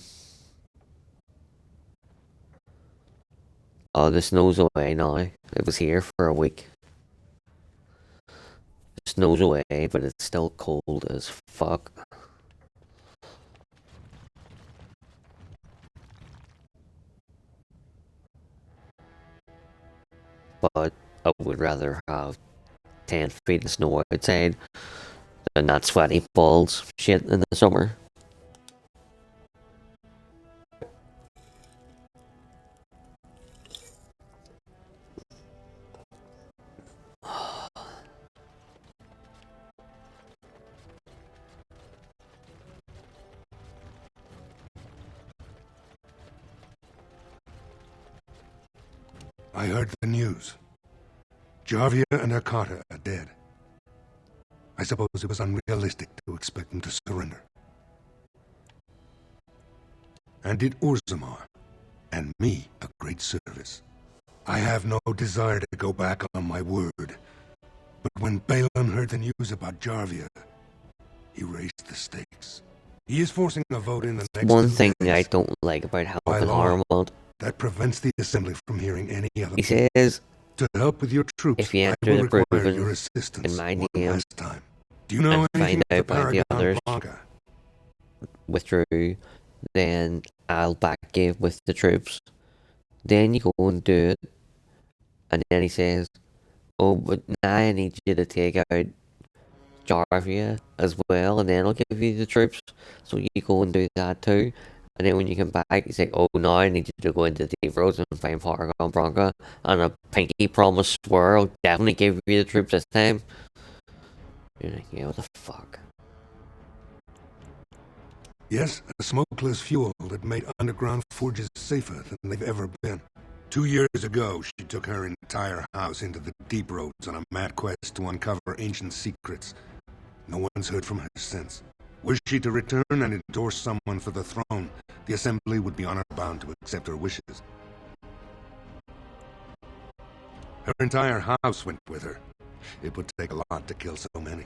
Oh, the snow's away now. It was here for a week. The snow's away, but it's still cold as fuck. But I would rather have 10 feet of snow outside than that sweaty balls shit in the summer. I heard the news. Jarvia and Arcata are dead. I suppose it was unrealistic to expect them to surrender. And did Orzammar and me a great service. I have no desire to go back on my word. But when Balin heard the news about Jarvia, he raised the stakes. He is forcing a vote in the next One 2 thing days. I don't like about By helping law, Harmond, that prevents the Assembly from hearing any other. he says, to help with your troops, if you I enter will the require proven your assistance in my one name last time. Do you know and anything find of the out by the Paragon others Blanca? withdrew, then I'll back you with the troops. Then you go and do it. And then he says, oh, but now I need you to take out Jarvia as well, and then I'll give you the troops. So you go and do that too. And then when you come back, he's like, oh, now I need you to go into Deep Roads and find Paragon Bronca. And a pinky promise swear I'll definitely give you the troops this time. You're like, yeah, what the fuck? Yes, a smokeless fuel that made underground forges safer than they've ever been. 2 years ago, she took her entire house into the deep roads on a mad quest to uncover ancient secrets. No one's heard from her since. Were she to return and endorse someone for the throne, the Assembly would be honor-bound to accept her wishes. Her entire house went with her. It would take a lot to kill so many.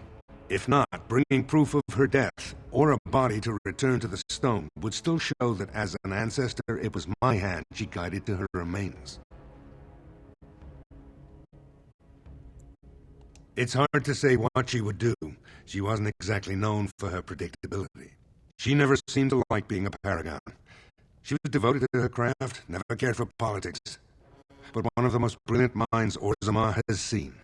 If not, bringing proof of her death, or a body to return to the stone, would still show that as an ancestor, it was my hand she guided to her remains. It's hard to say what she would do. She wasn't exactly known for her predictability. She never seemed to like being a paragon. She was devoted to her craft, never cared for politics. But one of the most brilliant minds Orzammar has seen.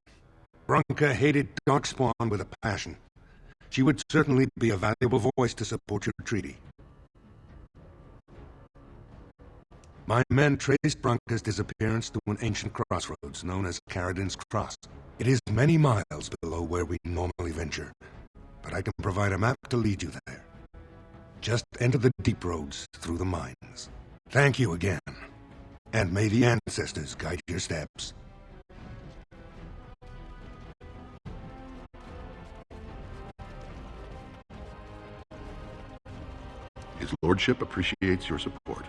Branka hated Darkspawn with a passion. She would certainly be a valuable voice to support your treaty. My men traced Branka's disappearance to an ancient crossroads known as Caradin's Cross. It is many miles below where we normally venture, but I can provide a map to lead you there. Just enter the deep roads through the mines. Thank you again, and may the ancestors guide your steps. His lordship appreciates your support.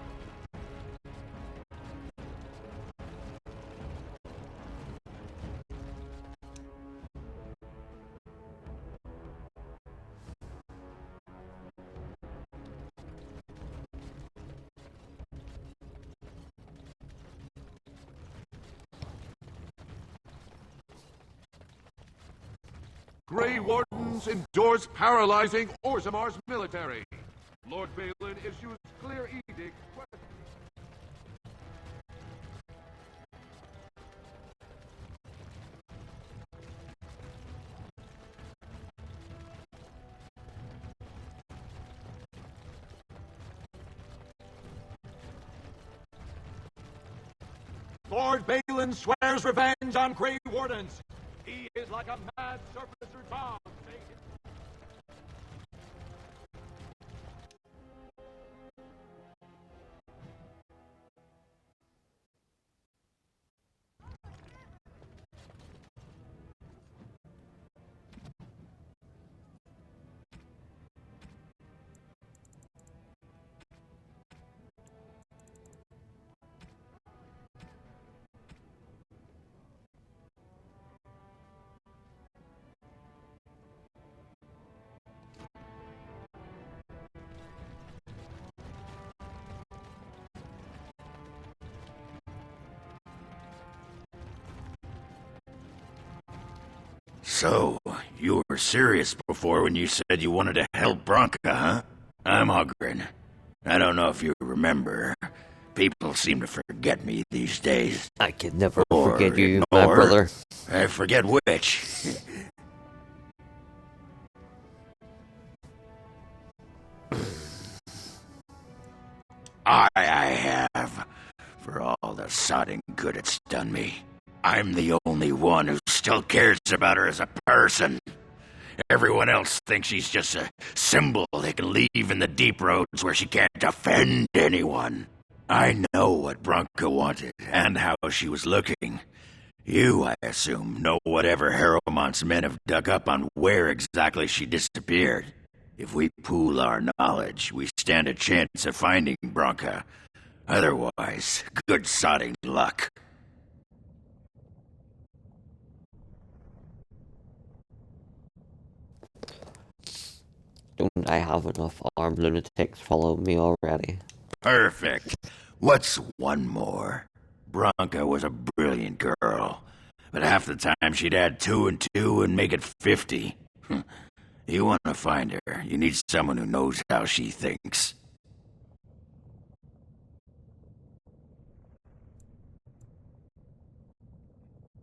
Grey Wardens endorse paralyzing Orzammar's military. Lord Balin issues clear edict. Lord Balin swears revenge on Grey Wardens. He is like a mad surfacer bomb. So, you were serious before when you said you wanted to help Branka, huh? I'm Hugrin. I don't know if you remember. People seem to forget me these days. I could never Or forget you, ignore. my brother. I forget which. I have, for all the sodding good it's done me. I'm the only one who still cares about her as a person. Everyone else thinks she's just a symbol they can leave in the deep roads where she can't offend anyone. I know what Branka wanted and how she was looking. You, I assume, know whatever Harrowmont's men have dug up on where exactly she disappeared. If we pool our knowledge, we stand a chance of finding Branka. Otherwise, good sodding luck. Don't I have enough armed lunatics following me already? Perfect. What's one more? Branka was a brilliant girl, but half the time she'd add 2 and 2 and make it 50. You want to find her, you need someone who knows how she thinks.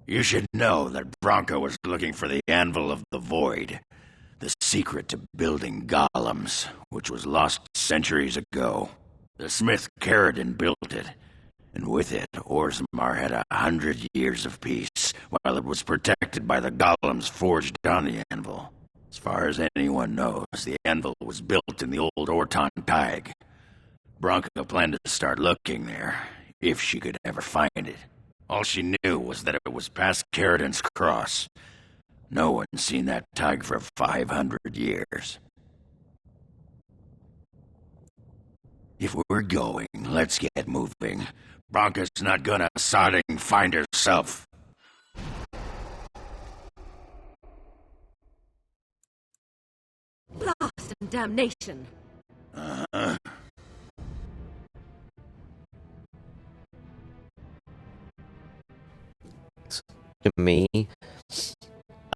You should know that Branka was looking for the Anvil of the Void, the secret to building golems, which was lost centuries ago. The smith Caradin built it, and with it, Orzammar had 100 years of peace, while it was protected by the golems forged on the anvil. As far as anyone knows, the anvil was built in the old Orton Tig. Branka planned to start looking there. If she could ever find it. All she knew was that it was past Caridan's Cross. No one's seen that tug for 500 years. If we're going, let's get moving. Bronca's not gonna sodding find herself. Blast and damnation! To me,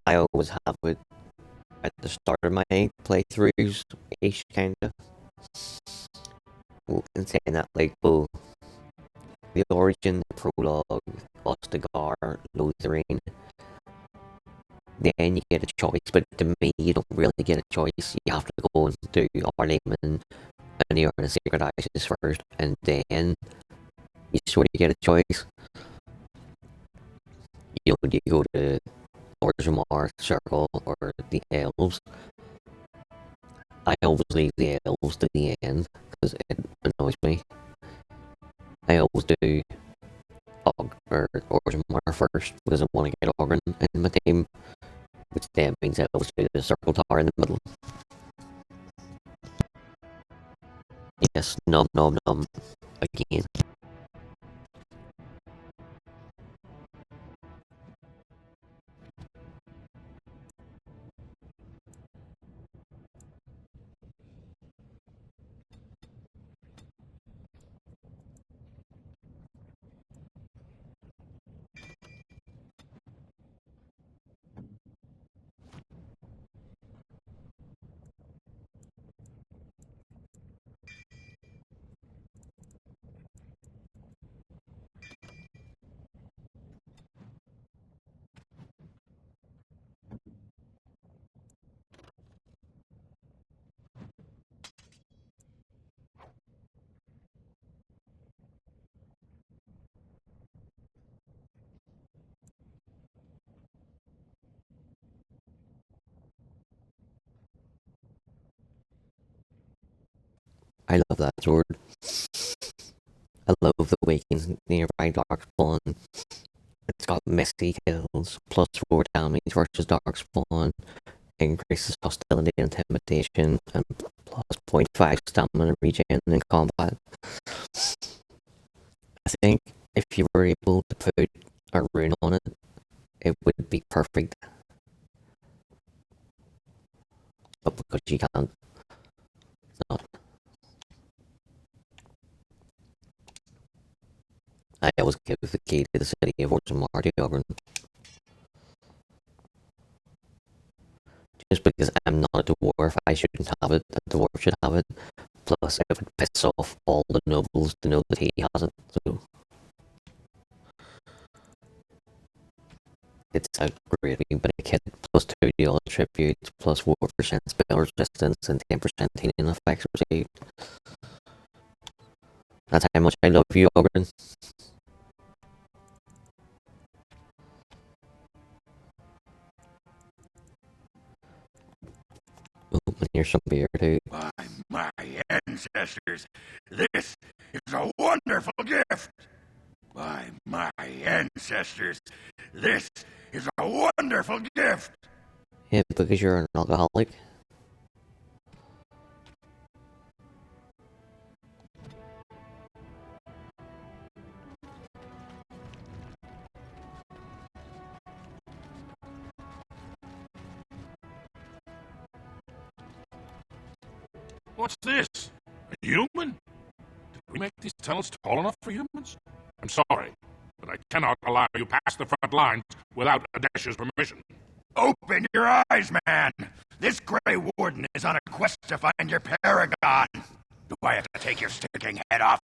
I always have it at the start of my playthroughs, each kinda. And saying that, like, oh, the origin, the prologue, Ostagar, Lotharing. Then you get a choice, but to me, you don't really get a choice. You have to go and do Arnhem and the Urn of Sacred Ashes first, and then you sort of get a choice. You know, you go to Orzammar, Circle, or the Elves. I always leave the Elves to the end, because it annoys me. I always do Orzammar first, because I want to get Ogren in my team, which then means I always do the Circle Tower in the middle. Yes, nom nom nom, again. I love that sword. I love the Wakens nearby Darkspawn. It's got messy kills, plus 4 damage versus Darkspawn, increases hostility and intimidation, and plus 0.5 stamina regen in combat. I think if you were able to put a rune on it, it would be perfect. But because you can't, it's not. I always give the key to the city of Orzammar to Ogren. Just because I'm not a dwarf, I shouldn't have it. The dwarf should have it. Plus, it would piss off all the nobles to know that he has it. So, it's a great wee bit of kit. Plus 2 to all attributes, plus 4% spell resistance, and 10% healing effects received. That's how much I love you, Ogren. Oh, and here's some beer too. By my ancestors, this is a wonderful gift. By my ancestors, this is a wonderful gift. Yeah, because you're an alcoholic. What's this? A human? Did we make these tunnels tall enough for humans? I'm sorry, but I cannot allow you past the front lines without Adesh's permission. Open your eyes, man! This Grey Warden is on a quest to find your paragon. Do I have to take your sticking head off?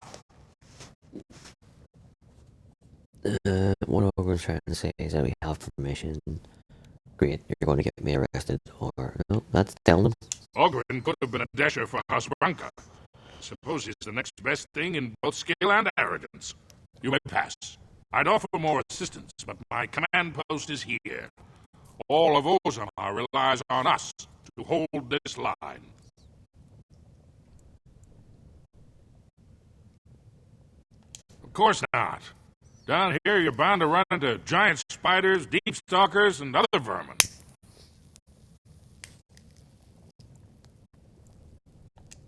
What Ogren's trying to say is that we have permission. Great, you're going to get me arrested, or no, that's telling him. Ogren could have been a dasher for House Branca. Suppose he's the next best thing in both skill and arrogance. You may pass. I'd offer more assistance, but my command post is here. All of Orzammar relies on us to hold this line. course not. Down here, you're bound to run into giant spiders, deep stalkers, and other vermin.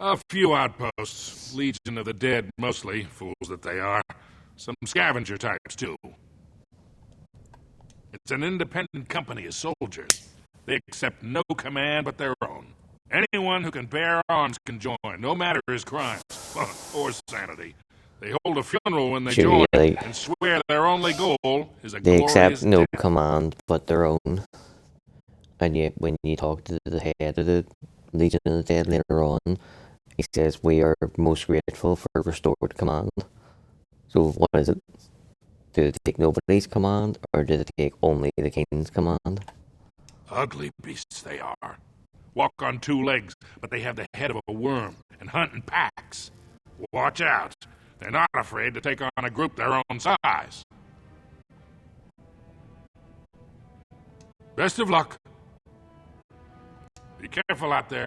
A few outposts. Legion of the Dead, mostly. Fools that they are. Some scavenger types, too. It's an independent company of soldiers. They accept no command but their own. Anyone who can bear arms can join, no matter his crimes or sanity. They hold a funeral when they join and swear their only goal is a They glorious accept no death. command but their own. And yet, when you talk to the head of the Legion of the Dead later on, he says, we are most grateful for restored command. So what is it? Do they take nobody's command, or do they take only the king's command? Ugly beasts they are. Walk on two legs, but they have the head of a worm and hunt in packs. Watch out. They're not afraid to take on a group their own size. Best of luck. Be careful out there.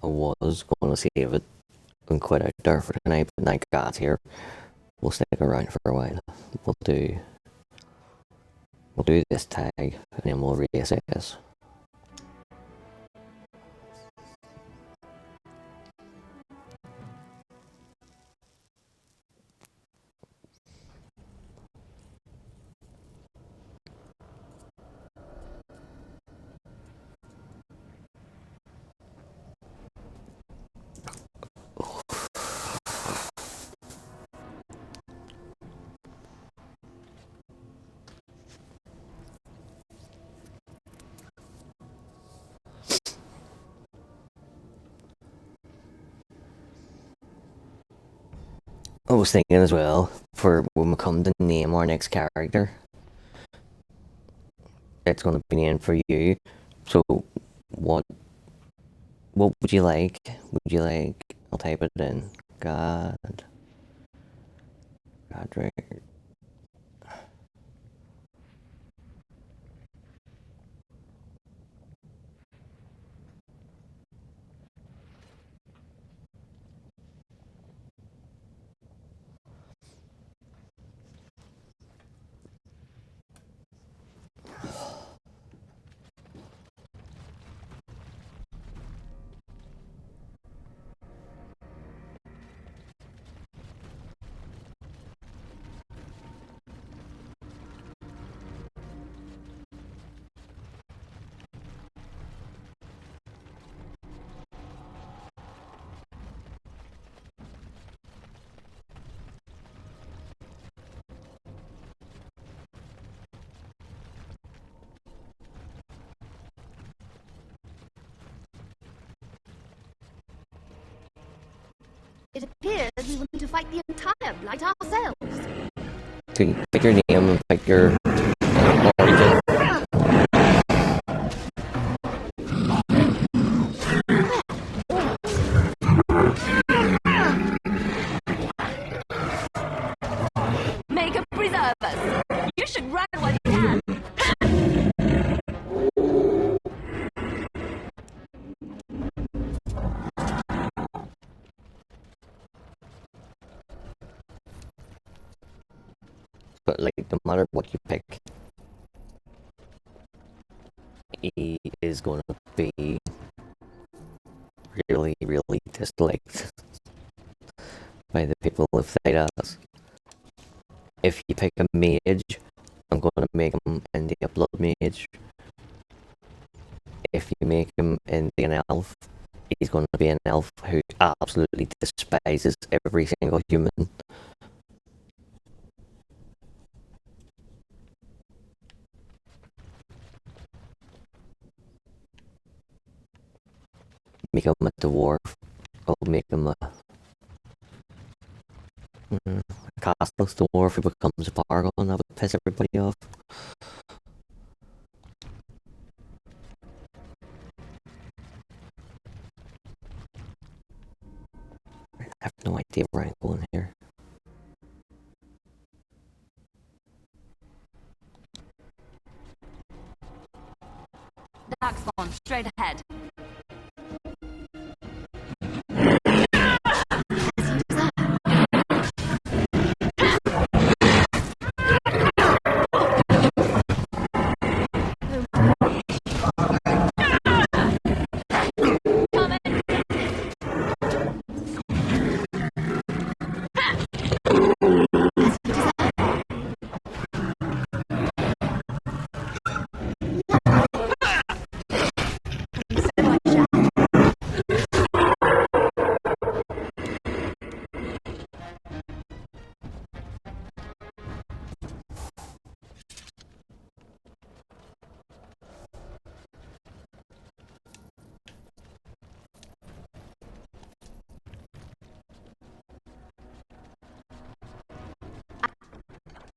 I was going to save it and quit out there for tonight, but now God's here. We'll stick around for a while. We'll do this tag, and then we'll reassess. I was thinking as well, for when we come to name our next character, it's going to be named for you. So, what would you like? Would you like? I'll type it in. Godric. It appears we will need to fight the entire Blight ourselves. So you pick your name and pick your origin. Make a preserve us. You should run while you can. But like, no matter what you pick, he is going to be really, really disliked by the people of Thaidas. If you pick a mage, I'm going to make him into a blood mage. If you make him into an elf, he's going to be an elf who absolutely despises every single human. Make him a dwarf. I'll make him a castless dwarf who becomes a paragon. That would piss everybody off. have no idea where I'm going here. Dark spawn, straight ahead.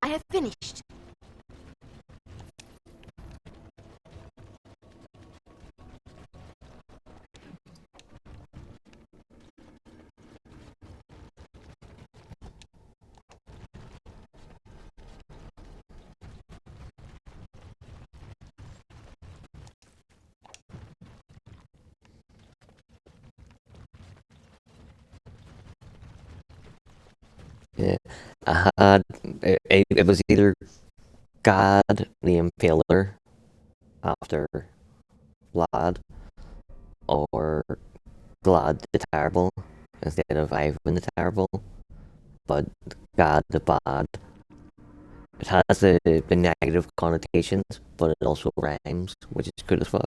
I have finished. Yeah, I had it was either God the Impaler after Vlad, or Vlad the Terrible instead of Ivan the Terrible, but God the Bad. It has the negative connotations, but it also rhymes, which is good as fuck.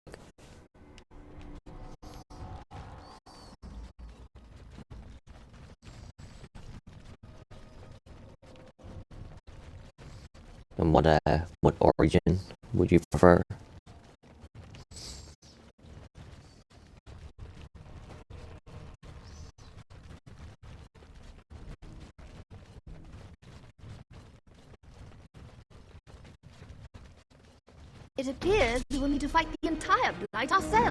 And what origin would you prefer? It appears we will need to fight the entire blight ourselves.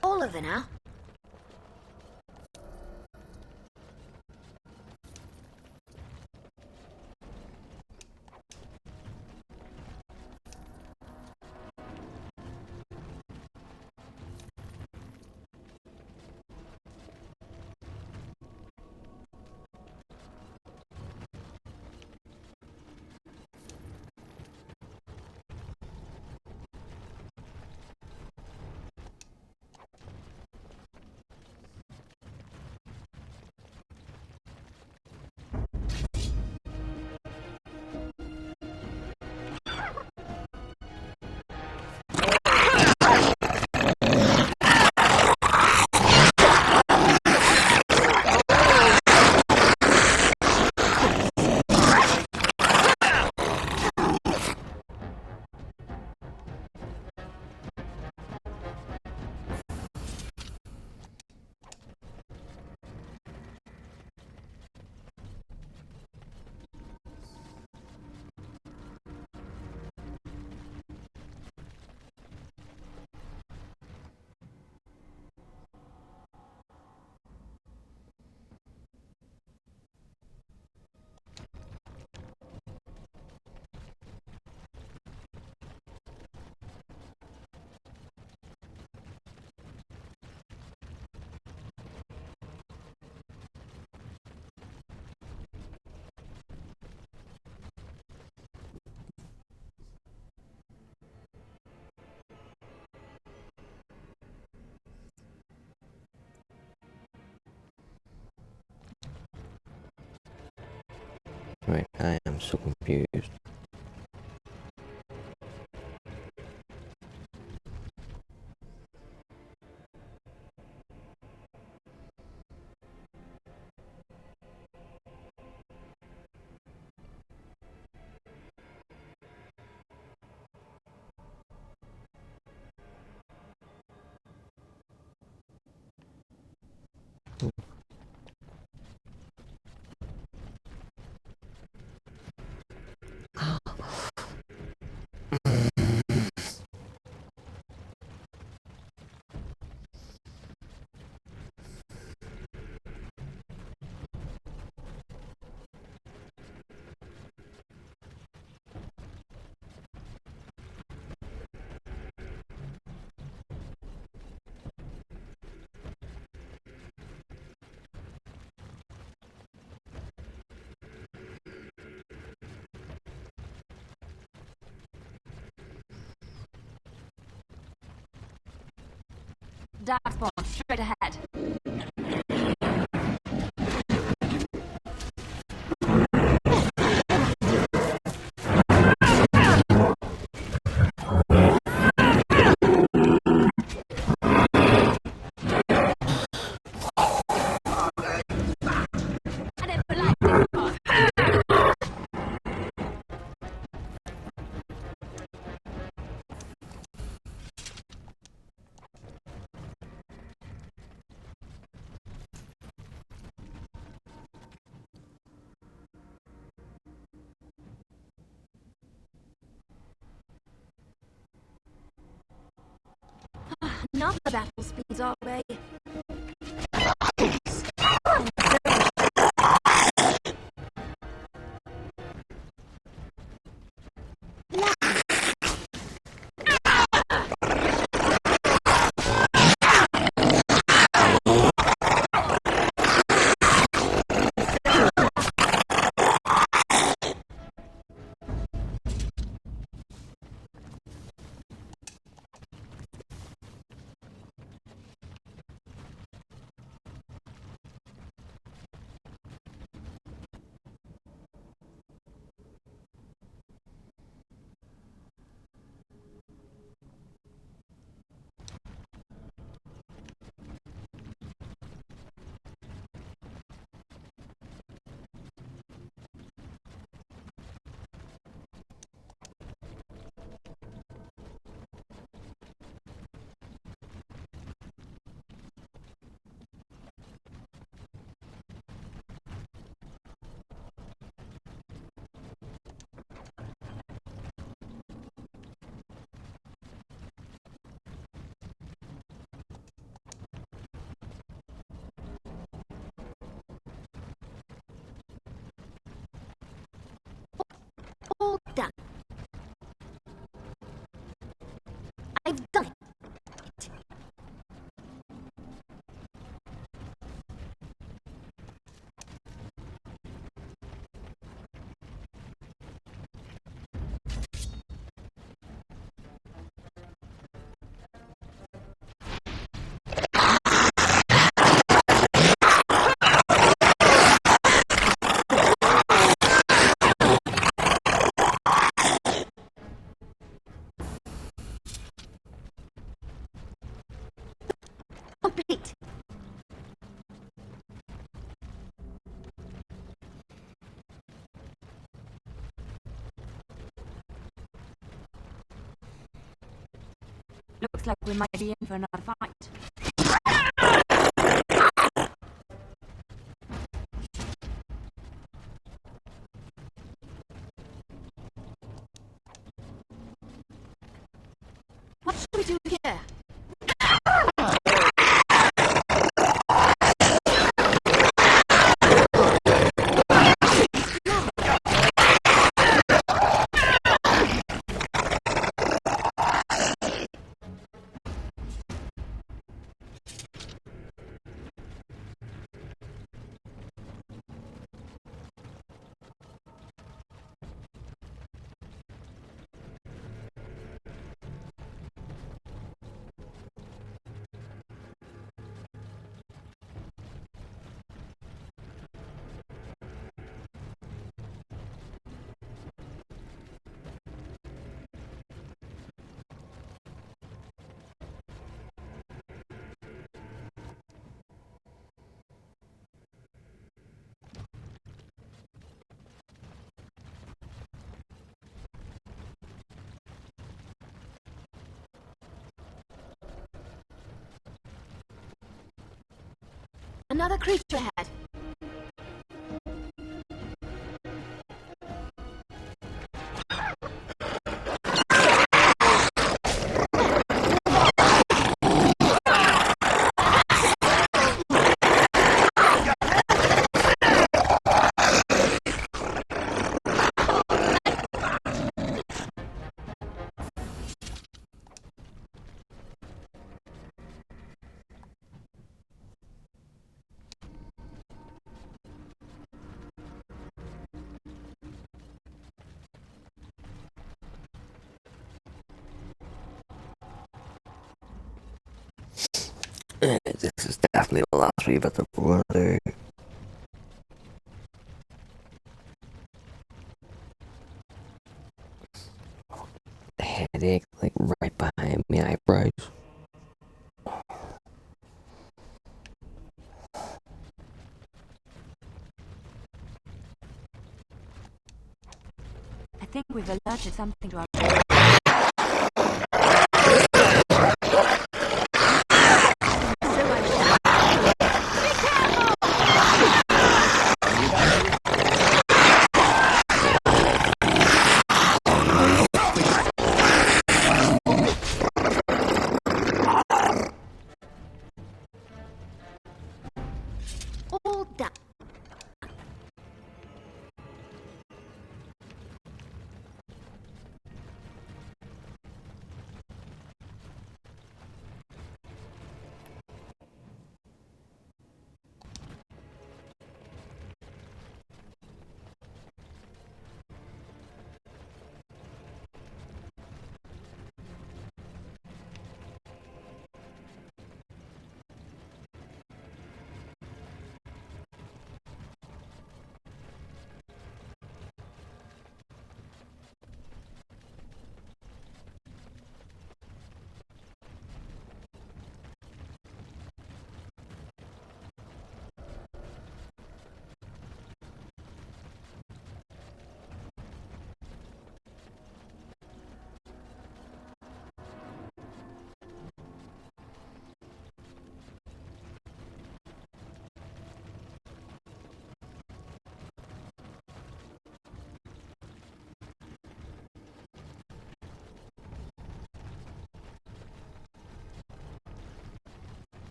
All over now. Right, I am so confused. Dark spawn, straight ahead. Now the battle speeds our way. All done. I've done it. Complete. Looks like we might be in for another fight. What should we do here? Another creature ahead. This is definitely the last we've got the brother. Headache, like right behind my eyebrows. I think we've alerted something to our... Hold up.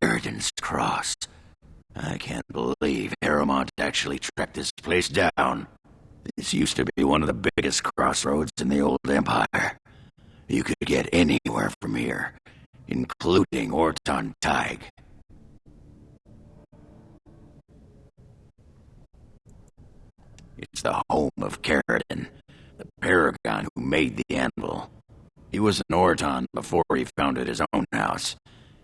Sheridan's Cross. I can't believe Harrowmont actually tracked this place down. This used to be one of the biggest crossroads in the old Empire. You could get anywhere from here, including Orton Tig. It's the home of Sheridan, the paragon who made the anvil. He was an Orton before he founded his own house.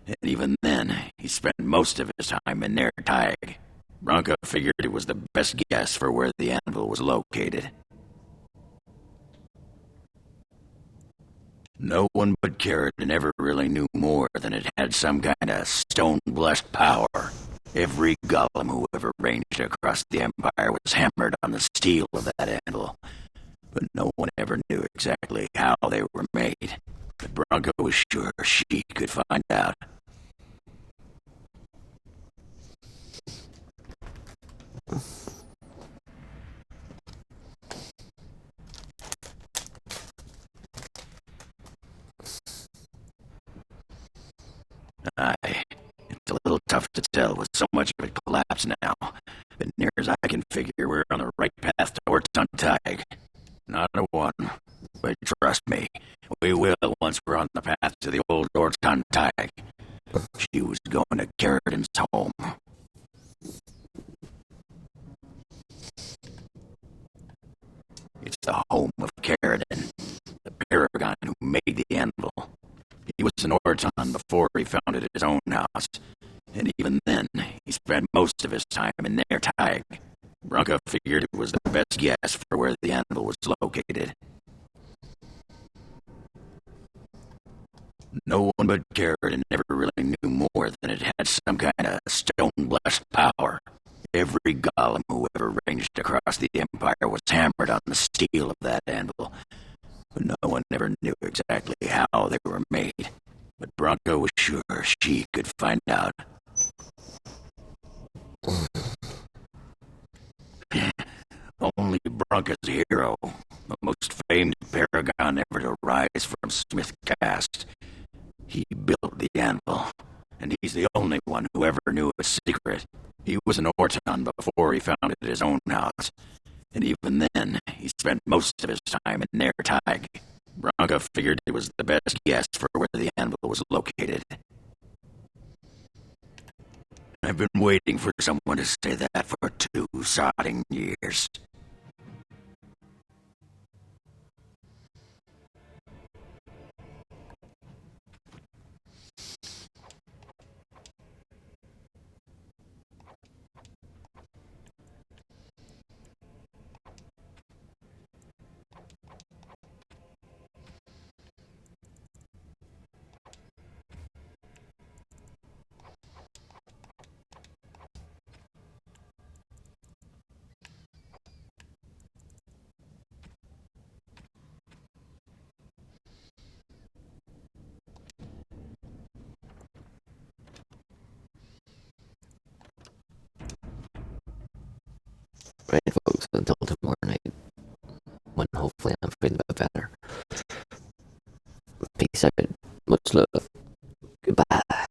And even then, he spent most of his time in Nair Tig. Branka figured it was the best guess for where the anvil was located. No one but Sheridan ever really knew more than it had some kind of stone-blessed power. Every golem who ever ranged across the Empire was hammered on the steel of that anvil. But no one ever knew exactly how they were made. But Branka was sure she could find out. It's a little tough to tell with so much of it collapsed now, but near as I can figure, we're on the right path to Orton Tig. Not a one, but trust me, we will once we're on the path to the old Orton Tig. She was going to Sheridan's home. It's the home of Caradon, the paragon who made the anvil. He was an Orton before he founded his own house, and even then, he spent most of his time in their tag. Branka figured it was the best guess for where the anvil was located. No one but Caradon ever really knew more than it had some kind of stone-blessed power. Every golem who ever ranged across the Empire was hammered on the steel of that anvil, but no one ever knew exactly how they were made. But Branka was sure she could find out. Only Branka's hero, the most famed paragon ever to rise from Smith Cast. He built the anvil, and he's the only one who ever knew its secret. He was an Orton before he founded his own house, and even then, he spent most of his time in their tag. Branka figured it was the best guess for where the anvil was located. I've been waiting for someone to say that for 2 sodding years. Right, folks, until tomorrow night, when hopefully I'm feeling a bit better. Peace out. Much love. Goodbye.